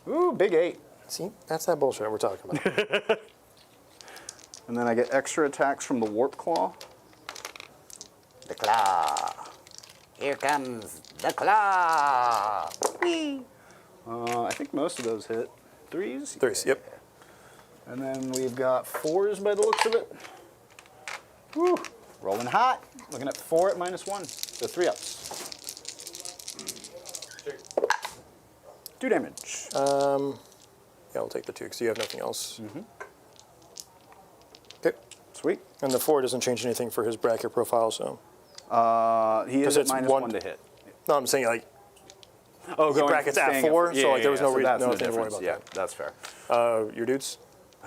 Ooh, big 8. See? That's that bullshit we're talking about. And then I get extra attacks from the Warp Claw. The Claw. Here comes the Claw. Whee! I think most of those hit. 3s? 3s, yep. And then we've got 4s by the looks of it. Woo! Rolling hot. Looking at 4 at -1. So 3 ups. 2 damage. Yeah, I'll take the 2 because you have nothing else. Okay. Sweet. And the 4 doesn't change anything for his bracket profile, so... He is Because at it's -1 to hit. No, I'm saying, like, Oh, the bracket's at 4, so like, there was no reason that's to no worry difference. about Yeah, that. that's fair. Your dudes?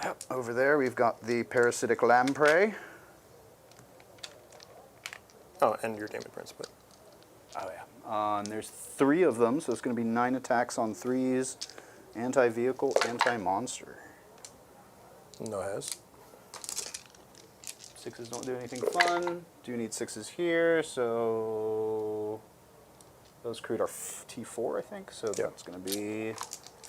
Yep. Over there, we've got the parasitic lamprey. Oh, and your Damon Prince, but... Oh, yeah. And there's 3 of them, so it's going to be 9 attacks on 3s. Anti-vehicle, anti-monster. No has. 6s don't do anything fun. Do need 6s here, so... Those crude are T4, I think, so Yeah. that's going to be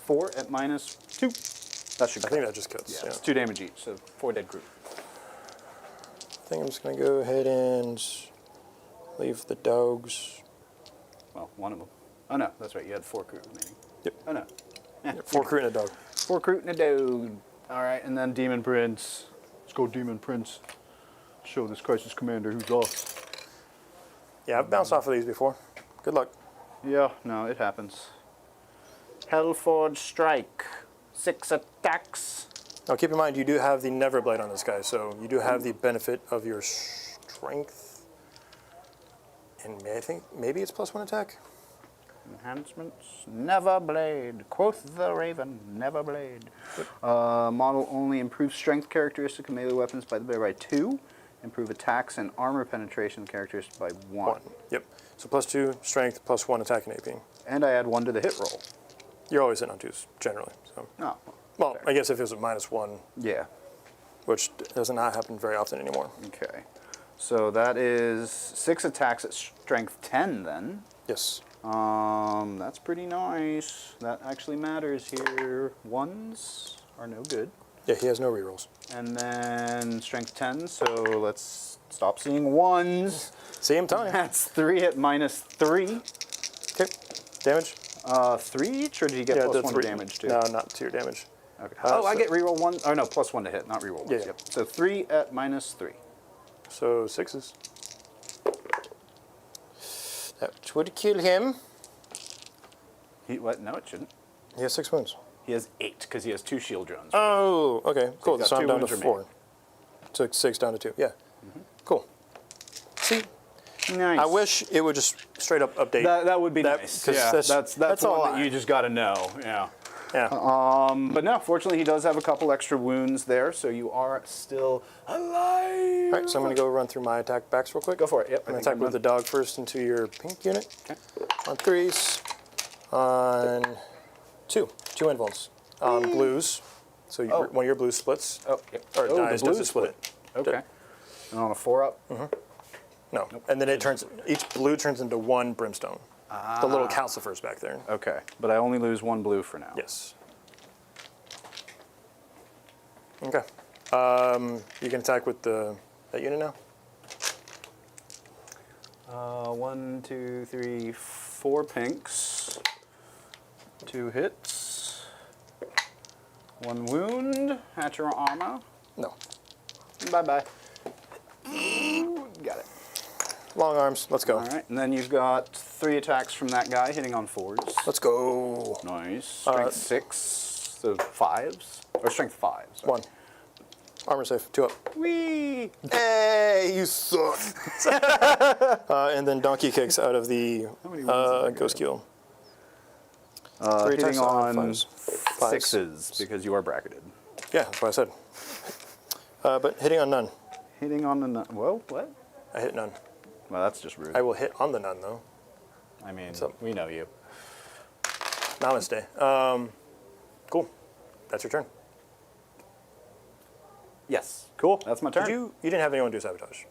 4 at -2. That should I think that just cuts, Yeah, yeah. it's 2 damage each, so 4 dead crude. I think I'm just going to go ahead and leave the dogs. Well, one of them. Oh, no, that's right, you had 4 crude remaining. Yep. Oh, no. Yeah, 4 crew and a dog. 4 crude and a dog. All right, and then Demon Prince. Let's go, Demon Prince. Show this crisis commander who's off. Yeah, I've bounced off of these before. Good luck. Yeah, no, it happens. Hellforge Strike. 6 attacks. Now keep in mind, you do have the Neverblade on this guy, so you do have the benefit of your strength. And I think maybe it's +1 attack? Enhancements. Neverblade. Quoth the Raven. Neverblade. Model only improves strength characteristic of melee weapons by 2. Improve attacks and armor penetration characteristics by 1. Yep. So +2 strength, +1 attack and AP. And I add 1 to the hit roll. You're always hitting on 2s, generally. So. Oh, Well, fair. I guess if it was a -1, Yeah. which does not happen very often anymore. Okay. So that is 6 attacks at strength 10 then. Yes. That's pretty nice. That actually matters here. 1s are no good. Yeah, he has no rerolls. And then strength 10, so let's stop seeing 1s. See, I'm telling you. That's 3 at -3. Okay. Damage? 3 each, or do you get the +1 damage too? No, not to your damage. Okay. I so- get reroll 1. Oh no, +1 to hit, not reroll. Yeah, ones. yeah. Yep. So 3 at -3. So 6s. That would kill him. What? No, it shouldn't. He has 6 wounds. He has 8 because he has 2 shield drones. Oh, okay, cool. got So I'm 2 down to wounds 4. remaining. took 6 down to 2. Yeah. Cool. See, Nice. I wish it would just straight up update. That would be that, nice. 'cause Yeah, that's all one that you just got to know. Yeah. Yeah. But no, fortunately, he does have a couple extra wounds there, so you are still alive. All right, so I'm going to go run through my attack backs real quick. Go for it. Yep. I'm going to attack with the dog first into your pink unit. Okay. On 3s. On 2. 2 invulns. On blues. So one of your blues splits. Oh, yep. Or the dies, blues does it split? Okay. And on a 4-up. No. Nope. And then it turns, each blue turns into 1 brimstone. The little calcifers back there. Okay, but I only lose 1 blue for now. Yes. Okay. You can attack with that unit now? 1, 2, 3, 4 pinks. 2 hits. 1 wound. Hatcher armor. No. Bye-bye. Got it. Long arms. Let's go. All right, and then you've got 3 attacks from that guy hitting on 4s. Let's go. Nice. Strength 6, so 5s. Or strength 5. Sorry. 1. Armor safe. 2 up. Whee! Hey, you suck. And then donkey kicks out of the many wounds did that ghost keel. 3 Hitting attacks on fives. 6s because you are bracketed. Yeah, that's what I said. But hitting on none. Hitting on the whoa, what? I hit none. Well, that's just rude. I will hit on the none though. I mean, up? we know you. Namaste. Cool. That's your turn. Yes. Cool. That's my turn. You didn't have anyone do sabotage.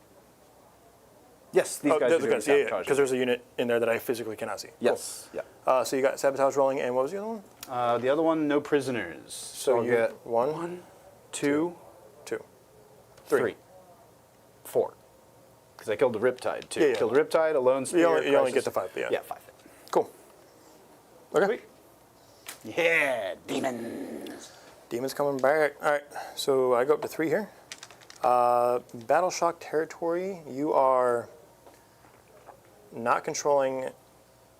Yes, these guys are there's doing guys, yeah, sabotage. because there's a unit in there that I physically cannot see. Yes. Yeah. Cool. So you got sabotage rolling, and what was the other one? The other one, no prisoners. So I'll you get one, 1, 2, 2, 3, 4. Because I killed the Riptide too. Yeah. Killed Riptide, a lone spear. You only crisis. get to 5, but yeah. Yeah, 5. Cool. Okay. Sweet. Yeah, demons. Demons coming back. All right, so I go up to 3 here. Battle shock territory, you are not controlling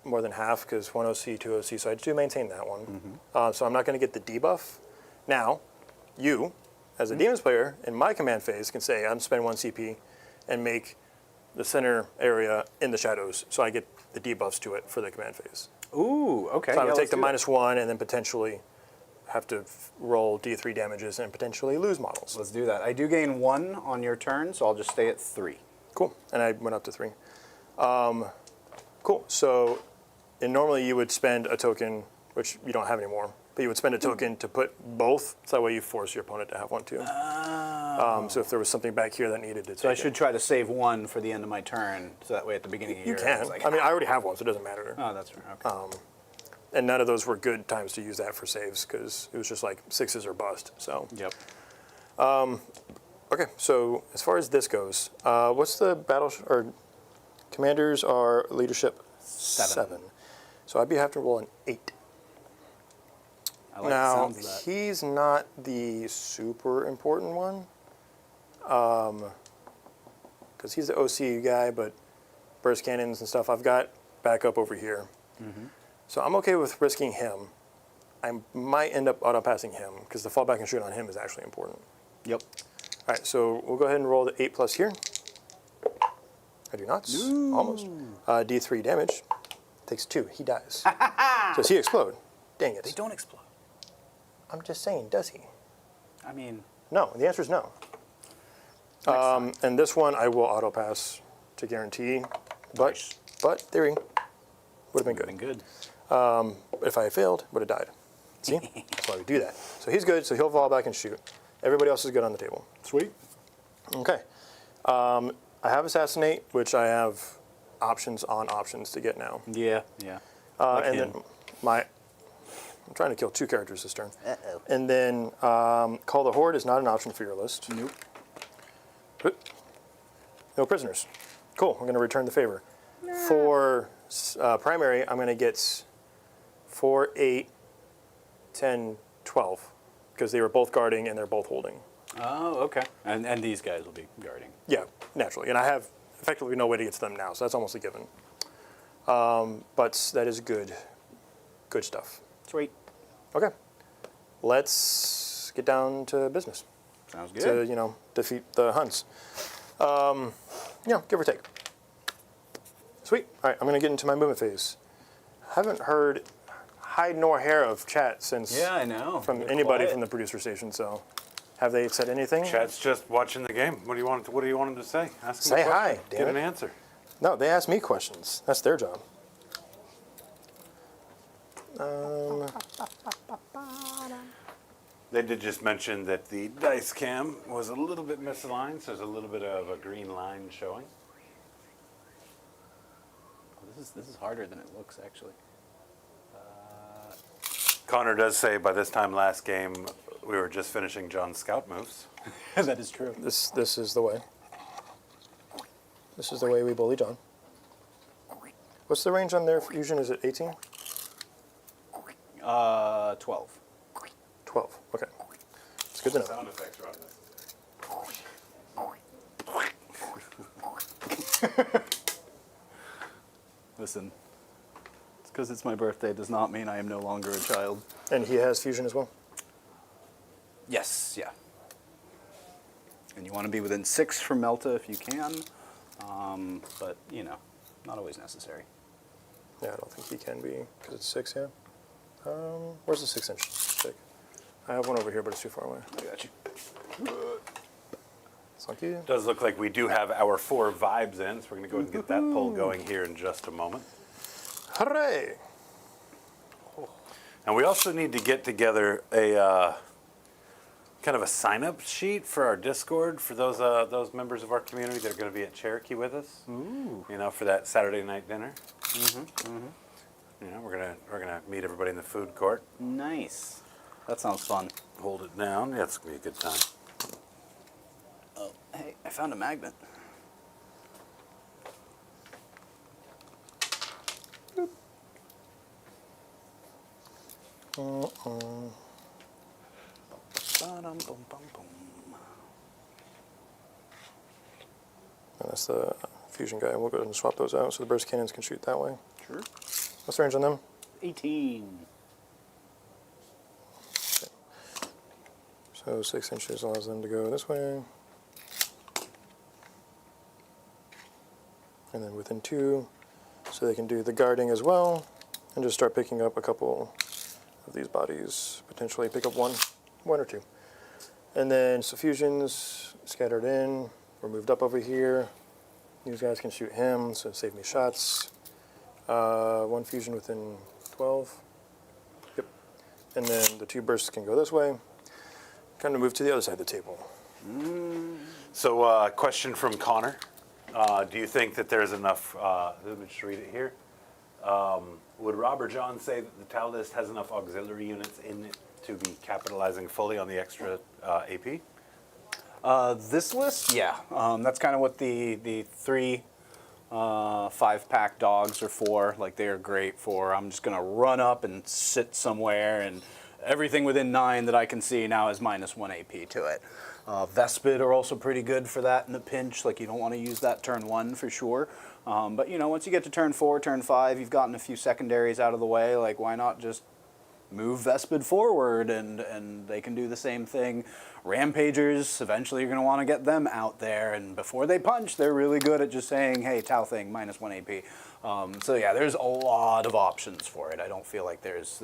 more than half because 1 OC, 2 OC, so I do maintain that one. So I'm not going to get the debuff. Now, you, as a Demons player, in my command phase, can say I'm spending 1 CP and make the center area in the shadows, so I get the debuffs to it for the command phase. Ooh, okay. So I would yeah, take the let's do -1 and then potentially have to roll D3 damages and potentially lose models. that. Let's do that. I do gain 1 on your turn, so I'll just stay at 3. Cool, and I went up to 3. Cool, so and normally you would spend a token, which you don't have anymore, but you would spend a token to put both, so that way you force your opponent to have 1 too. So if there was something back here that needed to take So I should try to save 1 for the end of my turn, so that way at the beginning of You your can. it's like, I mean, I already have 1, so it doesn't matter. oh, that's right. Okay. And none of those were good times to use that for saves, because it was just like 6s or bust, so. Yep. Okay, so as far as this goes, what's the battle, or commanders are leadership 7. So I'd be have to roll an 8. I like the Now, sounds of that. he's not the super important one, because he's the OC guy, but burst cannons and stuff, I've got backup over here. So I'm okay with risking him. I might end up auto-passing him, because the fallback and shoot on him is actually important. Yep. All right, so we'll go ahead and roll the 8 plus here. I do not, almost. D3 damage, takes 2, he dies. Does he explode? Dang it. They don't explode. I'm just saying, does he? I mean, No, the answer is no. And this one I will auto pass to guarantee, but theory would have been been good. good. If I had failed, would have died. See, that's why we do that. So he's good, so he'll fall back and shoot. Everybody else is good on the table. Sweet. Okay. I have assassinate, which I have options on options to get now. Yeah, yeah. And him. then I'm trying to kill 2 characters this turn. And then Call the Horde is not an option for your list. Nope. No prisoners. Cool, we're going to return the favor. For primary, I'm going to get 4, 8, 10, 12, because they were both guarding and they're both holding. Oh, okay. And these guys will be guarding. Yeah, naturally. And I have effectively no way to get to them now, so that's almost a given. But that is good. Good stuff. Sweet. Okay. Let's get down to business. Sounds to good. defeat the Huns. Give or take. Sweet. All right, I'm going to get into my movement phase. Haven't heard hide nor hair of chat since Yeah, I know. from They're anybody quiet. from the producer station. So, have they said anything? Chat's just watching the game. What do you want him to say? Ask him Say a question. hi, damn Get it. an answer. No, they ask me questions. That's their job. They did just mention that the dice cam was a little bit misaligned, so there's a little bit of a green line showing. This is harder than it looks, actually. Connor does say by this time last game we were just finishing John's scout moves. That is true. This is the way. This is the way we bully John. What's the range on their fusion? Is it 18? 12. 12. Okay. It's good to know. Sound effects are unnecessary. Listen, it's because it's my birthday does not mean I am no longer a child. And he has fusion as well? Yes, yeah. And you want to be within 6 from Melta if you can, but, not always necessary. Yeah, I don't think he can be, because it's 6, yeah. Where's the 6-inch stick? I have one over here, but it's too far away. I got you. Thank you. Does look like we do have our 4 vibes in, so we're going to go ahead and get that poll going here in just a moment. Hooray! And we also need to get together a kind of a sign-up sheet for our Discord for those members of our community that are going to be at Cherokee with us. Ooh. For that Saturday night dinner. We're gonna meet everybody in the food court. Nice. That sounds fun. Hold it down. Yeah, it's gonna be a good time. Oh, hey, I found a magnet. And that's the fusion guy. We'll go ahead and swap those out so the burst cannons can shoot that way. Sure. What's the range on them? 18. So 6 inches allows them to go this way. And then within 2, so they can do the guarding as well, and just start picking up a couple of these bodies, potentially pick up one or two. And then suffusions scattered in, we're moved up over here. These guys can shoot him, so save me shots. 1 fusion within 12. Yep. And then the 2 bursts can go this way. Kind of move to the other side of the table. So, question from Connor. Do you think that there's enough, let me just read it here. Would Rob or John say that the Tau list has enough auxiliary units in it to be capitalizing fully on the extra AP? This list, yeah. That's kind of what the 3 5-pack dogs are for. Like, they are great for, I'm just going to run up and sit somewhere, and everything within 9 that I can see now is -1 AP to it. Vespid are also pretty good for that in a pinch. Like, you don't want to use that turn 1 for sure. But, once you get to turn 4, turn 5, you've gotten a few secondaries out of the way. Like, why not just move Vespid forward and they can do the same thing. Rampagers, eventually you're going to want to get them out there, and before they punch, they're really good at just saying, hey, Tau thing, -1 AP. So yeah, there's a lot of options for it. I don't feel like there's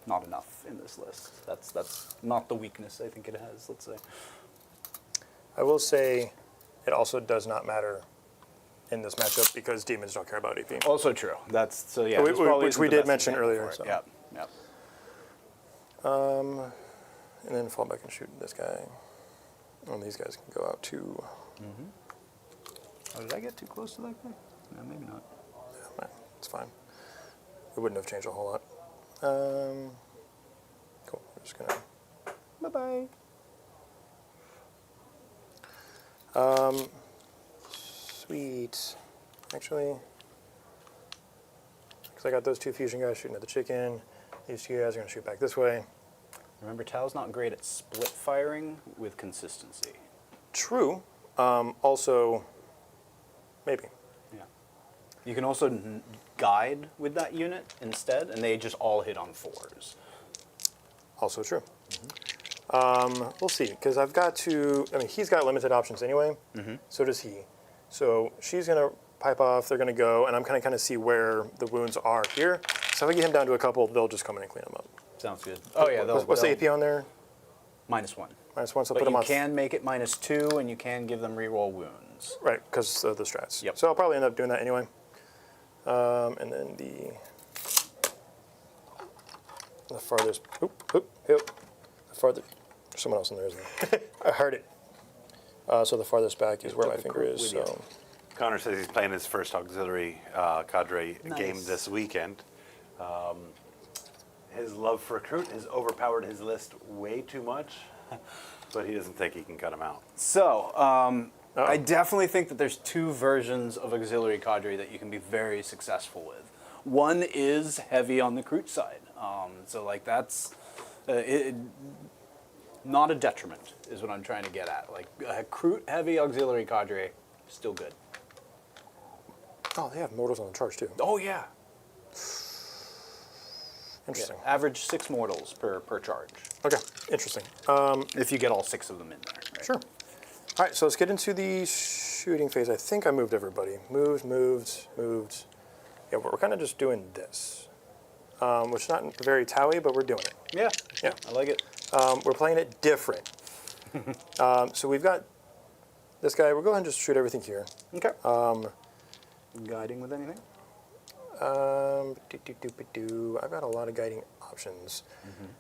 not enough in this list. That's not the weakness I think it has, let's say. I will say it also does not matter in this matchup because demons don't care about AP. Also true. That's so yeah. Which we did mention earlier. So. Yep. Yep. And then fall back and shoot this guy. And these guys can go out too. Oh, did I get too close to that guy? No, maybe not. Yeah, it's fine. It wouldn't have changed a whole lot. Cool. I'm just gonna. Bye bye. Sweet. Actually, because I got those 2 fusion guys shooting at the chicken. These 2 guys are going to shoot back this way. Remember, Tau's not great at split firing with consistency. True. Also, maybe. Yeah. You can also guide with that unit instead, and they just all hit on 4s. Also true. We'll see, because I've got to, I mean, he's got limited options anyway, so does he. So she's going to pipe off, they're going to go, and I'm going to kind of see where the wounds are here. So if I get him down to a couple, they'll just come in and clean them up. Sounds good. Oh yeah, What's the AP on there? -1. -1, so But put him you on. can make it -2, and you can give them reroll wounds. Right, because of the strats. Yep. So I'll probably end up doing that anyway. And then the farthest, the farther, there's someone else in there, isn't there? I heard it. So the farthest back is where my finger is. So. Connor says he's playing his first auxiliary cadre game this weekend. His love for recruit has overpowered his list way too much, but he doesn't think he can cut him out. So, I definitely think that there's two versions of auxiliary cadre that you can be very successful with. One is heavy on the recruit side. So like that's not a detriment is what I'm trying to get at. Like a recruit heavy auxiliary cadre, still good. Oh, they have mortals on the charge too. Oh yeah. Interesting. Yeah, average 6 mortals per charge. Okay, interesting. If you get all 6 of them in there. Right? Sure. All right, so let's get into the shooting phase. I think I moved everybody. Moved. Yeah, we're kind of just doing this, which is not very Towie, but we're doing it. Yeah. Yeah. I like it. We're playing it different. So we've got this guy. We'll go ahead and just shoot everything here. Okay. Guiding with anything? I've got a lot of guiding options.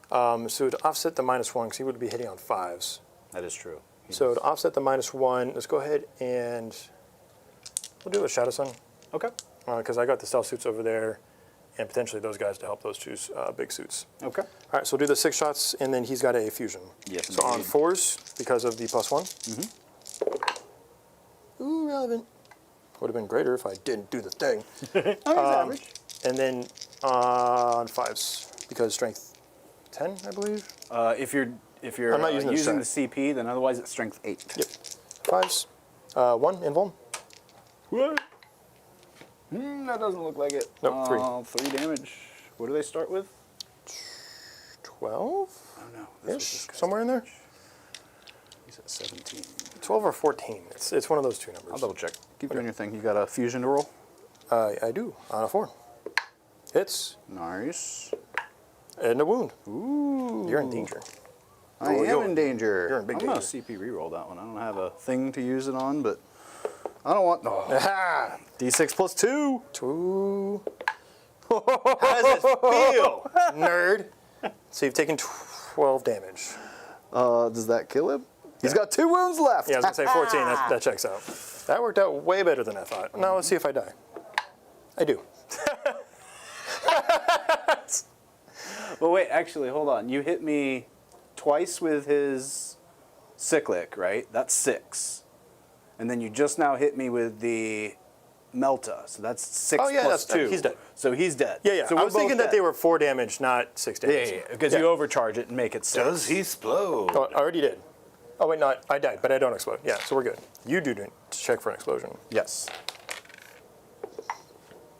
So to offset the -1, because he would be hitting on 5s. That is true. So to offset the -1, let's go ahead and we'll do a Shadow Sun. Okay. Because I got the stealth suits over there, and potentially those guys to help those two big suits. Okay. All right, so we'll do the 6 shots, and then he's got a fusion. Yes, So on indeed. 4s, because of the +1. Ooh, relevant. Would have been greater if I didn't do the thing. Average. And then on 5s, because strength 10, I believe. If you're I'm not using the the CP, then otherwise it's strength 8. Yep. 5s. 1 invuln. What? That doesn't look like it. Nope, 3. 3 damage. What do they start with? 12? Oh no. This was Ish, this guy's somewhere in there. damage. He's at 17. 12 or 14. It's one of those two numbers. I'll double check. Keep doing your thing. You got a fusion to roll? I do, on a 4. Hits, Nice. and a wound. Ooh. You're in danger. I am in danger. you're in big I'm gonna danger. CP reroll that one. I don't have a thing to use it on, but I don't want. Oh. Aha! D6 plus 2. 2. How does it feel, nerd? So you've taken 12 damage. Does that kill him? He's got 2 wounds left. Yeah, I was going to say 14. That checks out. That worked out way better than I thought. Now let's see if I die. I do. Well, wait. Actually, hold on. You hit me twice with his cyclic, right? That's 6. And then you just now hit me with the Melta, so that's 6 Oh, yeah, plus that's- 2. he's dead. So he's dead. Yeah. So I we're was thinking both that they dead. were 4 damage, not 6 damage. Yeah, because you overcharge it and make it 6. Does he explode? Oh, I already did. Oh, wait, no, I died, but I don't explode. Yeah, so we're good. You do to check for an explosion. Yes.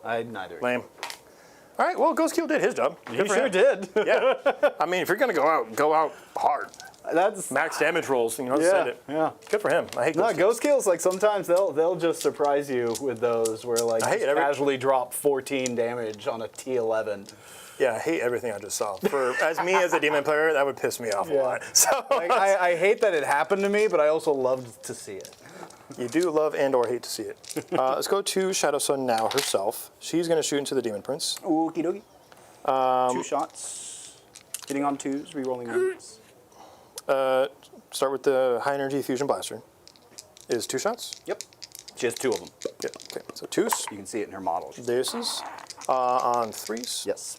I neither. Lame. All right, well, Ghost Keel did his job. You Good for sure him. did. Yeah. I mean, if you're going to go out hard. That's Max damage rolls, you know, yeah, send it. yeah. Good for him. I hate No, Ghost ghost kills, like sometimes they'll just surprise you with those where like I hate just every- casually drop 14 damage on a T11. Yeah, I hate everything I just saw. As me as a demon player, that would piss me off a lot. So Like, I hate that it happened to me, but I also loved to see it. you do love and or hate to see it. Let's go to Shadow Sun now herself. She's going to shoot into the Demon Prince. Okie dokie. 2 shots. Hitting on 2s, rerolling 1s. Start with the high energy fusion blaster. Is 2 shots? Yep. She has 2 of them. Yeah. Okay. So 2s. You can see it in her model. Deuces. On 3s. Yes.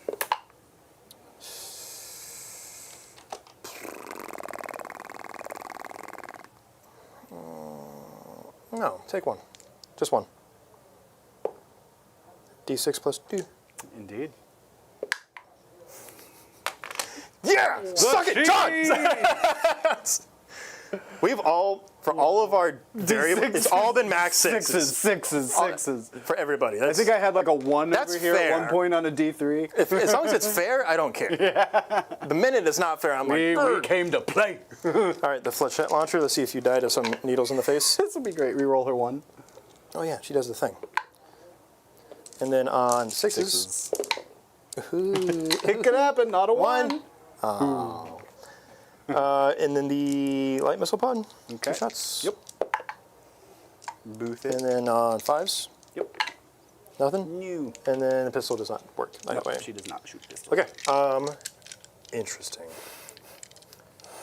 No, take 1. Just 1. D6 plus 2. Indeed. Yeah! Suck it, John! We've all, for all of our variables, it's all been max sixes. Sixes. For everybody. I think I had like a 1 That's over here fair. at one point on a D3. As long as it's fair, I don't care. The minute it's not fair, I'm like, We came to play. all right, the flechette launcher. Let's see if you died of some needles in the face. This would be great. Reroll her 1. Oh yeah, she does the thing. And then on sixes. It could happen, not a 1. And then the light missile pod. Okay. 2 shots. Yep. Booth it. And then on 5s. Yep. Nothing. New. And then the pistol does not work. Nope, Way. she does not shoot pistol. Okay. Interesting.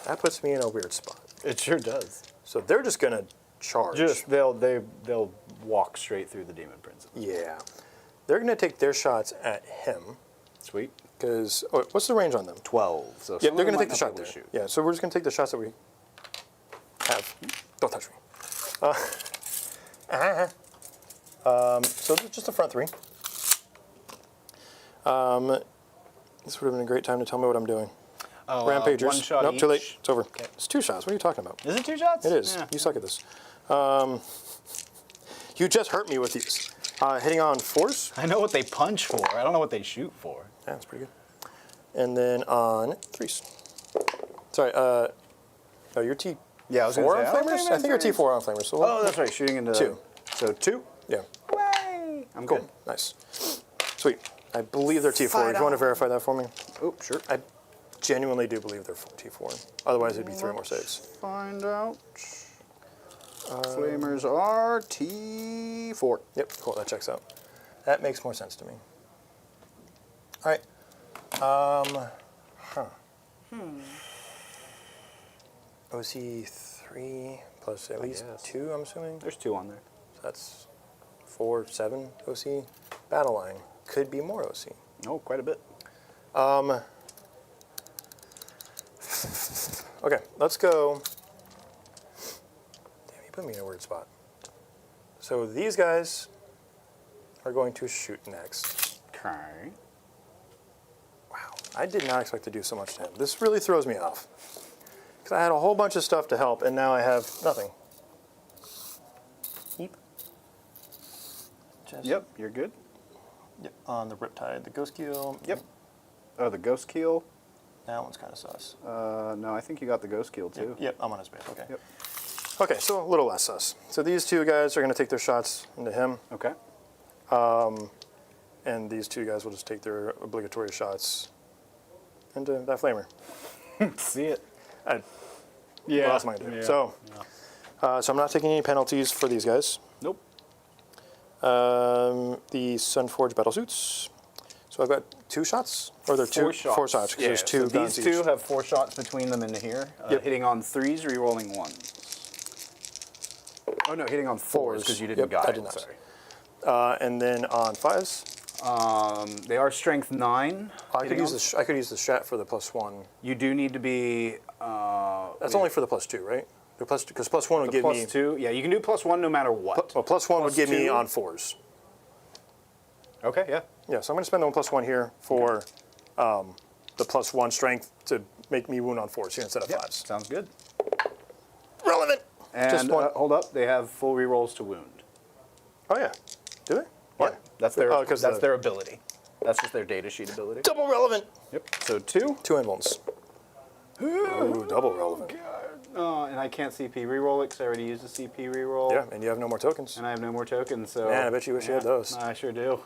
That puts me in a weird spot. It sure does. So they're just gonna charge. They'll walk straight through the Demon Prince. Yeah. They're gonna take their shots at him. Sweet. Because what's the range on them? 12. So Yeah, some they're of them gonna take might the not shot be there. able to shoot. Yeah. So we're just gonna take the shots that we have. Don't touch me. So just the front 3. This would have been a great time to tell me what I'm doing. Rampagers. 1 shot Nope, too late. each. It's over. It's 2 shots. What are you talking about? Is it 2 shots? It is. Yeah. You suck at this. You just hurt me with these. Hitting on 4s. I know what they punch for. I don't know what they shoot for. Yeah, that's pretty good. And then on 3s. Sorry. Oh, you're T4 Yeah, I was gonna on say, I don't flamers? think I think you're that's T4 on flamers. So Oh, that's right. Shooting into 2. So 2. Yeah. Way. I'm Cool. good. Nice. Sweet. I believe they're T4. If you want to verify that for me? Oh, sure. I genuinely do believe they're T4. Otherwise, it'd be 3 more saves. Find out. Flamers are T4. Yep, cool. That checks out. That makes more sense to me. All right. OC 3 plus at least guess. 2, I'm assuming. There's 2 on there. So that's 4, 7 OC. Battle line could be more OC. Oh, quite a bit. Okay, let's go. Damn, you put me in a weird spot. So these guys are going to shoot next. Okay. Wow, I did not expect to do so much to him. This really throws me off. Because I had a whole bunch of stuff to help, and now I have nothing. Heap. Just Yep, you're good. Yep, on the Riptide, the Ghost Keel. Yep. Oh, the Ghost Keel. That one's kind of sus. No, I think you got the Ghost Keel too. Yep, I'm on his base. Okay. Yep. Okay, so a little less sus. So these 2 guys are going to take their shots into him, Okay. and these 2 guys will just take their obligatory shots into that flamer. See it. What else am I going to do? So, so I'm not taking any penalties for these guys. Nope. The Sunforged battle suits. So I've got 2 shots, or they're 4 shots because Yeah, there's 2 so guns these each. 2 have 4 shots between them into here. Yep. Hitting on 3s, re-rolling 1s. Oh no, hitting on 4s because you didn't Yep, guide. I did not. Sorry. And then on 5s, They are strength 9. I could use the I could use the shat for the +1. You do need to be. That's only for the +2, right? The plus because +1 would give me +2. Yeah, you can do +1 no matter what. well, +1 would give me +2. on 4s. Okay, yeah. Yeah, so I'm going to spend the +1 here for the +1 strength to make me wound on 4s here instead of 5s. Sounds good. Relevant. And Just one. hold up, they have full rerolls to wound. Oh yeah, do they? Why? Yeah, that's their Oh, 'cause that's the- their ability. That's just their data sheet ability. Double relevant. Yep. So 2. 2 invulns. Ooh, double relevant. And I can't CP reroll it because I already used a CP reroll. Yeah, and you have no more tokens. And I have no more tokens, so. Man, I bet you wish you had those. I sure do.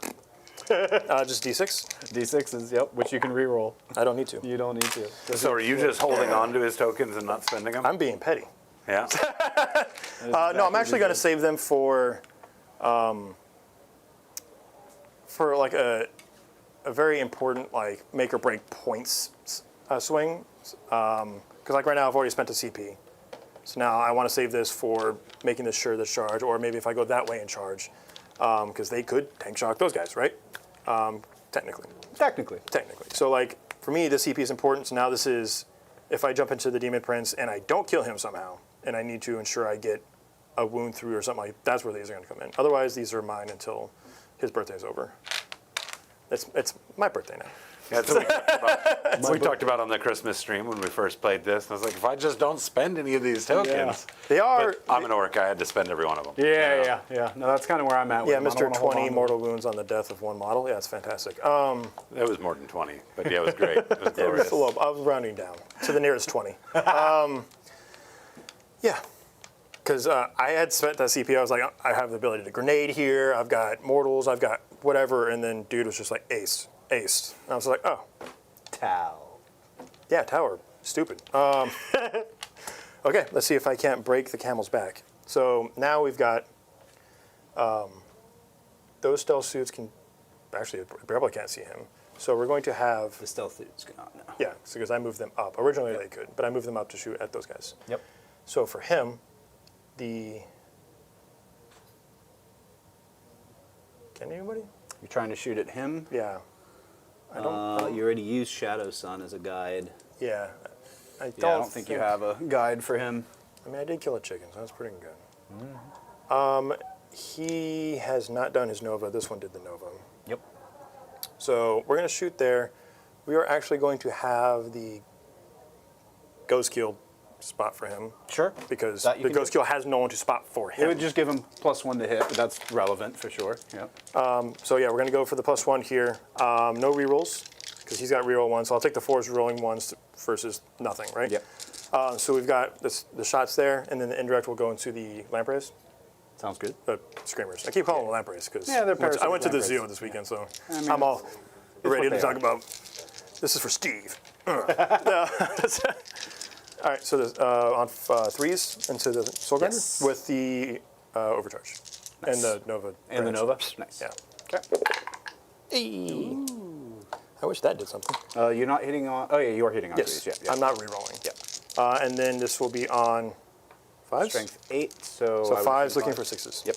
Just D6. D6s, yep, which you can reroll. I don't need to. You don't need to. So are you just holding on to his tokens and not spending them? I'm being petty. Yeah. No, I'm actually going to save them for like a very important like make or break points swing. Because like right now I've already spent a CP, so now I want to save this for making this sure this charge, or maybe if I go that way and charge, because they could tank shock those guys, right? Technically. Technically. So like for me, the CP is important. So now this is if I jump into the Demon Prince and I don't kill him somehow, and I need to ensure I get a wound through or something like that's where these are going to come in. Otherwise, these are mine until his birthday is over. It's my birthday now. Yeah, that's what we talked about on the Christmas stream when we first played this. And I was like, if I just don't spend any of these tokens, They are. but I'm an orc. I had to spend every one of them. Yeah. No, that's kind of where I'm at. With Yeah, them. I don't Mr. wanna hold 20 on to mortal wounds on the death of one model. Yeah, it's fantastic. It was more than 20, but yeah, it was great. It was glorious. I was rounding down to the nearest 20. Yeah, because I had spent that CP. I was like, I have the ability to grenade here. I've got mortals. I've got whatever. And then dude was just like, ace. And I was like, oh. Tau. Yeah, tower. Stupid. Okay, let's see if I can't break the camel's back. So now we've got those stealth suits can actually probably can't see him. So we're going to have The stealth suits cannot now. yeah, because I moved them up. Originally they could, but I moved them up to shoot at those guys. Yep. So for him, can anybody? You're trying to shoot at him. Yeah. I don't. You already used Shadow Sun as a guide. Yeah. I don't think you have a guide for him. I mean, I did kill a chicken, so that's pretty good. He has not done his Nova. This one did the Nova. Yep. So we're going to shoot there. We are actually going to have the Ghost Kill spot for him. Sure. Because That you the can Ghost Kill has no one to spot for It him. would just give him +1 to hit, but that's relevant for sure. Yep. So yeah, we're going to go for the +1 here. No rerolls, because he's got reroll 1. So I'll take the 4s rolling 1s versus nothing, right? Yep. So we've got the shots there, and then the indirect will go into the lampreys. Sounds good. Screamers. I keep calling them lampreys because Yeah, they're I went to the parasitic zoo lampreys. this weekend, so I mean, I'm all ready what to they talk are. about. This is for Steve. All right, so on 3s into the Soul Grinder Yes. with the overcharge and the Nova. And the branch. Nova? Nice. Yeah. Okay. I wish that did something. You're not hitting on... Oh, yeah, you are hitting on Yes, threes. Yeah. I'm not re-rolling. Yeah. And then this will be on 5s. Strength 8, so... So I would 5s say looking for five. 6s. Yep.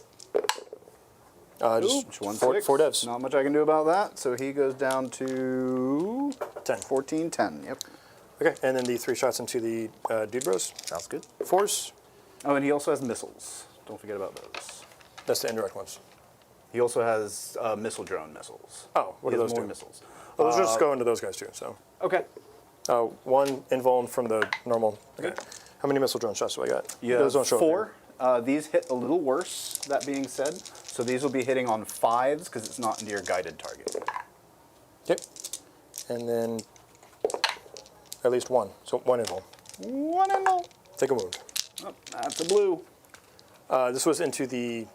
Just One four six. devs. Not much I can do about that, so he goes down to... 10. 14, 10. Yep. Okay, and then the 3 shots into the Dude Bros. Sounds good. 4s. Oh, and he also has missiles. Don't forget about those. That's the indirect ones. He also has missile drone missiles. Oh, what He do has those more do? missiles. Well, let's just go into those guys too. So, Okay. 1 invuln from the normal. Okay. How many missile drone shots do I got? You Those have don't show up 4. These hit a little worse, that being said. So these will be hitting on 5s because it's not into your guided target. here. Okay. And then at least 1. So 1 invuln. 1 invul. Take a wound. Oh, that's a blue. This was into the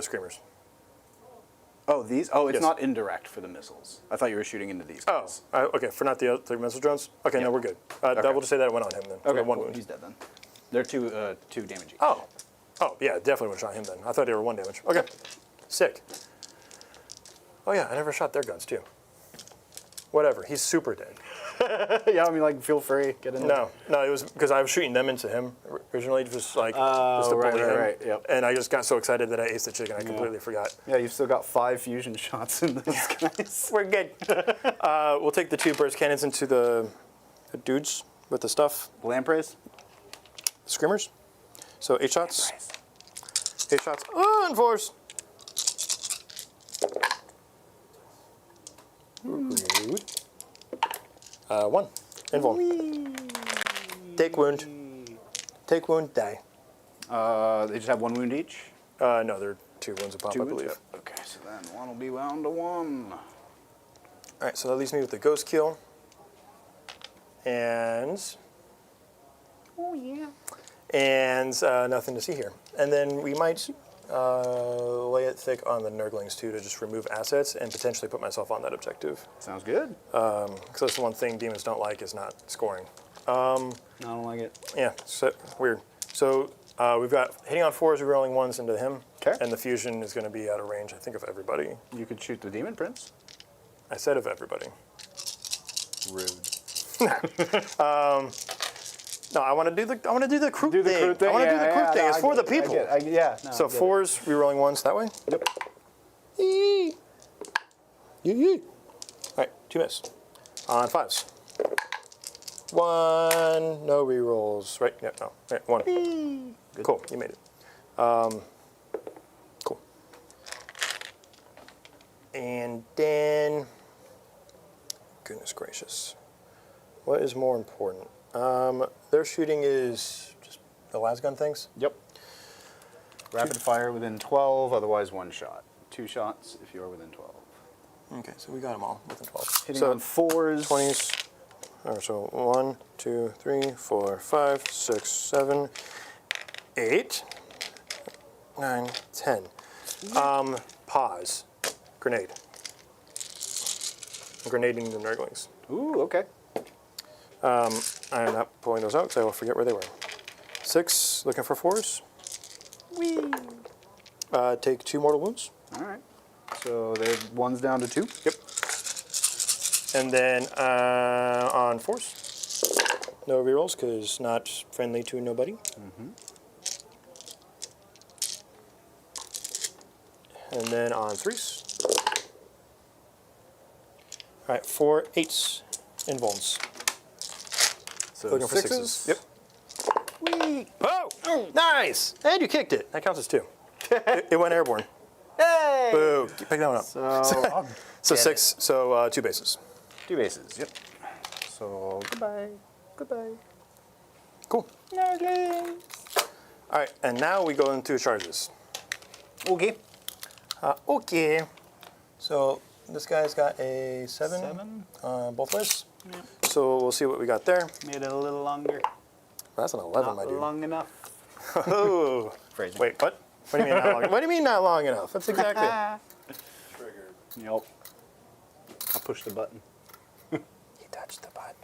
screamers. Oh, these? Oh, it's Yes. not indirect for the missiles. I thought you were shooting into these Oh, guys. okay. For not the other missile drones. Okay, no, Yeah. we're good. We'll just say that it went on him then. Okay, 1 cool. wound. He's dead then. They're two damage each. Oh, yeah, definitely would have shot him then. I thought they were 1 damage. Okay, sick. Oh yeah, I never shot their guns too. Whatever, he's super dead. Yeah, I mean, like, feel free, get in there. No, it was because I was shooting them into him originally, just to bully him. right, yep. And I just got so excited that I aced the chicken, I completely forgot. Yeah, you've still got 5 fusion shots in those guys. We're good. We'll take the 2 burst cannons into the dudes with the stuff, Lampreys? screamers. So 8 shots. 8 shots. Oh, and 4s. Rude. 1. Invuln. Take wound. Take wound, die. They just have 1 wound each? No, they're 2 wounds a pop, 2 I wounds? believe. Okay, so then 1 will be wound to 1. All right, so that leaves me with the ghost kill. And... Oh, yeah. And nothing to see here. And then we might lay it thick on the Nurglings too, to just remove assets and potentially put myself on that objective. Sounds good. Because that's the one thing demons don't like is not scoring. I don't like it. Yeah, so weird. So we've got hitting on 4s, rerolling 1s into him. 'Kay. And the fusion is going to be out of range, I think, of everybody. You could shoot the Demon Prince. I said of everybody. Rude. No, I want to do the crew Do the thing. crew thing? I want to Yeah, do the crew yeah, thing. no, It's I for the get it, people. yeah. No, So I get it. 4s, rerolling 1s that way. Yep. Yee. Yee. All right, 2 miss. On 5s. 1, no rerolls, right? Yeah, no. Right, 1. Cool, you made it. Cool. And then goodness gracious. What is more important? Their shooting is just the lasgun things? Yep. Rapid fire within 12, otherwise one shot. 2 shots if you're within 12. Okay, so we got them all within 12. Hitting so on 4s. 20s. Or so 1, 2, 3, 4, 5, 6, 7, 8, 9, 10. Pause. Grenade. I'm grenading the Nurglings. Ooh, okay. I am not pulling those out because I will forget where they were. 6, looking for 4s. Whee! Take 2 mortal wounds. All right. So their 1's down to 2. Yep. And then on 4s, no rerolls because not friendly to nobody. And then on 3s. All right, 4 8s in vulns. So Looking for 6s. Yep. Whee! Oh, nice! And you kicked it. That counts as 2. it went airborne. Hey! Boo! Pick that one up. So, So 6. So 2 bases. 2 bases. Yep. So goodbye. Goodbye. Cool. All right, and now we go into charges. Okay. Okay. So this guy's got a 7, 7. both ways. So we'll see what we got there. Made it a little longer. That's an 11, Not my dude. long enough. Oh. Phrasing. Wait, what? What do you mean not long? What do you mean not long enough? That's exactly. Triggered. Yep. I'll push the button. He touched the button.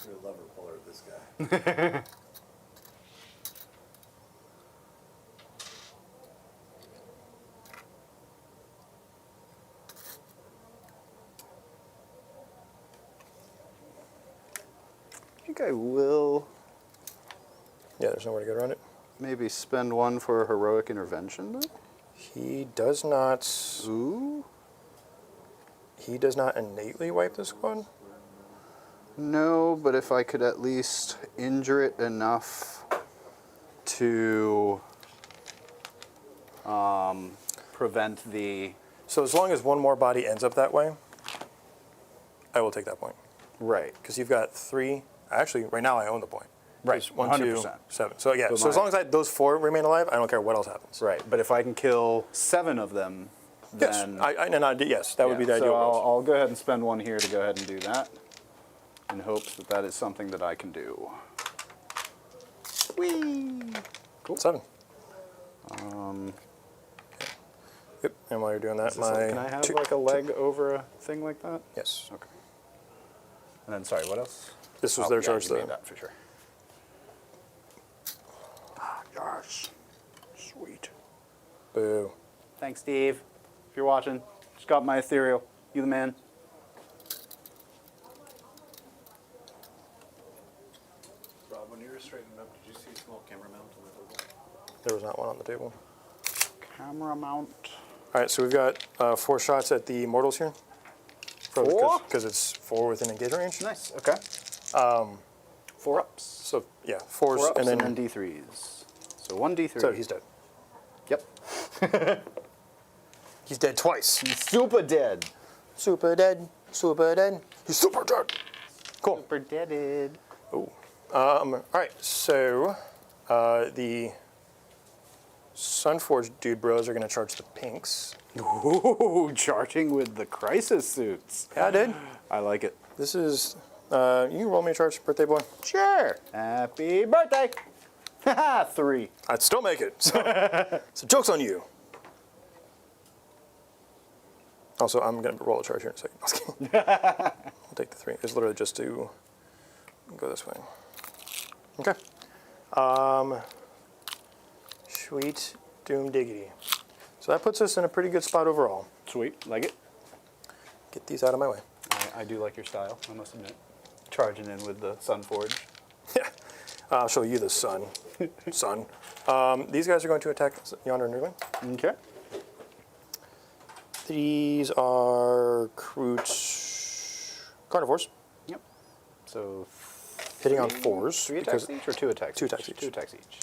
You're a lever puller, this guy. I think I will Yeah, there's nowhere to go around it. maybe spend 1 for heroic intervention, though. He does not. Ooh. He does not innately wipe the squad. No, but if I could at least injure it enough to prevent the... So as long as one more body ends up that way, I will take that point. Right. Because you've got 3. Actually, right now I own the point. Right, There's 1, 2, 100%. 7. So yeah, So so as my- long as those 4 remain alive, I don't care what else happens. Right, but if I can kill 7 of them, Yes, then... yes, that would be the so ideal. world. I'll go ahead and spend 1 here to go ahead and do that, in hopes that that is something that I can do. Whee! Cool. 7. Yep. And while you're doing that, Can I have like a leg over a thing like that? Yes. Okay. And then, sorry, what else? This was their charge you made though. that for sure. Ah, gosh. Sweet. Boo. Thanks, Steve. If you're watching, just got my ethereal. You the man. Rob, when you were straightening up, did you see a small camera mount on the table? There was not one on the table. Camera mount. All right, so we've got 4 shots at the mortals here. 4? Because it's 4 within engagement range. Nice. Okay. 4 ups. So yeah, 4s 4 ups and then D3s. So 1 D3. so he's dead. Yep. He's dead twice. He's super dead. Super dead. Super dead. He's super dead. Cool. Super deaded. All right, so the Sunforged dude bros are going to charge the pinks. Ooh, charging with the crisis suits. Yeah, I did. I like it. This is, you can roll me a charge, birthday boy. Sure. Happy birthday. Haha, 3. I'd still make it. So joke's on you. Also, I'm going to roll a charge here in a second. I was kidding. I'll take the 3. It's literally just to go this way. Okay. Sweet Doom Diggity. So that puts us in a pretty good spot overall. Sweet. Like it. Get these out of my way. I do like your style, I must admit. Charging in with the Sunforge. Yeah. I'll show you the sun. Sun. These guys are going to attack yonder Nurgling. Okay. These are Kroot carnivores. Yep. So Hitting on 4s. 3 attacks each or 2 attacks? 2 attacks each. 2 attacks each.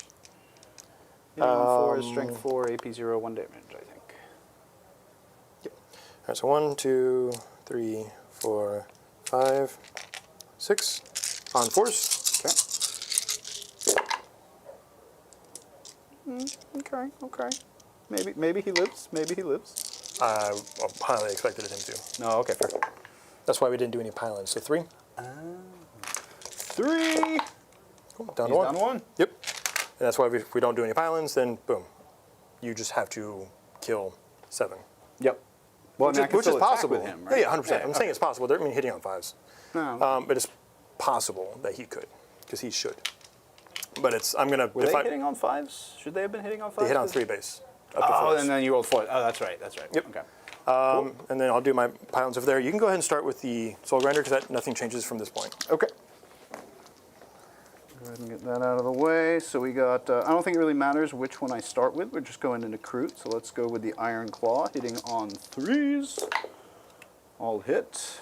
Hitting on 4 is strength 4, AP 0, 1 damage, I think. Yep. All right, so 1, 2, 3, 4, 5, 6 on 4s. Okay. Okay. Maybe he lives. Maybe he lives. I highly expected him to. No. Okay. Fair. That's why we didn't do any pylons. So 3. 3. Cool. Down to He's 1. down to 1. Yep. And that's why if we don't do any pylons, then boom, you just have to kill 7. Yep. Well, Which is possible. with him, right? Yeah, 100%. I'm saying it's possible. I mean, hitting on 5s. No. But it's possible that he could, because he should. But it's, I'm going to... Were they hitting on 5s? Should they have been hitting on 5s? They hit on 3 base. Up to Oh, 4s. and then you rolled 4. Oh, that's right. That's right. Yep. Okay. And then I'll do my pylons over there. You can go ahead and start with the Soul Grinder, because nothing changes from this point. Okay. Go ahead and get that out of the way. So we got, I don't think it really matters which one I start with. We're just going into Crute. So let's go with the Iron Claw, hitting on 3s. All hit.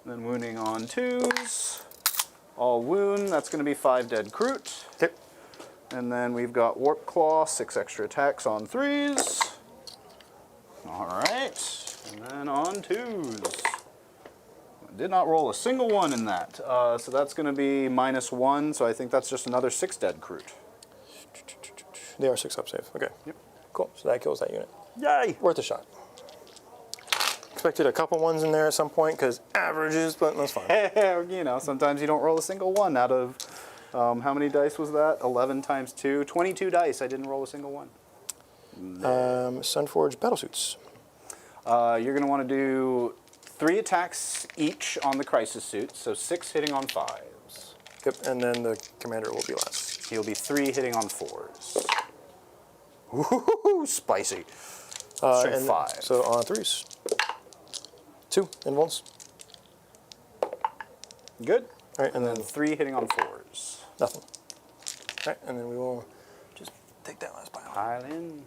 Then wounding on 2s. All wound. That's going to be 5 dead Crute. Okay. And then we've got Warp Claw, 6 extra attacks on 3s. All right. And then on 2s. Did not roll a single 1 in that. So that's going to be -1, so I think that's just another 6 dead Crute. They are 6 up safe. Okay. Yep. Cool. So that kills that unit. Yay! Worth a shot. Expected a couple 1s in there at some point, because averages, but that's fine. You know, sometimes you don't roll a single 1 out of, how many dice was that? 11 times 2. 22 dice, I didn't roll a single 1. Sunforged Battlesuits. You're going to want to do 3 attacks each on the Crisis Suit, so 6 hitting on 5s. Yep, and then the commander will be last. He'll be 3 hitting on 4s. Ooh, spicy. Straight And 5. So on 3s. 2 invulns. Good. All right, and And then then 3 hitting on 4s. nothing. All right, and then we will just take that last pile Pile in.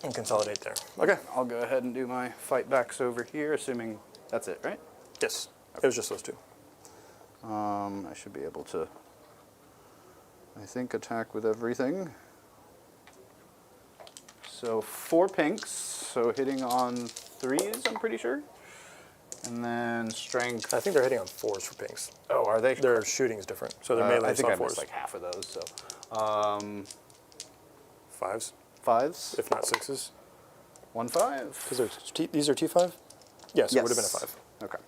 and consolidate there. Okay. I'll go ahead and do my fight backs over here, assuming that's it, right? Yes, it was just those 2. I should be able to, I think, attack with everything. So 4 pinks, so hitting on 3s, I'm pretty sure. And then strength. I think they're hitting on 4s for pinks. Oh, are they? Their shooting is different, so their melee I is think on I 4s. missed like half of those, so. 5s, 5s? if not 6s. 1 5. Because these are T5? Yes, it would have been a 5. Okay.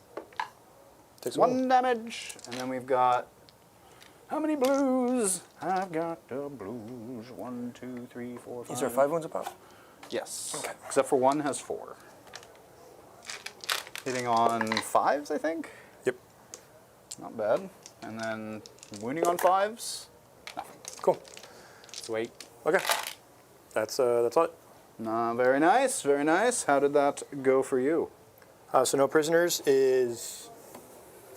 Takes 1 damage, and then we've got how many blues? I've got the blues. 1, 2, 3, 4, 5. These are 5 wounds above? Yes. Okay. Except for 1 has 4. Hitting on 5s, I think. Yep. Not bad. And then wounding on 5s. Nothing. Cool. Let's wait. Okay. That's all it. Very nice. Very nice. How did that go for you? So no prisoners is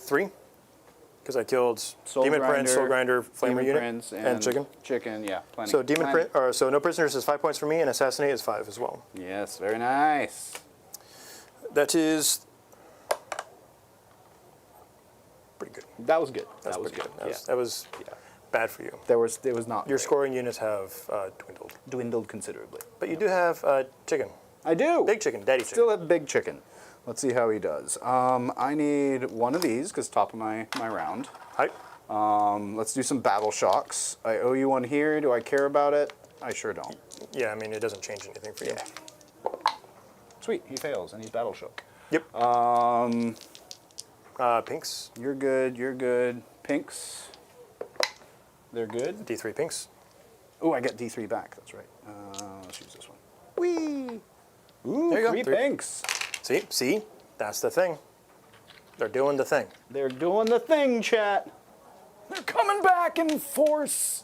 3, because I killed Demon Prince, Soul Grinder, Flamer Demon unit, Prince, and Chicken. Chicken, yeah, plenty. So Plenty. so no prisoners is 5 points for me, and Assassinate is 5 as well. Yes, very nice. That is pretty good. That was good. That's that was pretty good. good. Yeah. That was Yeah. bad for you. There was not. Your great. scoring units have dwindled, Dwindled considerably. but you do have Chicken, I do. Big Chicken, Daddy Chicken. Still have Big Chicken. Let's see how he does. I need 1 of these because top of my round. Hi. Let's do some battle shocks. I owe you 1 here. Do I care about it? I sure don't. Yeah, I mean it doesn't change anything for you. Yeah. Sweet. He fails and he's battle shook. Yep. Pinks, You're good. You're good. Pinks. They're good. D3 pinks. Oh, I get D3 back. That's right. Let's use this one. Whee! Ooh, There you go. 3 3. pinks. See, that's the thing. They're doing the thing. They're doing the thing, chat. They're coming back in force.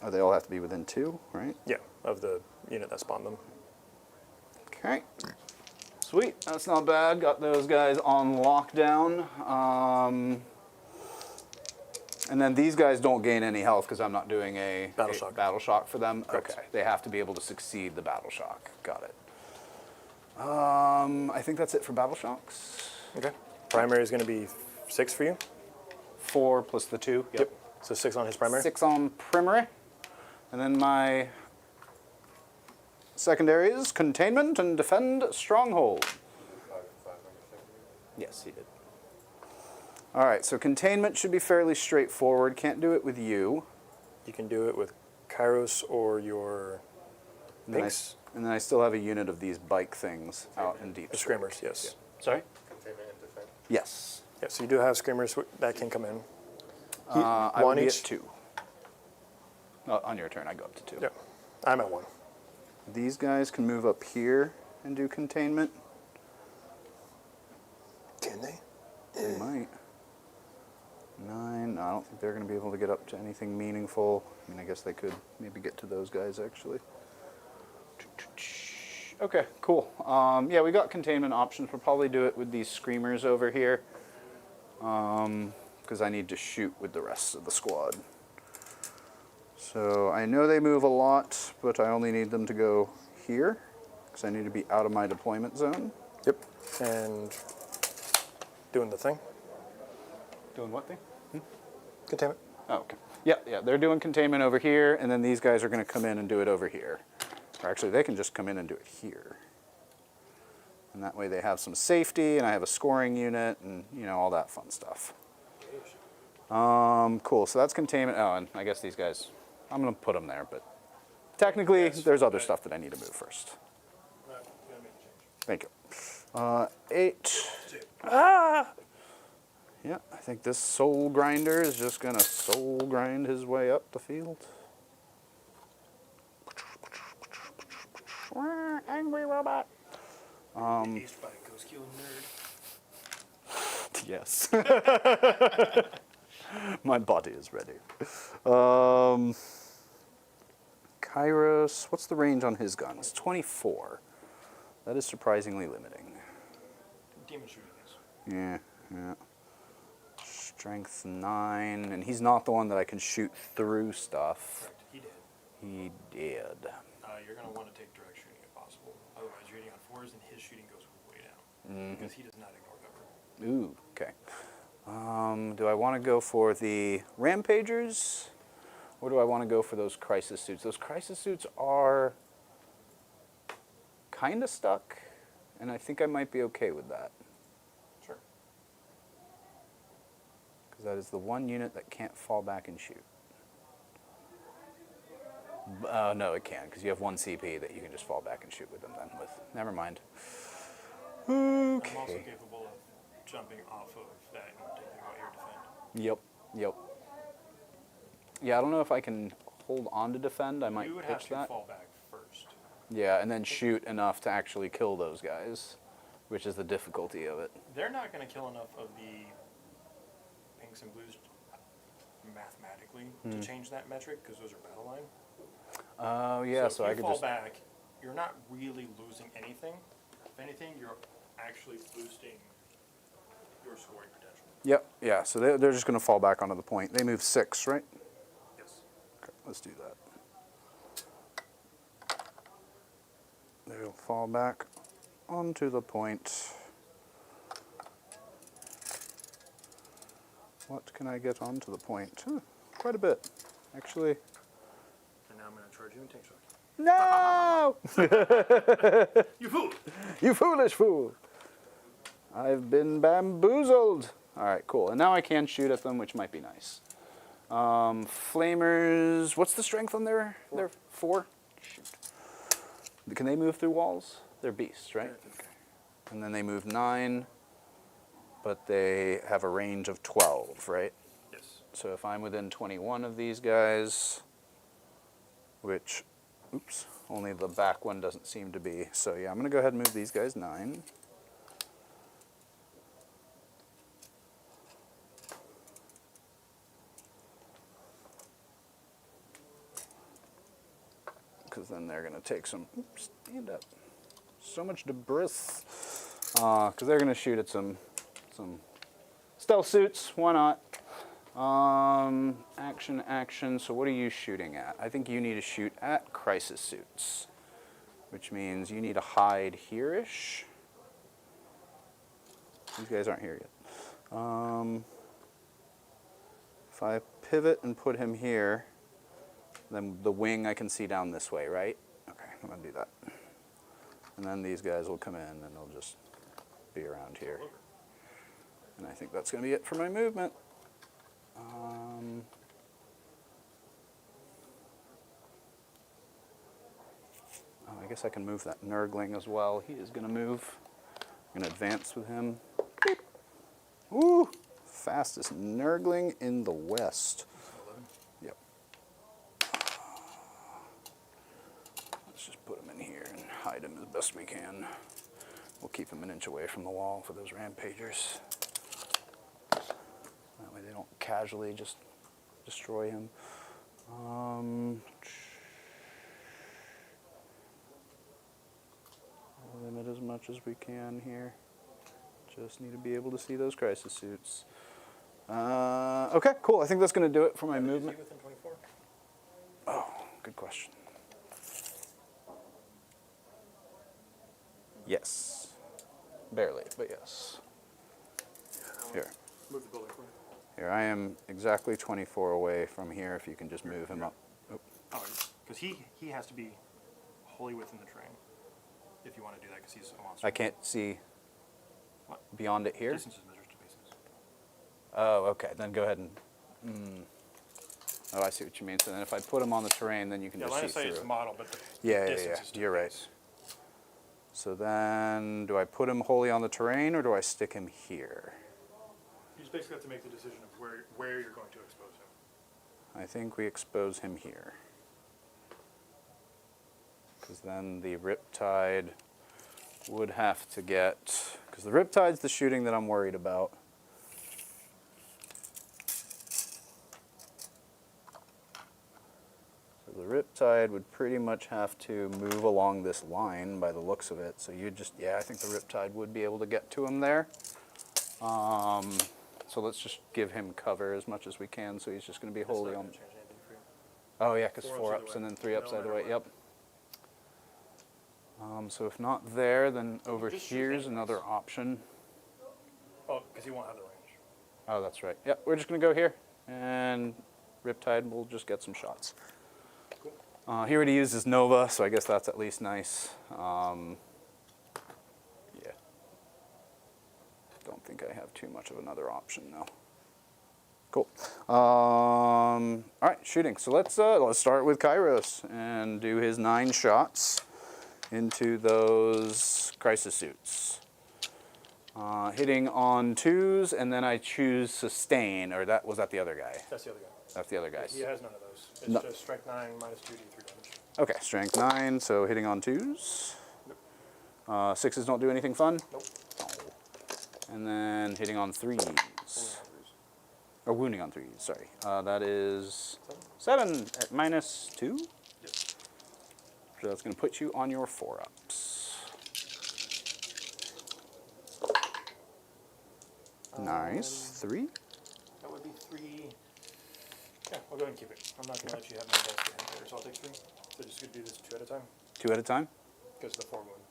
Oh, they all have to be within 2, right? Yeah, of the unit that spawned them. Okay. Sweet. That's not bad. Got those guys on lockdown. And then these guys don't gain any health because I'm not doing a battle shock for them. Correct. Okay. They have to be able to succeed the battle shock. Got it. I think that's it for battle shocks. Okay. Primary is going to be 6 for you. 4 plus the 2. Yep. So 6 on his primary. 6 on primary. And then my Secondaries, containment and defend stronghold. 5 and 5 on your second unit. Yes, he did. All right, so containment should be fairly straightforward. Can't do it with you. You can do it with Kairos or your And then, pinks. and then I still have a unit of these bike things out in deep. The screamers, yes. Sorry? Containment and defend. Yes. Yeah, so you do have screamers that can come in. I will One be each? at 2. On your turn, I go up to 2. Yeah, I'm at 1. These guys can move up here and do containment. Can they? They might. 9. No, I don't think they're going to be able to get up to anything meaningful. I mean, I guess they could maybe get to those guys, actually. Okay, cool. Yeah, we got containment options. We'll probably do it with these screamers over here. Because I need to shoot with the rest of the squad. So I know they move a lot, but I only need them to go here. Because I need to be out of my deployment zone. Yep. And doing the thing. Doing what thing? Containment. Oh, okay. Yeah, they're doing containment over here, and then these guys are going to come in and do it over here. Or actually, they can just come in and do it here. And that way they have some safety, and I have a scoring unit, and, you know, all that fun stuff. Cool, so that's containment. Oh, and I guess these guys, I'm going to put them there, but technically, there's other stuff that I need to move first. Thank you. 8. Yeah, I think this soul grinder is just going to soul grind his way up the field. Angry robot. Yes. My body is ready. Kairos, what's the range on his guns? 24. That is surprisingly limiting. Demon shooting is. Yeah. Strength 9, and he's not the one that I can shoot through stuff. He did. He did. You're going to want to take direct shooting if possible. Otherwise, you're hitting on 4s and his shooting goes way down. Because he does not ignore cover. Ooh, okay. Do I want to go for the Rampagers, or do I want to go for those Crisis Suits? Those Crisis Suits are kind of stuck, and I think I might be okay with that. Sure. Because that is the one unit that can't fall back and shoot. No, it can, because you have 1 CP that you can just fall back and shoot with them then with. Never mind. Okay. I'm also capable of jumping off of that and taking out your defend. Yep. Yeah, I don't know if I can hold on to defend. I might You would have pitch to that. fall back first. Yeah, and then shoot enough to actually kill those guys, which is the difficulty of it. They're not going to kill enough of the pinks and blues mathematically to change that metric because those are battle line. Oh, yeah, so if I you could fall just... back, you're not really losing anything. If anything, you're actually boosting your scoring potential. Yep, yeah, so they're just going to fall back onto the point. They move 6, right? Yes. Okay, let's do that. They'll fall back onto the point. What can I get onto the point? Quite a bit, actually. And now I'm going to charge you and tank shock. No! You fool! You foolish fool! I've been bamboozled. All right, cool. And now I can shoot at them, which might be nice. Flamers, what's the strength on their 4? Shoot. Can they move through walls? They're beasts, right? Okay. And then they move 9, but they have a range of 12, right? Yes. So if I'm within 21 of these guys, which, oops, only the back one doesn't seem to be. So yeah, I'm going to go ahead and move these guys 9. Because then they're going to take some, oops, stand up. So much debris. Because they're going to shoot at some stealth suits. Why not? Action. So what are you shooting at? I think you need to shoot at crisis suits, which means you need to hide here-ish. These guys aren't here yet. If I pivot and put him here, then the wing I can see down this way, right? Okay. I'm going to do that. And then these guys will come in and they'll just be around here. And I think that's going to be it for my movement. I guess I can move that Nurgling as well. He is going to move. I'm going to advance with him. Woo! Fastest Nurgling in the West. Yep. Let's just put him in here and hide him as best we can. We'll keep him an inch away from the wall for those rampagers. That way they don't casually just destroy him. Limit as much as we can here. Just need to be able to see those crisis suits. Okay, cool. I think that's going to do it for my movement. Within 24? Oh, good question. Yes. Barely, but yes. Here. Move the building for me. Here, I am exactly 24 away from here, if you can just move him up. Oh. Oh, because he has to be wholly within the terrain if you want to do that, because he's a monster. I can't see What? beyond it here. Distance is measured to bases. Oh, okay. Then go ahead and... Oh, I see what you mean. So then if I put him on the terrain, then you can Yeah, just line see of sight through is it. the model, but the Yeah, distance is to You're the right. base. So then, do I put him wholly on the terrain, or do I stick him here? You just basically have to make the decision of where you're going to expose him. I think we expose him here. Because then the Riptide would have to get... Because the Riptide's the shooting that I'm worried about. So the Riptide would pretty much have to move along this line by the looks of it. So you just... Yeah, I think the Riptide would be able to get to him there. So let's just give him cover as much as we can. So he's just going to be wholly on... Change anything for you. Oh yeah, because 4 4 ups ups either and way. then 3 ups No either matter way. what. Yep. So if not there, then over just shoot here's anyways. another option. Oh, because he won't have the range. Oh, that's right. Yep, we're just going to go here, and Riptide will just get some shots. Cool. He already used his Nova, so I guess that's at least nice. Yeah. Don't think I have too much of another option, though. Cool. All right, shooting. So let's start with Kairos and do his 9 shots into those crisis suits. Hitting on 2s, and then I choose sustain, or was that the other guy? That's the other guy. That's the other guys. He has none of those. It's No. just strength 9 minus 2d3 damage. Okay, strength 9, so hitting on 2s. 6s don't do anything fun. Nope. And then hitting on 3s. Or wounding on 3s, sorry. That is 7 at minus 2. Yep. So that's going to put you on your 4-ups. Nice. 3. That would be 3. Yeah, I'll go ahead and keep it. I'm not going to let you have my dice to hit there, so I'll take 3. So just going to do this 2 at a time, 2 at a time? because the 4 wound.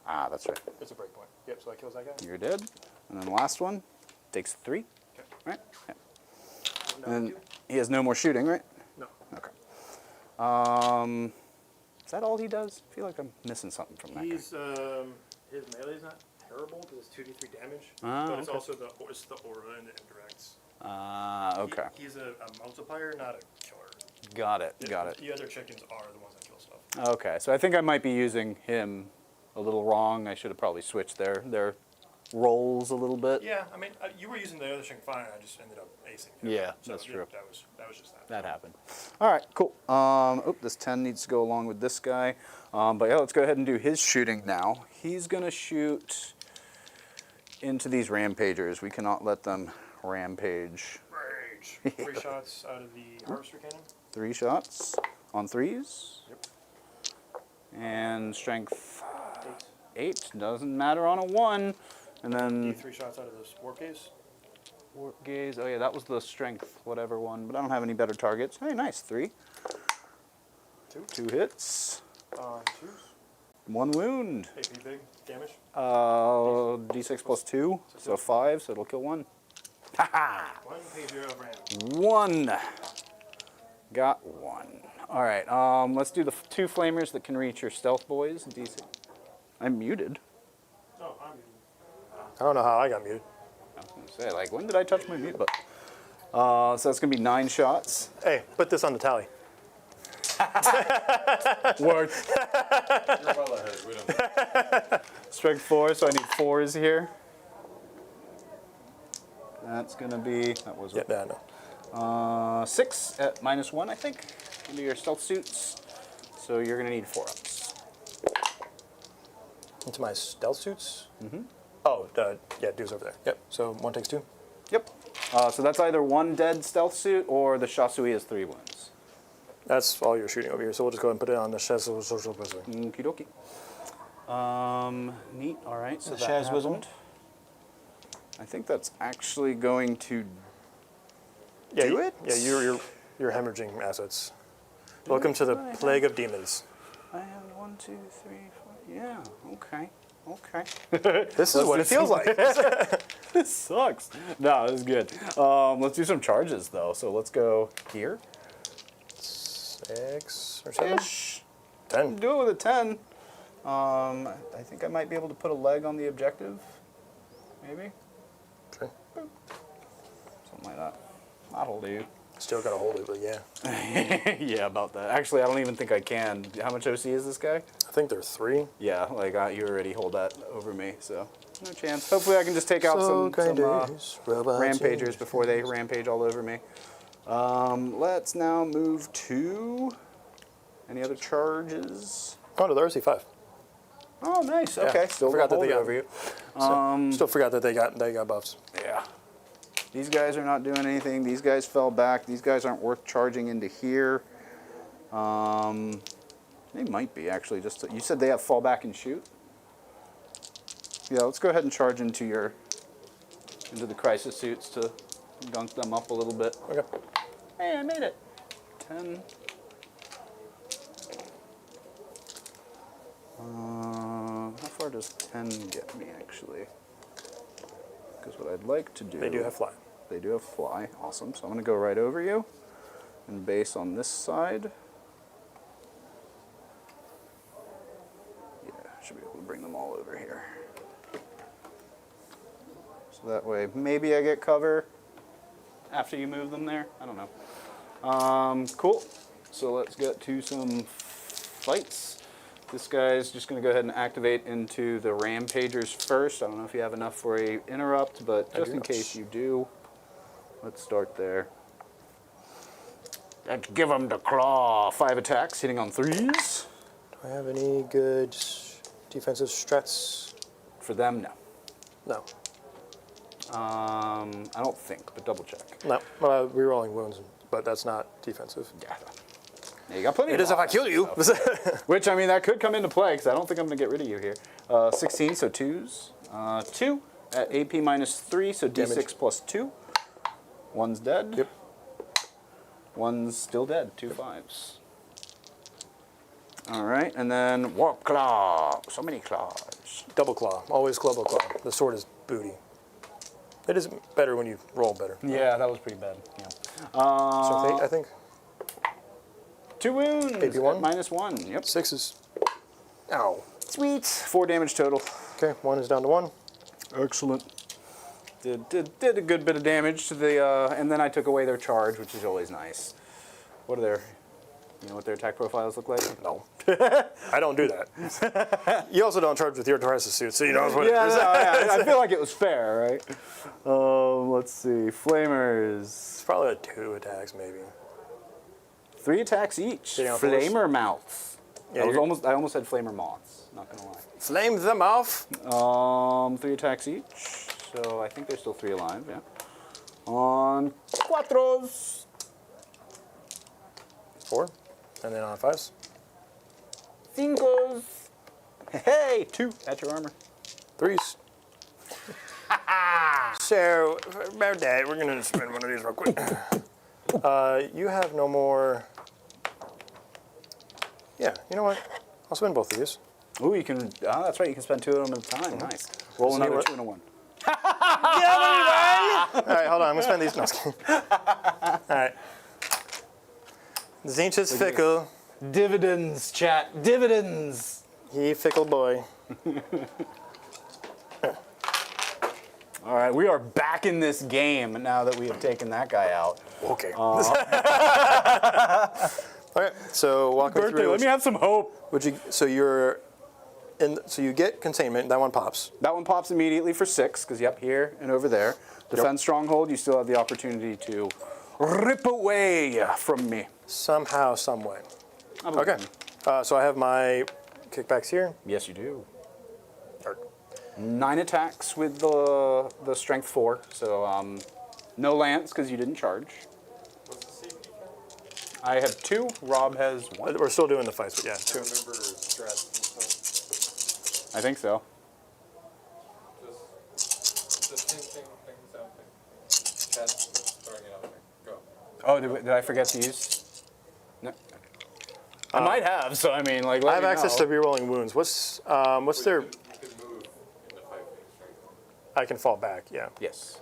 Ah, that's right. It's a break point. Yep, so that kills that guy. You're dead. And then the last one takes 3. Okay. Right? Yeah. Now And you. he has no more shooting, right? No. Okay. Is that all he does? I feel like I'm missing something from that guy. He's, his melee is not terrible, because it's 2d3 damage, Ah, but it's okay. also it's the aura and the indirects. Okay. He's a multiplier, not a killer. Got it. Got it. The other chickens are the ones that kill stuff. Okay, so I think I might be using him a little wrong. I should have probably switched their roles a little bit. Yeah, I mean, you were using the other chicken fine, I just ended up acing him. Yeah, So that's true. That was just that. That happened. All right, cool. Oh, this 10 needs to go along with this guy. But yeah, let's go ahead and do his shooting now. He's going to shoot into these rampagers. We cannot let them rampage. Rage. 3 shots out of the harvester cannon. 3 shots on 3s. Yep. And strength 8. Doesn't matter on a 1. And then 3 shots out of this warp gaze. warp gaze. Oh yeah, that was the strength whatever one. But I don't have any better targets. Hey, nice. 3. 2 hits. On 2s. 1 wound. AP big. Damage. D6 plus 2. So 5. So it'll kill 1. Haha. 1 pager of random. 1. Got one. All right, let's do the two flamers that can reach your stealth boys. DC. I'm muted. No, I'm I don't know how I got muted. I was gonna say, like, when did I touch my mute button? So that's gonna be 9 shots. Hey, put this on the tally. Worked. you're well ahead. We don't. Strength 4, so I need 4s here. That's gonna be, that was Yeah, no. 6 at -1, I think, into your stealth suits. So you're gonna need 4-ups. Into my stealth suits? Mm-hmm. Oh, yeah, dude's over there. Yep, so 1 takes 2. Yep. So that's either 1 dead stealth suit or the Shasui has 3 wounds. That's all you're shooting over here, so we'll just go ahead and put it on the social social wizard. Okie dokie. Neat. All right. So The that Shaz happened. Wizard. I think that's actually going to Yeah, do it. Yeah, you're hemorrhaging assets. Welcome to the plague of demons. I have 1, 2, 3, 4. Yeah. Okay. Okay. This is what it feels like. This sucks. No, this is good. Let's do some charges though. So let's go here. 6 or 7? Ish. 10. Do it with a 10. I think I might be able to put a leg on the objective. Maybe. Okay. Something like that. That'll do. Still gotta hold it, but yeah. Yeah, about that. Actually, I don't even think I can. How much OC is this guy? I think they're 3. Yeah, like you already hold that over me, so no chance. Hopefully, I can just take out some rampagers before they rampage all over me. Let's now move to any other charges. Oh, no, they're RC5. Oh, nice. Yeah, Okay, still forgot that hold they it got over you. Still forgot that they got buffs. Yeah. These guys are not doing anything. These guys fell back. These guys aren't worth charging into here. They might be, actually. You said they have fall back and shoot? Yeah, let's go ahead and charge into the crisis suits to gunk them up a little bit. Okay. Hey, I made it. 10. How far does 10 get me, actually? Because what I'd like to do... They do have fly. They do have fly. Awesome. So I'm going to go right over you and base on this side. Yeah, should be able to bring them all over here. So that way, maybe I get cover after you move them there. I don't know. Cool. So let's get to some fights. This guy's just going to go ahead and activate into the rampagers first. I don't know if you have enough for a interrupt, but just in case you do, let's start there. Let's give him the claw. 5 attacks, hitting on 3s. Do I have any good defensive strats? For them, no. No. I don't think, but double check. No. Rerolling wounds, but that's not defensive. Yeah. Yeah, you got plenty. It is if I kill you. Which, I mean, that could come into play, because I don't think I'm going to get rid of you here. 16, so 2s. 2 at AP -3, so D6 Damage. plus 2. One's dead. Yep. One's still dead. 2 5s. All right, and then warp claw. So many claws. Double claw. Always double claw. The sword is booty. It is better when you roll better. Yeah, that was pretty bad. Yeah. So I think 2 wounds. AP 1? At -1. Yep. 6 is... Ow. Sweet. 4 damage total. Okay, 1 is down to 1. Excellent. Did a good bit of damage to the, and then I took away their charge, which is always nice. What are their, you know what their attack profiles look like? No. I don't do that. You also don't charge with your crisis suit, so you know what Yeah, it is. no, yeah, I feel like it was fair, right? Let's see, flamers. It's probably 2 attacks, maybe. 3 attacks each. Hitting on Flamer mouths. Yeah, I almost said flamer moths. Not gonna lie. Flame them off. 3 attacks each. So I think there's still 3 alive. Yeah. On cuatros. 4. And then on 5s. Cincos. Hey, 2 at your armor. 3s. So, about that, we're going to spend one of these real quick. You have no more... Yeah, you know what? I'll spend both of these. Ooh, you can. Oh, that's right. You can spend 2 of them at a time. Nice. Roll another what? 2 and a 1. All right, hold on. I'm going to spend these. No, I'm just kidding. All right. Tzeentch is fickle. Dividends, chat. Dividends. He fickle boy. All right, we are back in this game now that we have taken that guy out. Okay. All right. So walk me Birthday, through. let me have some hope. So you get containment. That one pops. That one pops immediately for 6, because yep, here and over there. Defend stronghold, you still have the opportunity to rip away from me. Somehow, some way. Okay. So I have my kickbacks here. Yes, you do. 9 attacks with the strength 4, so no lance because you didn't charge. What's the CP? I have 2. Rob has 1. We're still doing the fights, but yeah, I 2. remember stress and stuff. I think so. Just hinting things out there. Chat, throwing it out there. Go. Oh, did I forget to use? No. I might have. So I mean, like, I have access to rerolling wounds. What's their? You can move in the 5 phase, right? I can fall back. Yeah. Yes.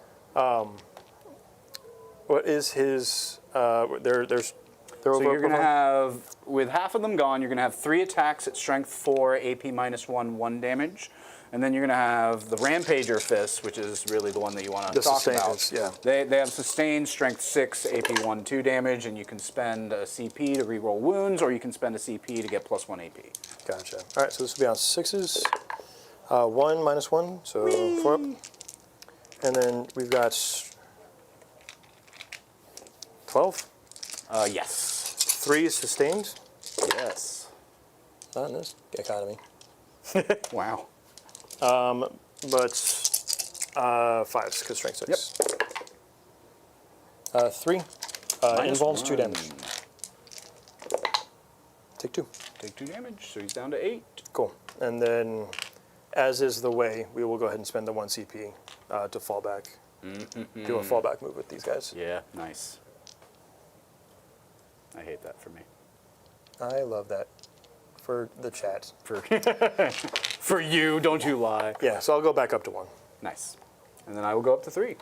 What is his? There's. So you're going to have, with half of them gone, you're going to have 3 attacks at strength 4, AP -1, 1 damage. And then you're going to have the Rampager Fist, which is really the one that you want to talk about. Yeah. They have sustained strength 6, AP 1, 2 damage, and you can spend a CP to reroll wounds, or you can spend a CP to get +1 AP. Gotcha. All right, so this will be on 6s. 1 -1, so 4 up. And then we've got 12. Yes. 3 sustained. Yes. Not in this economy. Wow. But 5s, because strength 6. Yep. 3. Involves 2 damage. Take 2. Take 2 damage, so he's down to 8. Cool. And then, as is the way, we will go ahead and spend the 1 CP to fall back. Do a fallback move with these guys. Yeah, nice. I hate that for me. I love that. For the chat. For you, don't you lie. Yeah, so I'll go back up to 1. Nice. And then I will go up to 3.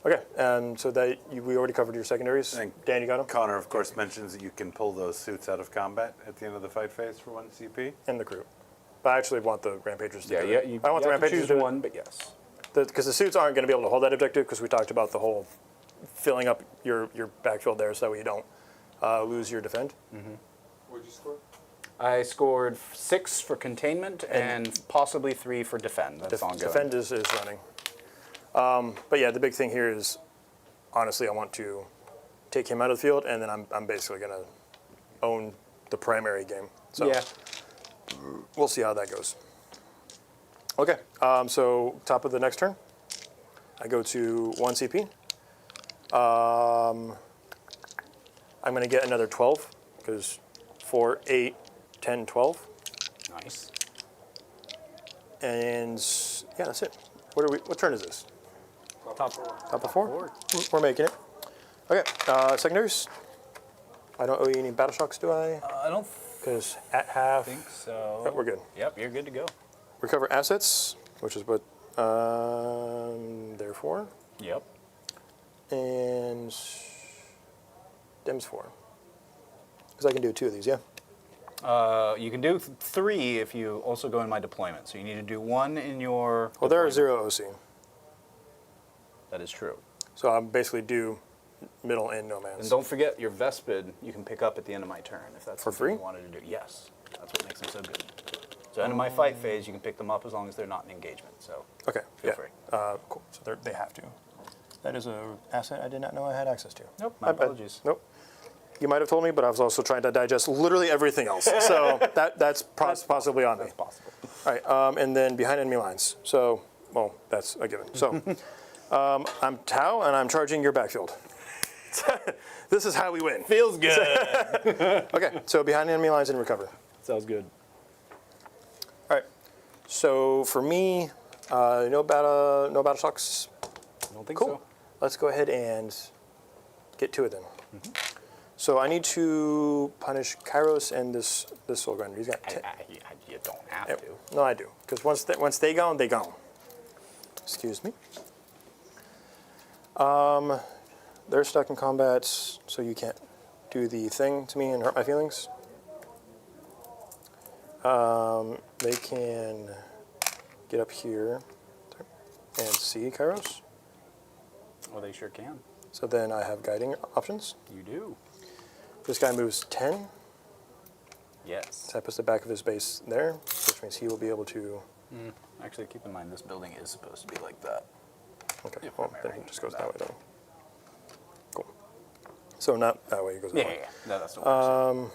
Okay, so that we already covered your secondaries. Dan, you got them? Connor, of course, mentions that you can pull those suits out of combat at the end of the fight phase for 1 CP. And the crew. But I actually want the Rampagers to do it. You I want the have to Rampagers choose to do it. one, but yes. Because the suits aren't going to be able to hold that objective, because we talked about the whole filling up your backfield there so you don't lose your defend. What'd you score? I scored 6 for containment and possibly 3 for defend. That's ongoing. Defend is running. But yeah, the big thing here is, honestly, I want to take him out of the field, and then I'm basically going to own the primary game. So yeah. We'll see how that goes. Okay, so top of the next turn, I go to 1 CP. I'm going to get another 12, because 4, 8, 10, 12. Nice. And yeah, that's it. What turn is this? Top Top of 4? We're making it. Okay, secondaries. I don't owe you any battle shocks, do I? I don't Because at half, think so. we're good. Yep, you're good to go. Recover assets, which is what therefore, Yep. and Dems 4. Because I can do 2 of these, yeah. You can do 3 if you also go in my deployment. So you need to do 1 in your. Well, there are deployment. 0 OC, That is true. so I'm basically due middle and no man's. And don't forget your Vespid you can pick up at the end of my turn if that's For something free? you wanted to do. Yes, that's what makes them so good. So end of my fight phase, you can pick them up as long as they're not in engagement. So Okay, feel yeah. free. Cool. So they have to. That is a asset I did not know I had access to. Nope, my apologies. Nope. You might have told me, but I was also trying to digest literally everything else. So that's possibly on me. That's possible. All right, and then behind enemy lines. So, well, that's a given. So, I'm Tau, and I'm charging your backfield. This is how we win. Feels good. Okay, so behind enemy lines and recover. Sounds good. All right. So for me, no battle shocks. I don't think Cool. so. Let's go ahead and get to it then. So I need to punish Kairos and this Soul Grinder. He's got 10. You don't have Yep. to. No, I do. Because once they gone, they gone. Excuse me. They're stuck in combat, so you can't do the thing to me and hurt my feelings. They can get up here and see Kairos. Well, they sure can. So then I have guiding options. You do. This guy moves 10. Yes. So that puts the back of his base there, which means he will be able to... Actually, keep in mind this building is supposed to be like that. Okay, If well, I'm then right it just goes about that way then. Cool. So not that way, it goes that way. Yeah. No, that's the worst.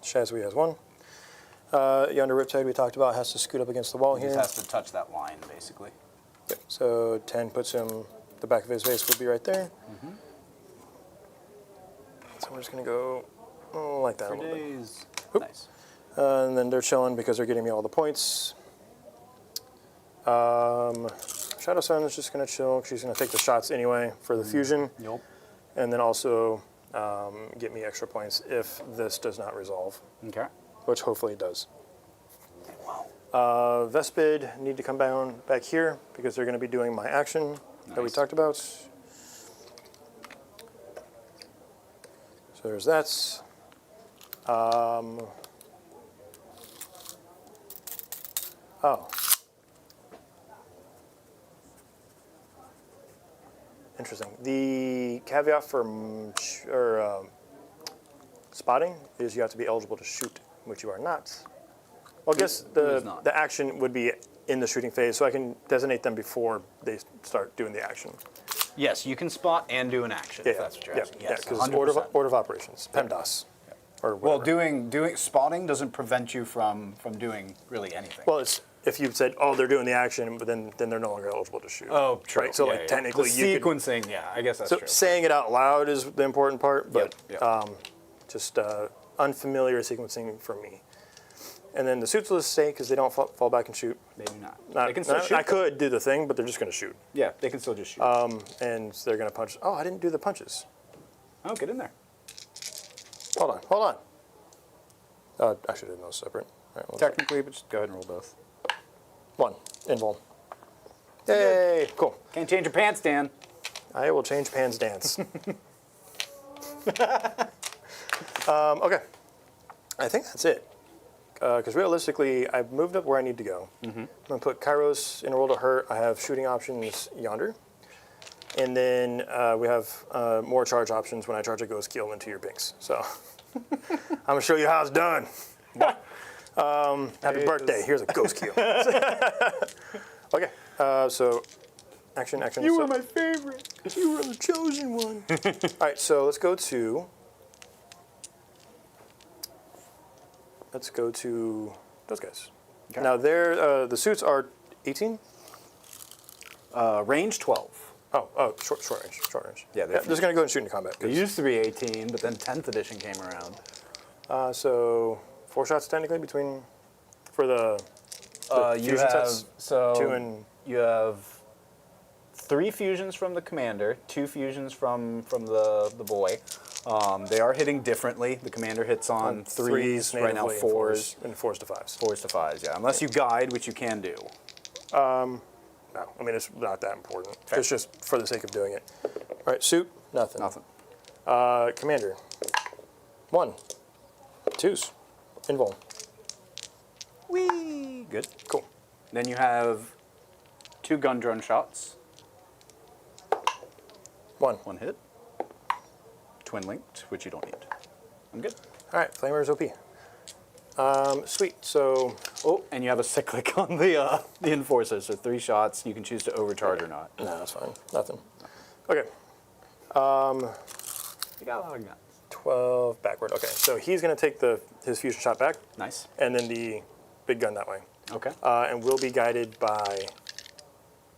Shazwi has 1. Yonder Riptide we talked about has to scoot up against the wall He here. just has to touch that line, basically. Yep. So 10 puts him, the back of his base will be right there. So we're just going to go like that a little bit. Days. Oop. Nice. And then they're chilling because they're getting me all the points. Shadow Sun is just going to chill. She's going to take the shots anyway for the fusion. Yep. And then also get me extra points if this does not resolve, Okay. which hopefully it does. Wow. Vespid need to come down back here because they're going to be doing my action that we Nice. talked about. So there's that. Oh. Interesting. The caveat for spotting is you have to be eligible to shoot, which you are not. Well, I guess Who is not? the action would be in the shooting phase, so I can designate them before they start doing the action. Yes, you can spot and do an action if that's what you're asking. Yeah, Yes, because 100%. order of operations, PEMDAS, or Well, whatever. doing spotting doesn't prevent you from doing really anything. Well, it's if you said, oh, they're doing the action, but then they're no longer eligible to shoot. oh, true. Right, so Yeah, like yeah. technically the you could. sequencing, yeah, I guess that's So true. saying it out loud is the important part, but Yep. just unfamiliar sequencing for me. And then the suits will stay because they don't fall back and shoot. Maybe not. They can still shoot. I could do the thing, but they're just going to shoot. Yeah, they can still just shoot. And they're going to punch. Oh, I didn't do the punches. Oh, get in there. Hold on. I should have done those separate. All right, Technically, but just go ahead and roll both. 1, invul. Yay, cool. Can't change your pants, Dan. I will change Pan's dance. Okay, I think that's it. Because realistically, I've moved up where I need to go. I'm going to put Kairos in a roll to hurt. I have shooting options yonder. And then we have more charge options when I charge a Ghost Keel into your binks. So I'm going to show you how it's done. Happy birthday. Here's a Ghost Keel. Okay, so action. You so, were my favorite. You were the chosen one. All right, so let's go to those guys. Okay. Now, the suits are 18. Range 12. Oh, short range. Yeah, they're just gonna go and shoot into combat. It used to be 18, but then 10th edition came around. So 4 shots technically between for the You fusion have sets. so 2 and you have 3 fusions from the commander, 2 fusions from the boy. They are hitting differently. The commander hits on 3s, right now natively, 4s. and 4s to 5s. 4s to 5s, yeah. Unless you guide, which you can do. No, I mean it's not that important. Fair. It's just for the sake of doing it. All right, suit, nothing. Nothing. Commander, 1, 2s, invul. Whee! Good. Cool. Then you have 2 gun drone shots. 1. 1 hit. Twin linked, which you don't need. I'm good. All right, Flamer's OP. Sweet. So, Oh, and you have a cyclic on the enforcer, so 3 shots. You can choose to overcharge or not. no, that's fine. Nothing. Okay. You got a lot of guns. 12 backward. Okay, so he's going to take his fusion shot back, Nice. and then the big gun that way. Okay. And we'll be guided by.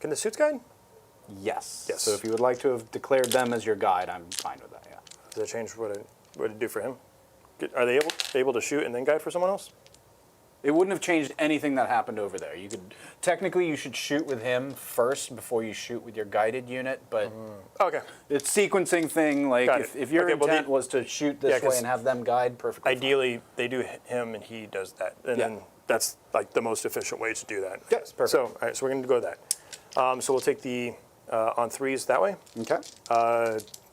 Can the suits guide? Yes. Yes. So if you would like to have declared them as your guide, I'm fine with that, yeah. Does that change what it do for him? Are they able to shoot and then guide for someone else? It wouldn't have changed anything that happened over there. You could technically you should shoot with him first before you shoot with your guided unit, but Okay. it's sequencing thing. Like Got if it. your Okay, well, intent was to shoot this 'cause way and have them guide, perfectly. fine. Ideally, they do him and he does that, and Yeah. then that's like the most efficient way to do that. Yes, perfect. So, all right, so we're going to go with that. So we'll take the on 3s that way. Okay.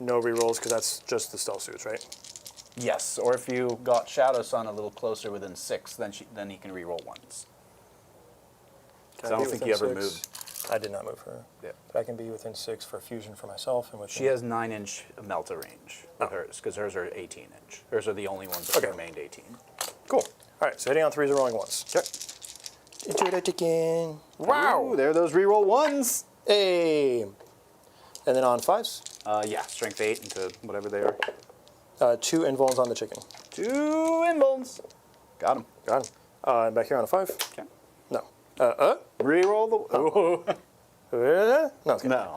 No rerolls because that's just the stealth suits, right? Yes, or if you got Shadow Sun a little closer within 6, then he can reroll once. Can I don't be think within you ever 6? I did not move her. Yeah. But I can be within 6 for fusion for myself and She has 9-inch Melta range with hers, because hers are 18-inch. Hers are the only ones that remained 18. Cool. All right, so hitting on 3s and rolling 1s. Okay. Into it again. Wow, there are those reroll 1s. Hey. And then on 5s, Yeah, strength 8 into whatever they are. 2 invulns on the chicken. 2 invulns. Got him. Got him. And back here on a 5. Okay. No. Reroll the. Oh. No. Okay. No.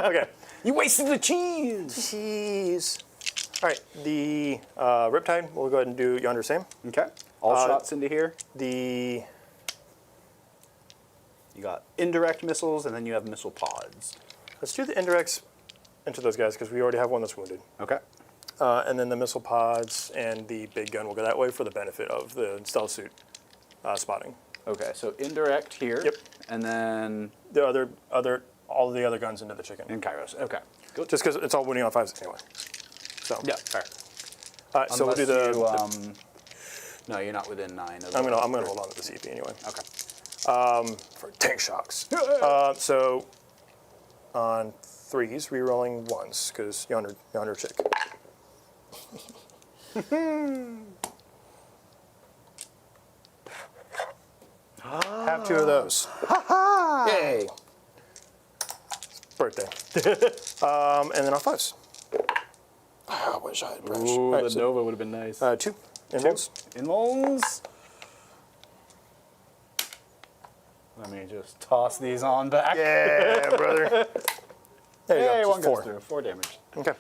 Okay. You wasted the cheese. Jeez. All right, the Riptide, we'll go ahead and do yonder same. Okay. All shots into here. The You got indirect missiles, and then you have missile pods. Let's do the indirects into those guys because we already have one that's wounded. Okay. And then the missile pods and the big gun will go that way for the benefit of the stealth suit spotting. Okay, so indirect here. Yep. And then The all of the other guns into the chicken. in Kairos. Okay. Good. Just because it's all wounding on 5s anyway. So Yeah, fair. so we'll do the. No, you're not within 9. I'm gonna hold on to the CP anyway. Okay. For tank shocks. So on 3s, rerolling 1s because yonder chick. Have 2 of those. Yay! It's birthday. And then on 5s. I wish I had brush. Ooh, All right, the so, Nova would have been nice. 2 invulns. Invulns. Let me just toss these on back. Yeah, brother. There you Hey, go. one Just goes through. 4 damage. Okay.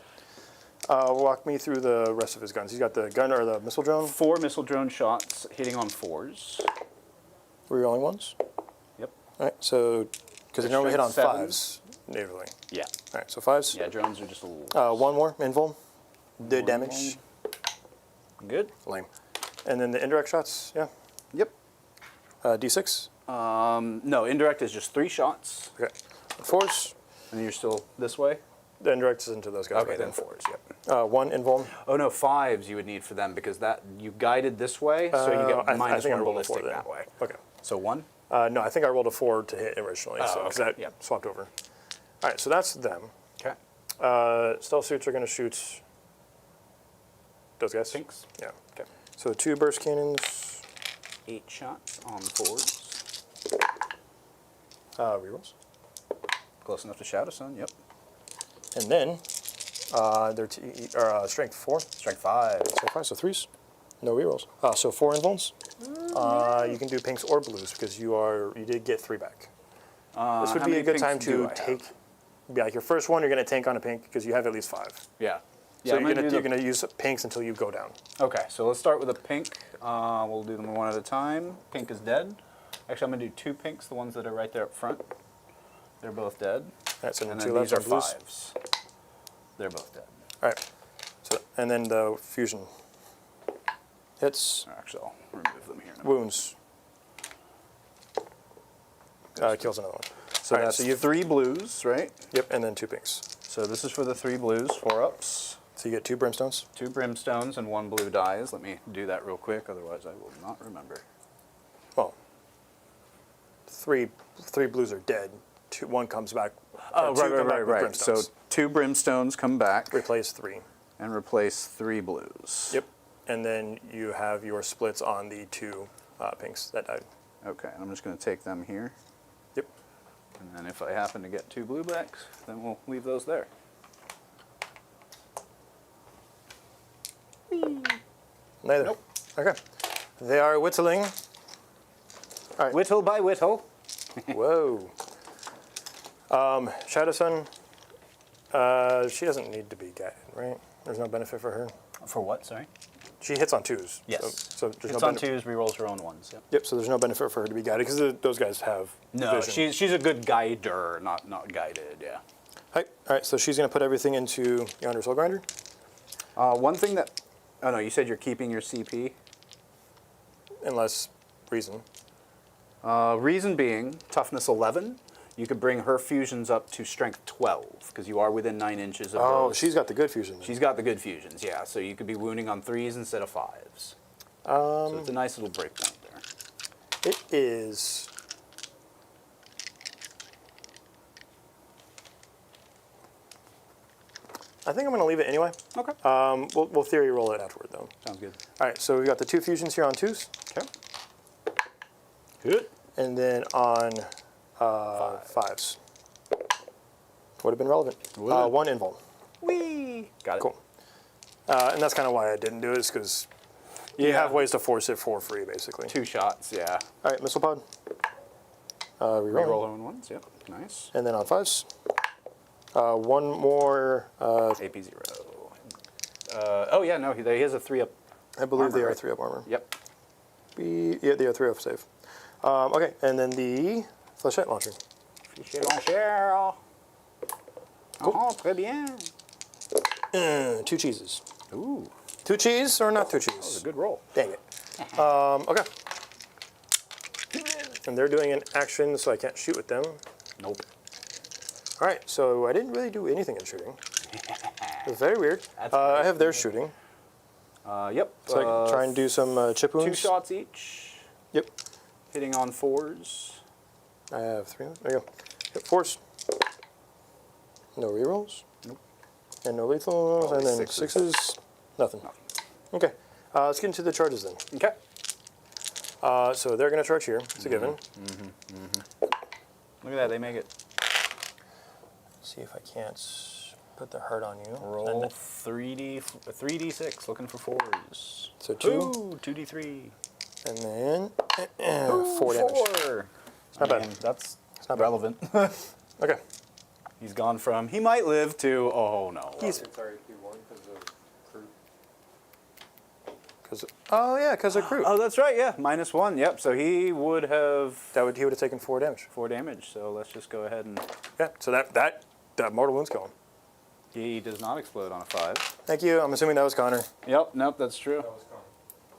Walk me through the rest of his guns. He's got the gun or the missile drone. 4 missile drone shots hitting on 4s. Rerolling 1s. Yep. All right. So because they normally hit on Strength 5s natively. Yeah. All right. So 5s. Yeah, drones are just a little One more invuln. Did damage. good. Lame. And then the indirect shots. Yeah. Yep. D6. No, indirect is just 3 shots, Okay. 4s. and you're still this way. The indirect is into those guys. Okay, right then there. 4s. Yep. 1 invuln. Oh no, 5s you would need for them because that you guided this way, so you get I minus think I 1 rolled a 4 ballistic then. that way. Okay. So 1. No, I think I rolled a 4 to hit originally, so because okay. that Yep. swapped over. All right. So that's them. Okay. Stealth suits are going to shoot those guys. Pinks. Yeah. Okay. So 2 burst cannons. 8 shots on 4s. Rerolls. Close enough to Shadow Sun. Yep. And then they're strength 4. Strength 5. Strength 5, so 3s. No rerolls. So 4 invulns. You can do pinks or blues because you did get 3 back. This would how be a many good pinks time do to I have? take. Yeah, like your first one, you're going to tank on a pink because you have at least 5. Yeah. So I'm you're gonna do going to use pinks until you go down. Okay, so let's start with a pink. We'll do them one at a time. Pink is dead. Actually, I'm going to do 2 pinks, the ones that are right there up front. They're both dead. All right, so And 2 then left these are on blues. 5s. They're both dead. All right. So and then the fusion hits, Actually, I'll remove them here. wounds, kills another one. So All right, that's so you have 3 blues, right? Yep, and then 2 pinks. So this is for the 3 blues, 4 ups. So you get 2 brimstones. 2 brimstones and 1 blue dies. Let me do that real quick, otherwise I will not remember. Well, 3 blues are dead. 1 comes back. Oh, 2 come back with right. So brimstones. 2 brimstones come back Replace 3. and replace 3 blues. Yep. And then you have your splits on the 2 pinks that died. Okay, and I'm just going to take them here. Yep. And then if I happen to get 2 blue backs, then we'll leave those there. Neither. Nope. Okay. They are whittling. All right. Whittle by whittle. Whoa. Shadow Sun, she doesn't need to be guided, right? There's no benefit for her. For what, sorry? She hits on 2s. Yes. So there's It's no on benefit. 2s, rerolls her own 1s. Yep. Yep, so there's no benefit for her to be guided because those guys have No, vision. she's a good guider, not guided, yeah. All right, so she's going to put everything into yonder soul grinder. One thing that... Oh, no, you said you're keeping your CP? Unless reason. Reason being, toughness 11. You could bring her fusions up to strength 12 because you are within 9 inches of Oh, those. she's got the good fusion. She's got the good fusions, yeah. So you could be wounding on 3s instead of 5s. So it's a nice little break point there. It is. I think I'm going to leave it anyway. Okay. We'll theory roll it afterward, though. Sounds good. All right, so we got the 2 fusions here on 2s, Okay. Good. and then on 5s. Would have been relevant. Would've. 1 invul. Whee! Got it. Cool. And that's kind of why I didn't do it, is because you have ways to force it for free, basically. 2 shots, yeah. All right, missile pod. Reroll. Reroll on 1s, yep. Nice. And then on 5s. 1 more. AP0. Oh, yeah, no, he has a 3-up. I believe armor, they are right? 3-up armor. Yep. Yeah, they are 3-up save. Okay, and then the flechette launcher. Fichier launcher. Cool. Oh, très bien. 2 cheeses. Ooh, 2 cheese or not 2 that was cheese? a good roll. Dang it. Okay. And they're doing an action, so I can't shoot with them. Nope. All right, so I didn't really do anything in shooting. It's very weird. That's I have their shooting, Yep. so I can try and do some chip 2 wounds. shots each. Yep. Hitting on 4s. I have 3. There you go. Yep, 4s. No rerolls. Nope. And no lethal. And then 6s. 6s. Nothing. Okay. Let's get into the charges then. Okay. So they're going to charge here. It's a given. Look at that, they make it. See if I can't put the hurt on you. Roll And 3d6, looking for 4s. so 2, Ooh, 2d3. and then 4 damage. 4. Not bad. That's not bad. relevant. Okay. He's gone from, he might live to, oh no. He's It's already P1 because of crew. because of crew. Oh, that's right, yeah. -1, yep. So he would have He would have taken 4 damage. 4 damage. So let's just go ahead and, Yeah. So that mortal wound's gone. he does not explode on a 5. Thank you. I'm assuming that was Connor. Yep, nope, that's true. That was common.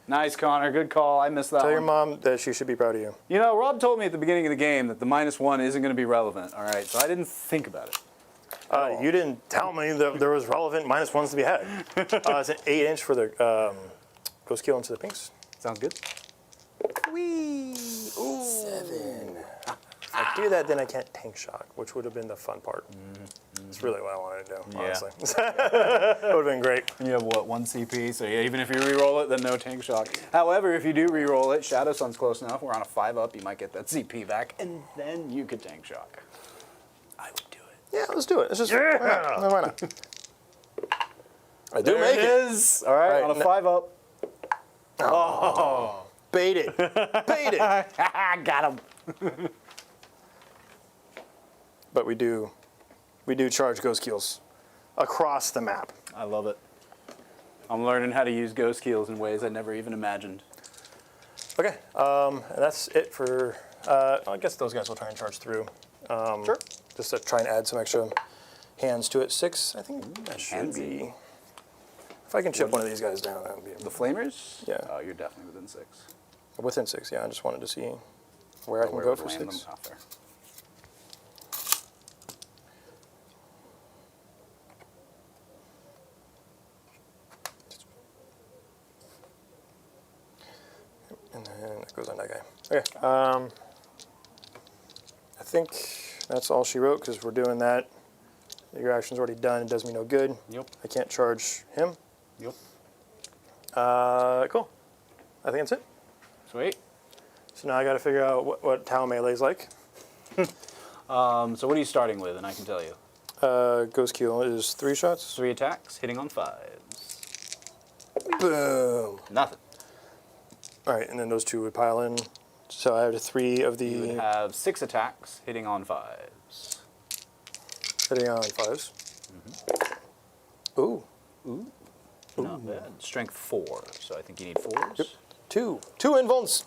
Nice, Connor. Good call. I missed that Tell your one. mom that she should be proud of you. You know, Rob told me at the beginning of the game that the -1 isn't going to be relevant. All right, so I didn't think about it. You didn't tell me that there was relevant -1s to be had. It's an 8-inch for the ghost kill into the pinks. Sounds good. Whee! Ooh. 7. If I do that, then I can't tank shock, which would have been the fun part. That's really what I wanted to do, Yeah. honestly. That would have been great. You have what, 1 CP? So yeah, even if you re-roll it, then no tank shock. However, if you do re-roll it, Shadow Sun's close enough. We're on a 5-up. You might get that CP back, and then you could tank shock. I would do it. Yeah, let's do it. Let's just, why not? I do There make it it. is. All right, All right, on a 5-up. Bait it. Bait it. Got him. But we do charge ghost kills across the map. I love it. I'm learning how to use ghost keels in ways I never even imagined. Okay, and that's it for. I guess those guys will try and charge through. Sure. Just to try and add some extra hands to it. 6, I think that should handsy. be. If I can chip one of these guys down, that would be The flamers? Yeah. Oh, you're definitely within 6. within 6. Yeah, I just wanted to see where I can Where go would for land 6. them? Oh, fair. And then it goes on that guy. Okay. I think that's all she wrote because we're doing that. Your action's already done. It does me no good. Yep. I can't charge him. Yep. Cool. I think that's it. Sweet. So now I got to figure out what Tau Melee's like. So what are you starting with? And I can tell you. Ghost Kill is 3 shots. 3 attacks, hitting on 5s. Boom. Nothing. All right, and then those 2 would pile in. So I have 3 of You would the have 6 attacks, hitting on 5s. hitting on 5s. Ooh. Not bad. Strength 4, so I think you need 4s. Yep. 2 invulns.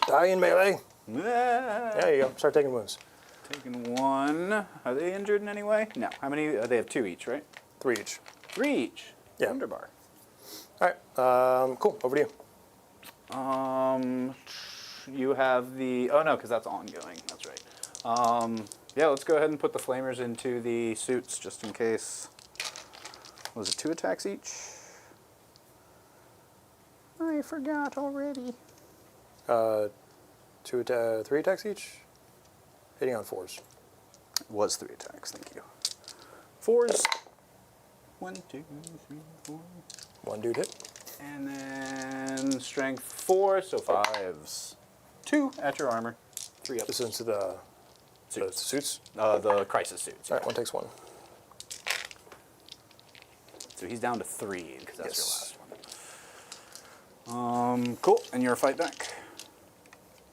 Die in melee. Yeah. There you go. Start taking wounds. Taking 1. Are they injured in any way? No. How many? They have 2 each, right? 3 each. 3 each. Yeah. Wunderbar. All right. Cool. Over to you. You have the. Oh no, because that's ongoing. That's right. Yeah, let's go ahead and put the flamers into the suits just in case. Was it 2 attacks each? I forgot already. 3 attacks each. Hitting on 4s. It was 3 attacks, thank you. 4s. 1, 2, 3, 4. 1 dude hit. And then strength 4, so 5s. 2 at your armor. 3 up. Just into the suits. The crisis suits. All right, 1 takes 1. So he's down to 3 because that's Yes. your last one. Cool. And your fight back.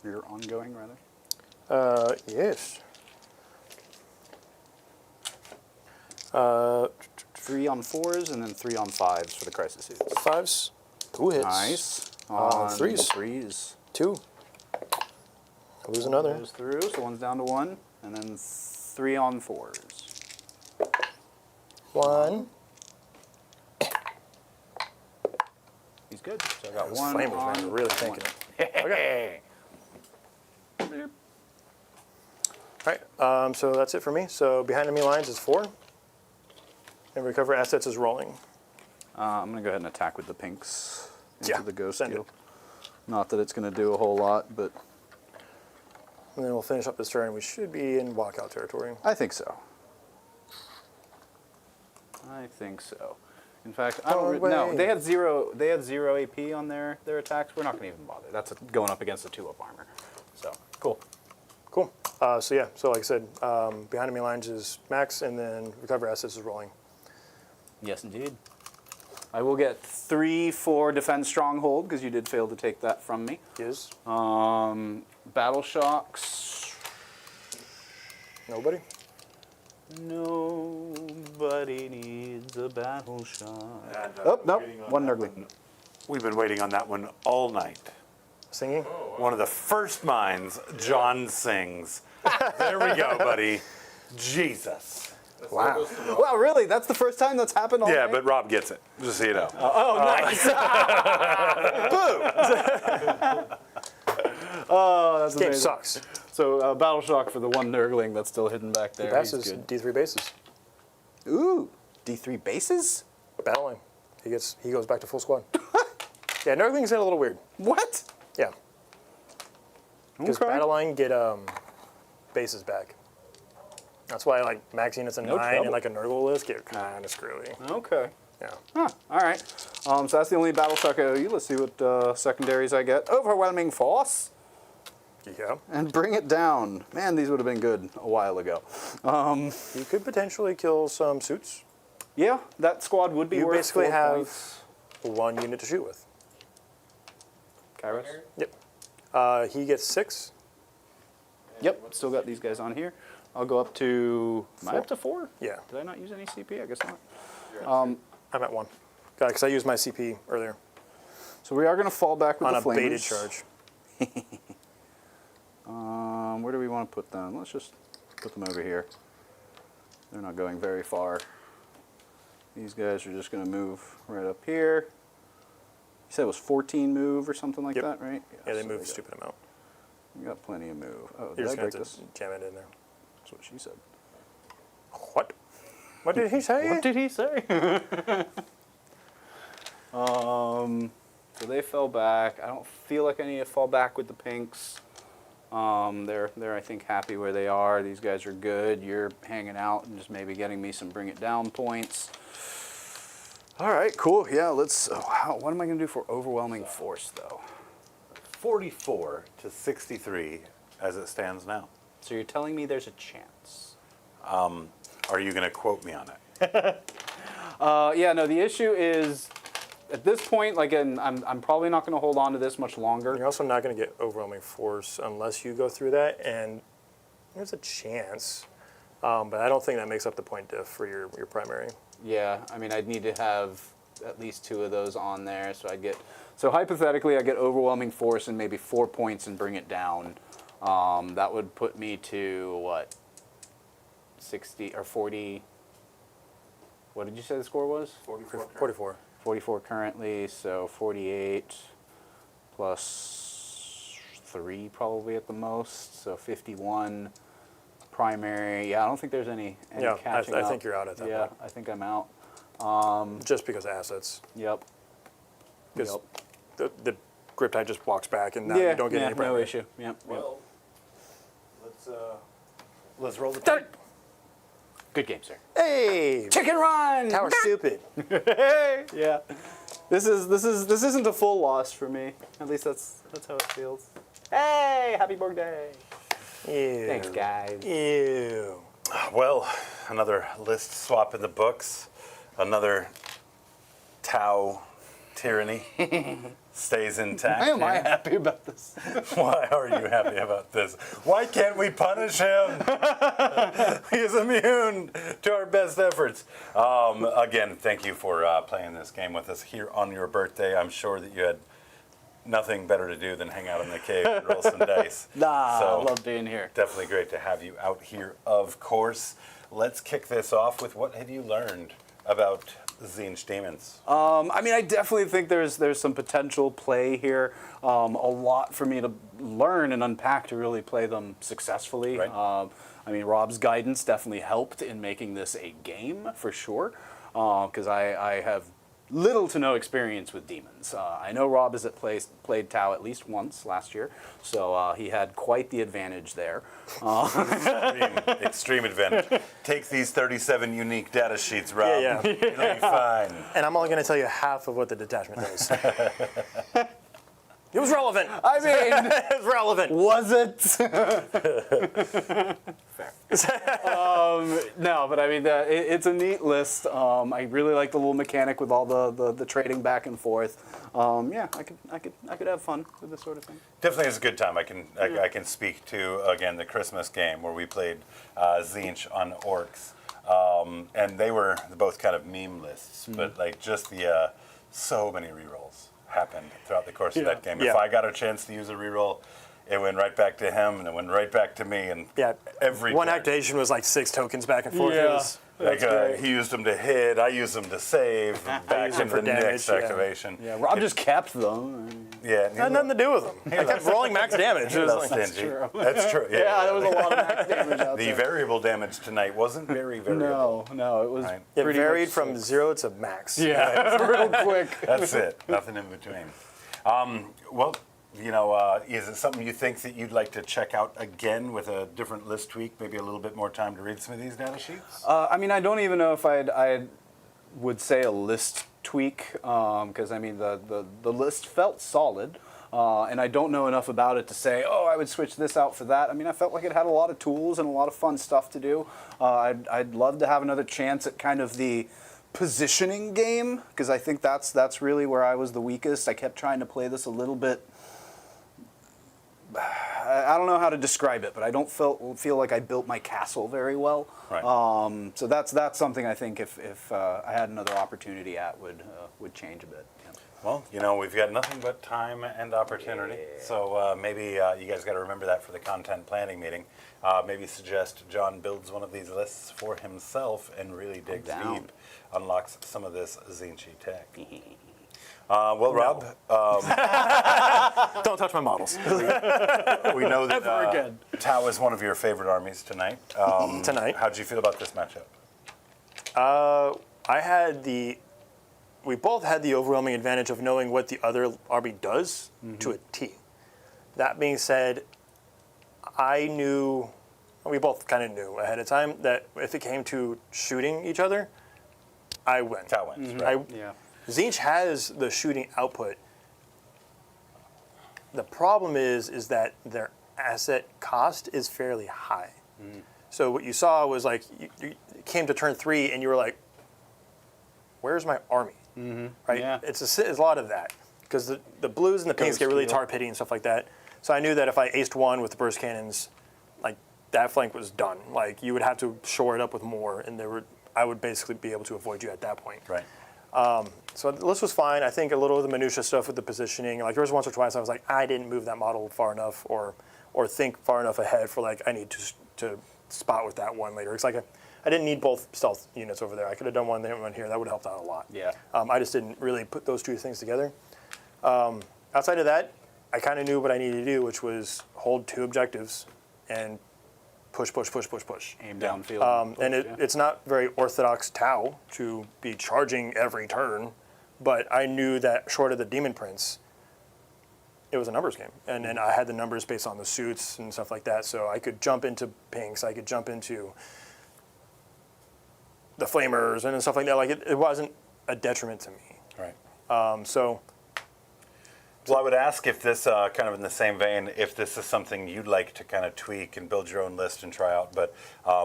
Your ongoing, rather. Yes. 3 on 4s and then 3 on 5s for the crisis suits. 5s. 2 hits. Nice. On 3s. 3s. 2. I lose another. Goes through, so 1's down to 1, and then 3 on 4s. 1. He's good. So I got Those 1 flamers, on man, really one. thinking. Okay. All right, so that's it for me. So behind enemy lines is 4. And recover assets is rolling. I'm going to go ahead and attack with the pinks into Yeah, the ghost send deal. it. Not that it's going to do a whole lot, but And then we'll finish up this turn. We should be in walkout territory. I think so. I think so. In fact, I don't. No, they had 0. They had 0 AP on their attacks. We're not going to even bother. That's going up against the 2-up armor. So cool. Cool. So yeah, so like I said, behind enemy lines is max, and then recover assets is rolling. Yes, indeed. I will get 3 for defense stronghold because you did fail to take that from me. Is Battle shocks. nobody? Nobody needs a battle shock. And, Oh, nope. waiting on 1 that Nurgly. one. We've been waiting on that one all night. Singing? One of the first mines John sings. There we go, buddy. Jesus. Wow. Wow, really? That's the first time that's happened all Yeah, night? but Rob gets it, just so you know. Oh, nice. Boo! Oh, that's Game amazing. sucks. So, battle shock for the 1 Nurgling that's still hidden back there. He's Passes good. D3 bases. Ooh, D3 bases? Battle line. He goes back to full squad. Yeah, Nurglings get a little weird. What? Yeah. Because Okay. battle line get bases back. That's why like max units and No 9 trouble. and like a Nurgle list get kind of screwy. Okay. Yeah. Huh, all right. So that's the only battle shock I owe you. Let's see what secondaries I get. Overwhelming force. Yeah. And bring it down. Man, these would have been good a while ago. You could potentially kill some suits. Yeah, that squad would be You worth basically 4 have points. 1 unit to shoot with. Kairos? Yep. He gets 6. Yep, still got these guys on here. I'll go up to, am I up to 4? Yeah. Did I not use any CP? I guess not. I'm at 1. Because I used my CP earlier So we are going to fall back with on the a flamers. baited charge. Where do we want to put them? Let's just put them over here. They're not going very far. These guys are just going to move right up here. You said it was 14 move or something like Yep. that, right? Yeah, they so move a stupid amount. We got plenty of move. Oh, You're did I just going break to this? have to jam it in there. That's what she said. What? What did he say? What did he say? So they fell back. I don't feel like I need to fall back with the pinks. They're I think happy where they are. These guys are good. You're hanging out and just maybe getting me some bring it down points. All right, cool. Yeah, let's. What am I gonna do for overwhelming force though? 44 to 63 as it stands now. So you're telling me there's a chance? Are you going to quote me on it? Yeah. No. The issue is, at this point, like, I'm probably not going to hold on to this much longer. You're also not going to get overwhelming force unless you go through that, and there's a chance. But I don't think that makes up the point diff for your primary. Yeah, I mean, I'd need to have at least 2 of those on there, so so hypothetically, I get overwhelming force and maybe 4 points and bring it down. That would put me to, what, 60 or 40, what did you say the score was? 44. 44 currently, so 48 plus 3 probably at the most, so 51. primary. Yeah, I don't think there's any Yeah, catching I up. think you're out at that Yeah, point. I think I'm out. Just because of assets. Yep. Because Yep. the grip tie just walks back, and now you don't get any no primary. issue. Yep. Well, let's roll the tape. Good game, sir. Hey, Chicken run. tower stupid. Hey, yeah. This isn't a full loss for me. At least that's how it feels. Hey, happy birthday. Ew. Thanks, guys. Ew. Well, another list swap in the books. Another Tau tyranny stays intact. Why am I here. happy about this? Why are you happy about this? Why can't we punish him? He's immune to our best efforts. Again, thank you for playing this game with us here on your birthday. I'm sure that you had nothing better to do than hang out in the cave and roll some dice. I love being here. Definitely great to have you out here, of course. Let's kick this off with what have you learned about Tzeentch Daemons? I mean, I definitely think there's some potential play here. A lot for me to learn and unpack to really play them successfully. Right. I mean, Rob's guidance definitely helped in making this a game for sure, because I have little to no experience with demons. I know Rob has played Tau at least once last year, so he had quite the advantage there. Extreme advantage. Take these 37 unique data sheets, Rob. Yeah. It'll be fine. And I'm only going to tell you half of what the detachment does. It was relevant. I mean, It was relevant. was it? No, but I mean, it's a neat list. I really like the little mechanic with all the trading back and forth. Yeah, I could have fun with this sort of thing. Definitely is a good time. I can speak to, again, the Christmas game where we played Tzeentch on Orcs. And they were both kind of meme lists, but like just the so many rerolls happened throughout the course of that game. Yeah. If I got a chance to use a reroll, it went right back to him, and it went right back to me, and Yeah. every One turn. activation was like 6 tokens back and forth. Yeah. It was- Like he used them to hit, I used them to save, back used them into for the next damage, yeah. activation. Yeah, Rob just kept them. Yeah, Had nothing to do with them. I kept rolling max damage. It was like, That's stingy. true. That's true. Yeah, Yeah, there was a lot of max damage out The there. variable damage tonight wasn't very variable. No, it was Right. it pretty varied much from 0 to max. Yeah, real quick. That's it. Nothing in between. Well, is it something you think that you'd like to check out again with a different list tweak, maybe a little bit more time to read some of these data sheets? I mean, I don't even know if I would say a list tweak, because I mean the list felt solid, and I don't know enough about it to say, oh, I would switch this out for that. I mean, I felt like it had a lot of tools and a lot of fun stuff to do. I'd love to have another chance at kind of the positioning game, because I think that's really where I was the weakest. I kept trying to play this a little bit. I don't know how to describe it, but I don't feel like I built my castle very well. Right. So that's something I think if I had another opportunity at would change a bit. Yeah. Well, we've got nothing but time and opportunity. So maybe you guys got to remember that for the content planning meeting. Maybe suggest John builds one of these lists for himself and really digs down. deep, unlocks some of this Tzeentch tech. Well, Rob, Don't touch my models. we know that Ever again. Tau is one of your favorite armies tonight. Tonight. How'd you feel about this matchup? We both had the overwhelming advantage of knowing what the other army does to a T. That being said, we both kind of knew ahead of time that if it came to shooting each other, I win. Tau wins, right? Yeah. Tzeentch has the shooting output. The problem is that their asset cost is fairly high. So what you saw was like you came to turn 3 and you were like, "Where's my army?" Right? Yeah. It's a lot of that because the blues and the pinks get really tar pitty and stuff like that. So I knew that if I aced one with the burst cannons, like that flank was done. Like you would have to shore it up with more, and I would basically be able to avoid you at that point. Right. So the list was fine. I think a little of the minutia stuff with the positioning, like there was once or twice I was like, I didn't move that model far enough or think far enough ahead for like I need to spot with that one later. It's like I didn't need both stealth units over there. I could have done one there and one here. That would have helped out a lot. Yeah. I just didn't really put those two things together. Outside of that, I kind of knew what I needed to do, which was hold 2 objectives and push, push, push, push, push. Aim downfield. And it's not very orthodox Tau to be charging every turn, but I knew that short of the Demon Prince, it was a numbers game. And then I had the numbers based on the suits and stuff like that, so I could jump into pinks, I could jump into the flamers and stuff like that. Like it wasn't a detriment to me. Right. Well, I would ask if this, kind of in the same vein, if this is something you'd like to kind of tweak and build your own list and try out. But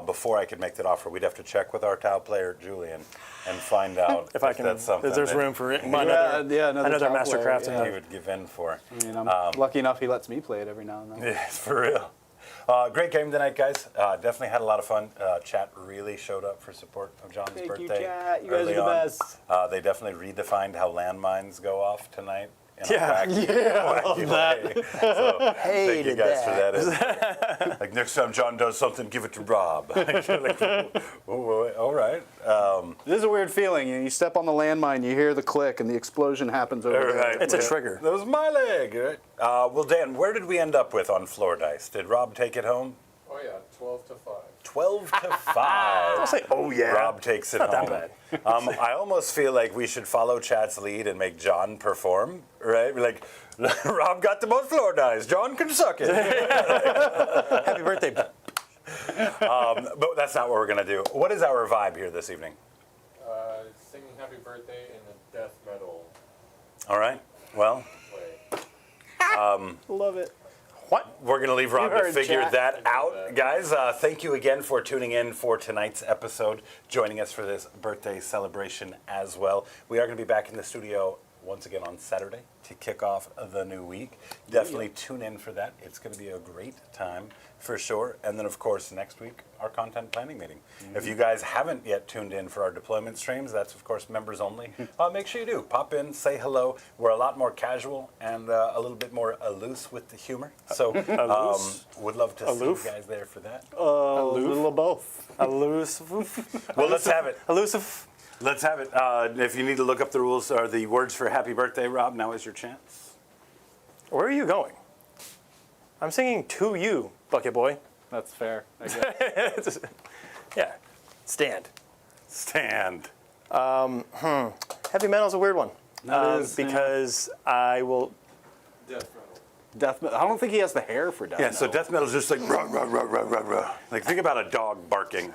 before I could make that offer, we'd have to check with our Tau player, Julian, and find out If I can, that's something if there's that room for it. another Another Tau Mastercraft. player, he would give in for. I mean, I'm lucky enough he lets me play it every now and then. Yes, for real. Great game tonight, guys. Definitely had a lot of fun. Chat really showed up for support of John's Thank birthday. you, chat. You guys early are the on. best. They definitely redefined how landmines go off tinight. Yeah. Wacky way. So thank you Hated guys for that. Like next time John does something, give it to Rob. Like, oh, all right. This is a weird feeling. You step on the landmine, you hear the click, and the explosion happens over there. Right. It's a trigger. That was my leg. Right? Well, Dan, where did we end up with on floor dice? Did Rob take it home? Oh yeah, 12 to 5. 12 to 5. I'll say, oh yeah. Rob takes it Not home. that I almost feel like we should follow Chat's lead and make John perform, right? Like, Rob got the most floor dice. John can suck it. Happy birthday. But that's not what we're going to do. What is our vibe here this evening? Singing happy birthday in a death metal All right. Well, way. Love it. What? we're going to leave Rob You to heard figure Chat. that out. Guys, thank you again for tuning in for tonight's episode, joining us for this birthday celebration as well. We are going to be back in the studio once again on Saturday to kick off the new week. Definitely tune in for that. It's going to be a great time for sure. And then, of course, next week, our content planning meeting. If you guys haven't yet tuned in for our deployment streams, that's, of course, members only. Make sure you do. Pop in, say hello. We're a lot more casual and a little bit more loose with the humor. So would love to see you guys there for that. A little of both. Elusive. Well, let's have it. Elusive. Let's have it. If you need to look up the rules or the words for happy birthday, Rob, now is your chance. Where are you going? I'm singing to you, Bucket Boy. That's fair, I guess. Yeah. Stand. Stand. Heavy metal's a weird one. That is, because I will. Death metal. Death metal. I don't think he has the hair for death Yeah, metal. so death metal is just like rah, rah, rah, rah, rah, rah. Like think about a dog barking.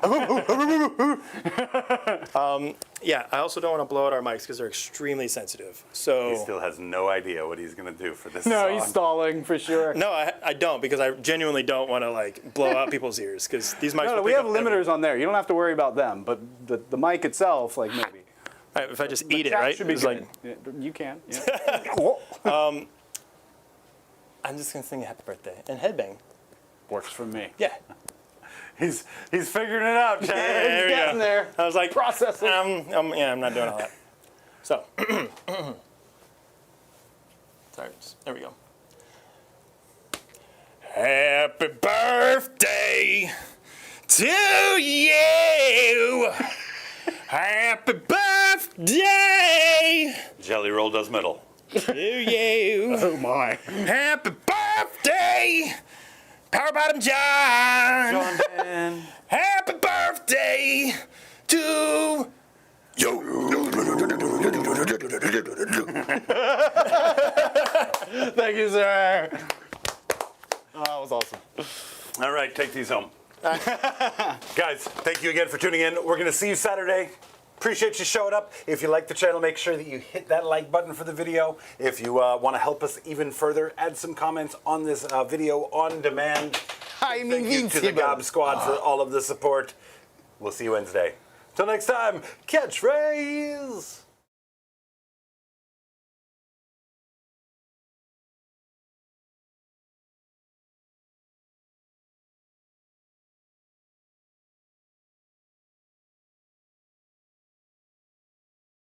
Yeah, I also don't want to blow out our mics because they're extremely sensitive. He So still has no idea what he's gonna do for this No, song. he's stalling for sure. no, I don't because I genuinely don't want to like blow out people's ears because these mics. No, will we pick have up limiters on there. You don't have to worry about them, but the mic itself, like maybe. Right, if I just The eat it, chat right? Should be It's good. like Yeah, you can. Yeah. I'm just gonna sing a happy birthday and headbang. Works for me. Yeah. He's figuring it out, Chad. There we Getting go. there. I was like Processing. yeah, I'm not doing all that. So, sorry, there we go. Happy birthday to you. Happy birthday Jelly Roll does metal. to you. Oh my. Happy birthday, Power Bottom John. John Dan. Happy birthday to you. Thank you, sir. Oh, that was awesome. All right, take these home. Guys, thank you again for tuning in. We're gonna see you Saturday. Appreciate you showing up. If you like the channel, make sure that you hit that like button for the video. If you want to help us even further, add some comments on this video on demand. Thank you to the Gob Squad for all of the support. We'll see you Wednesday. Till next time, catchphrase!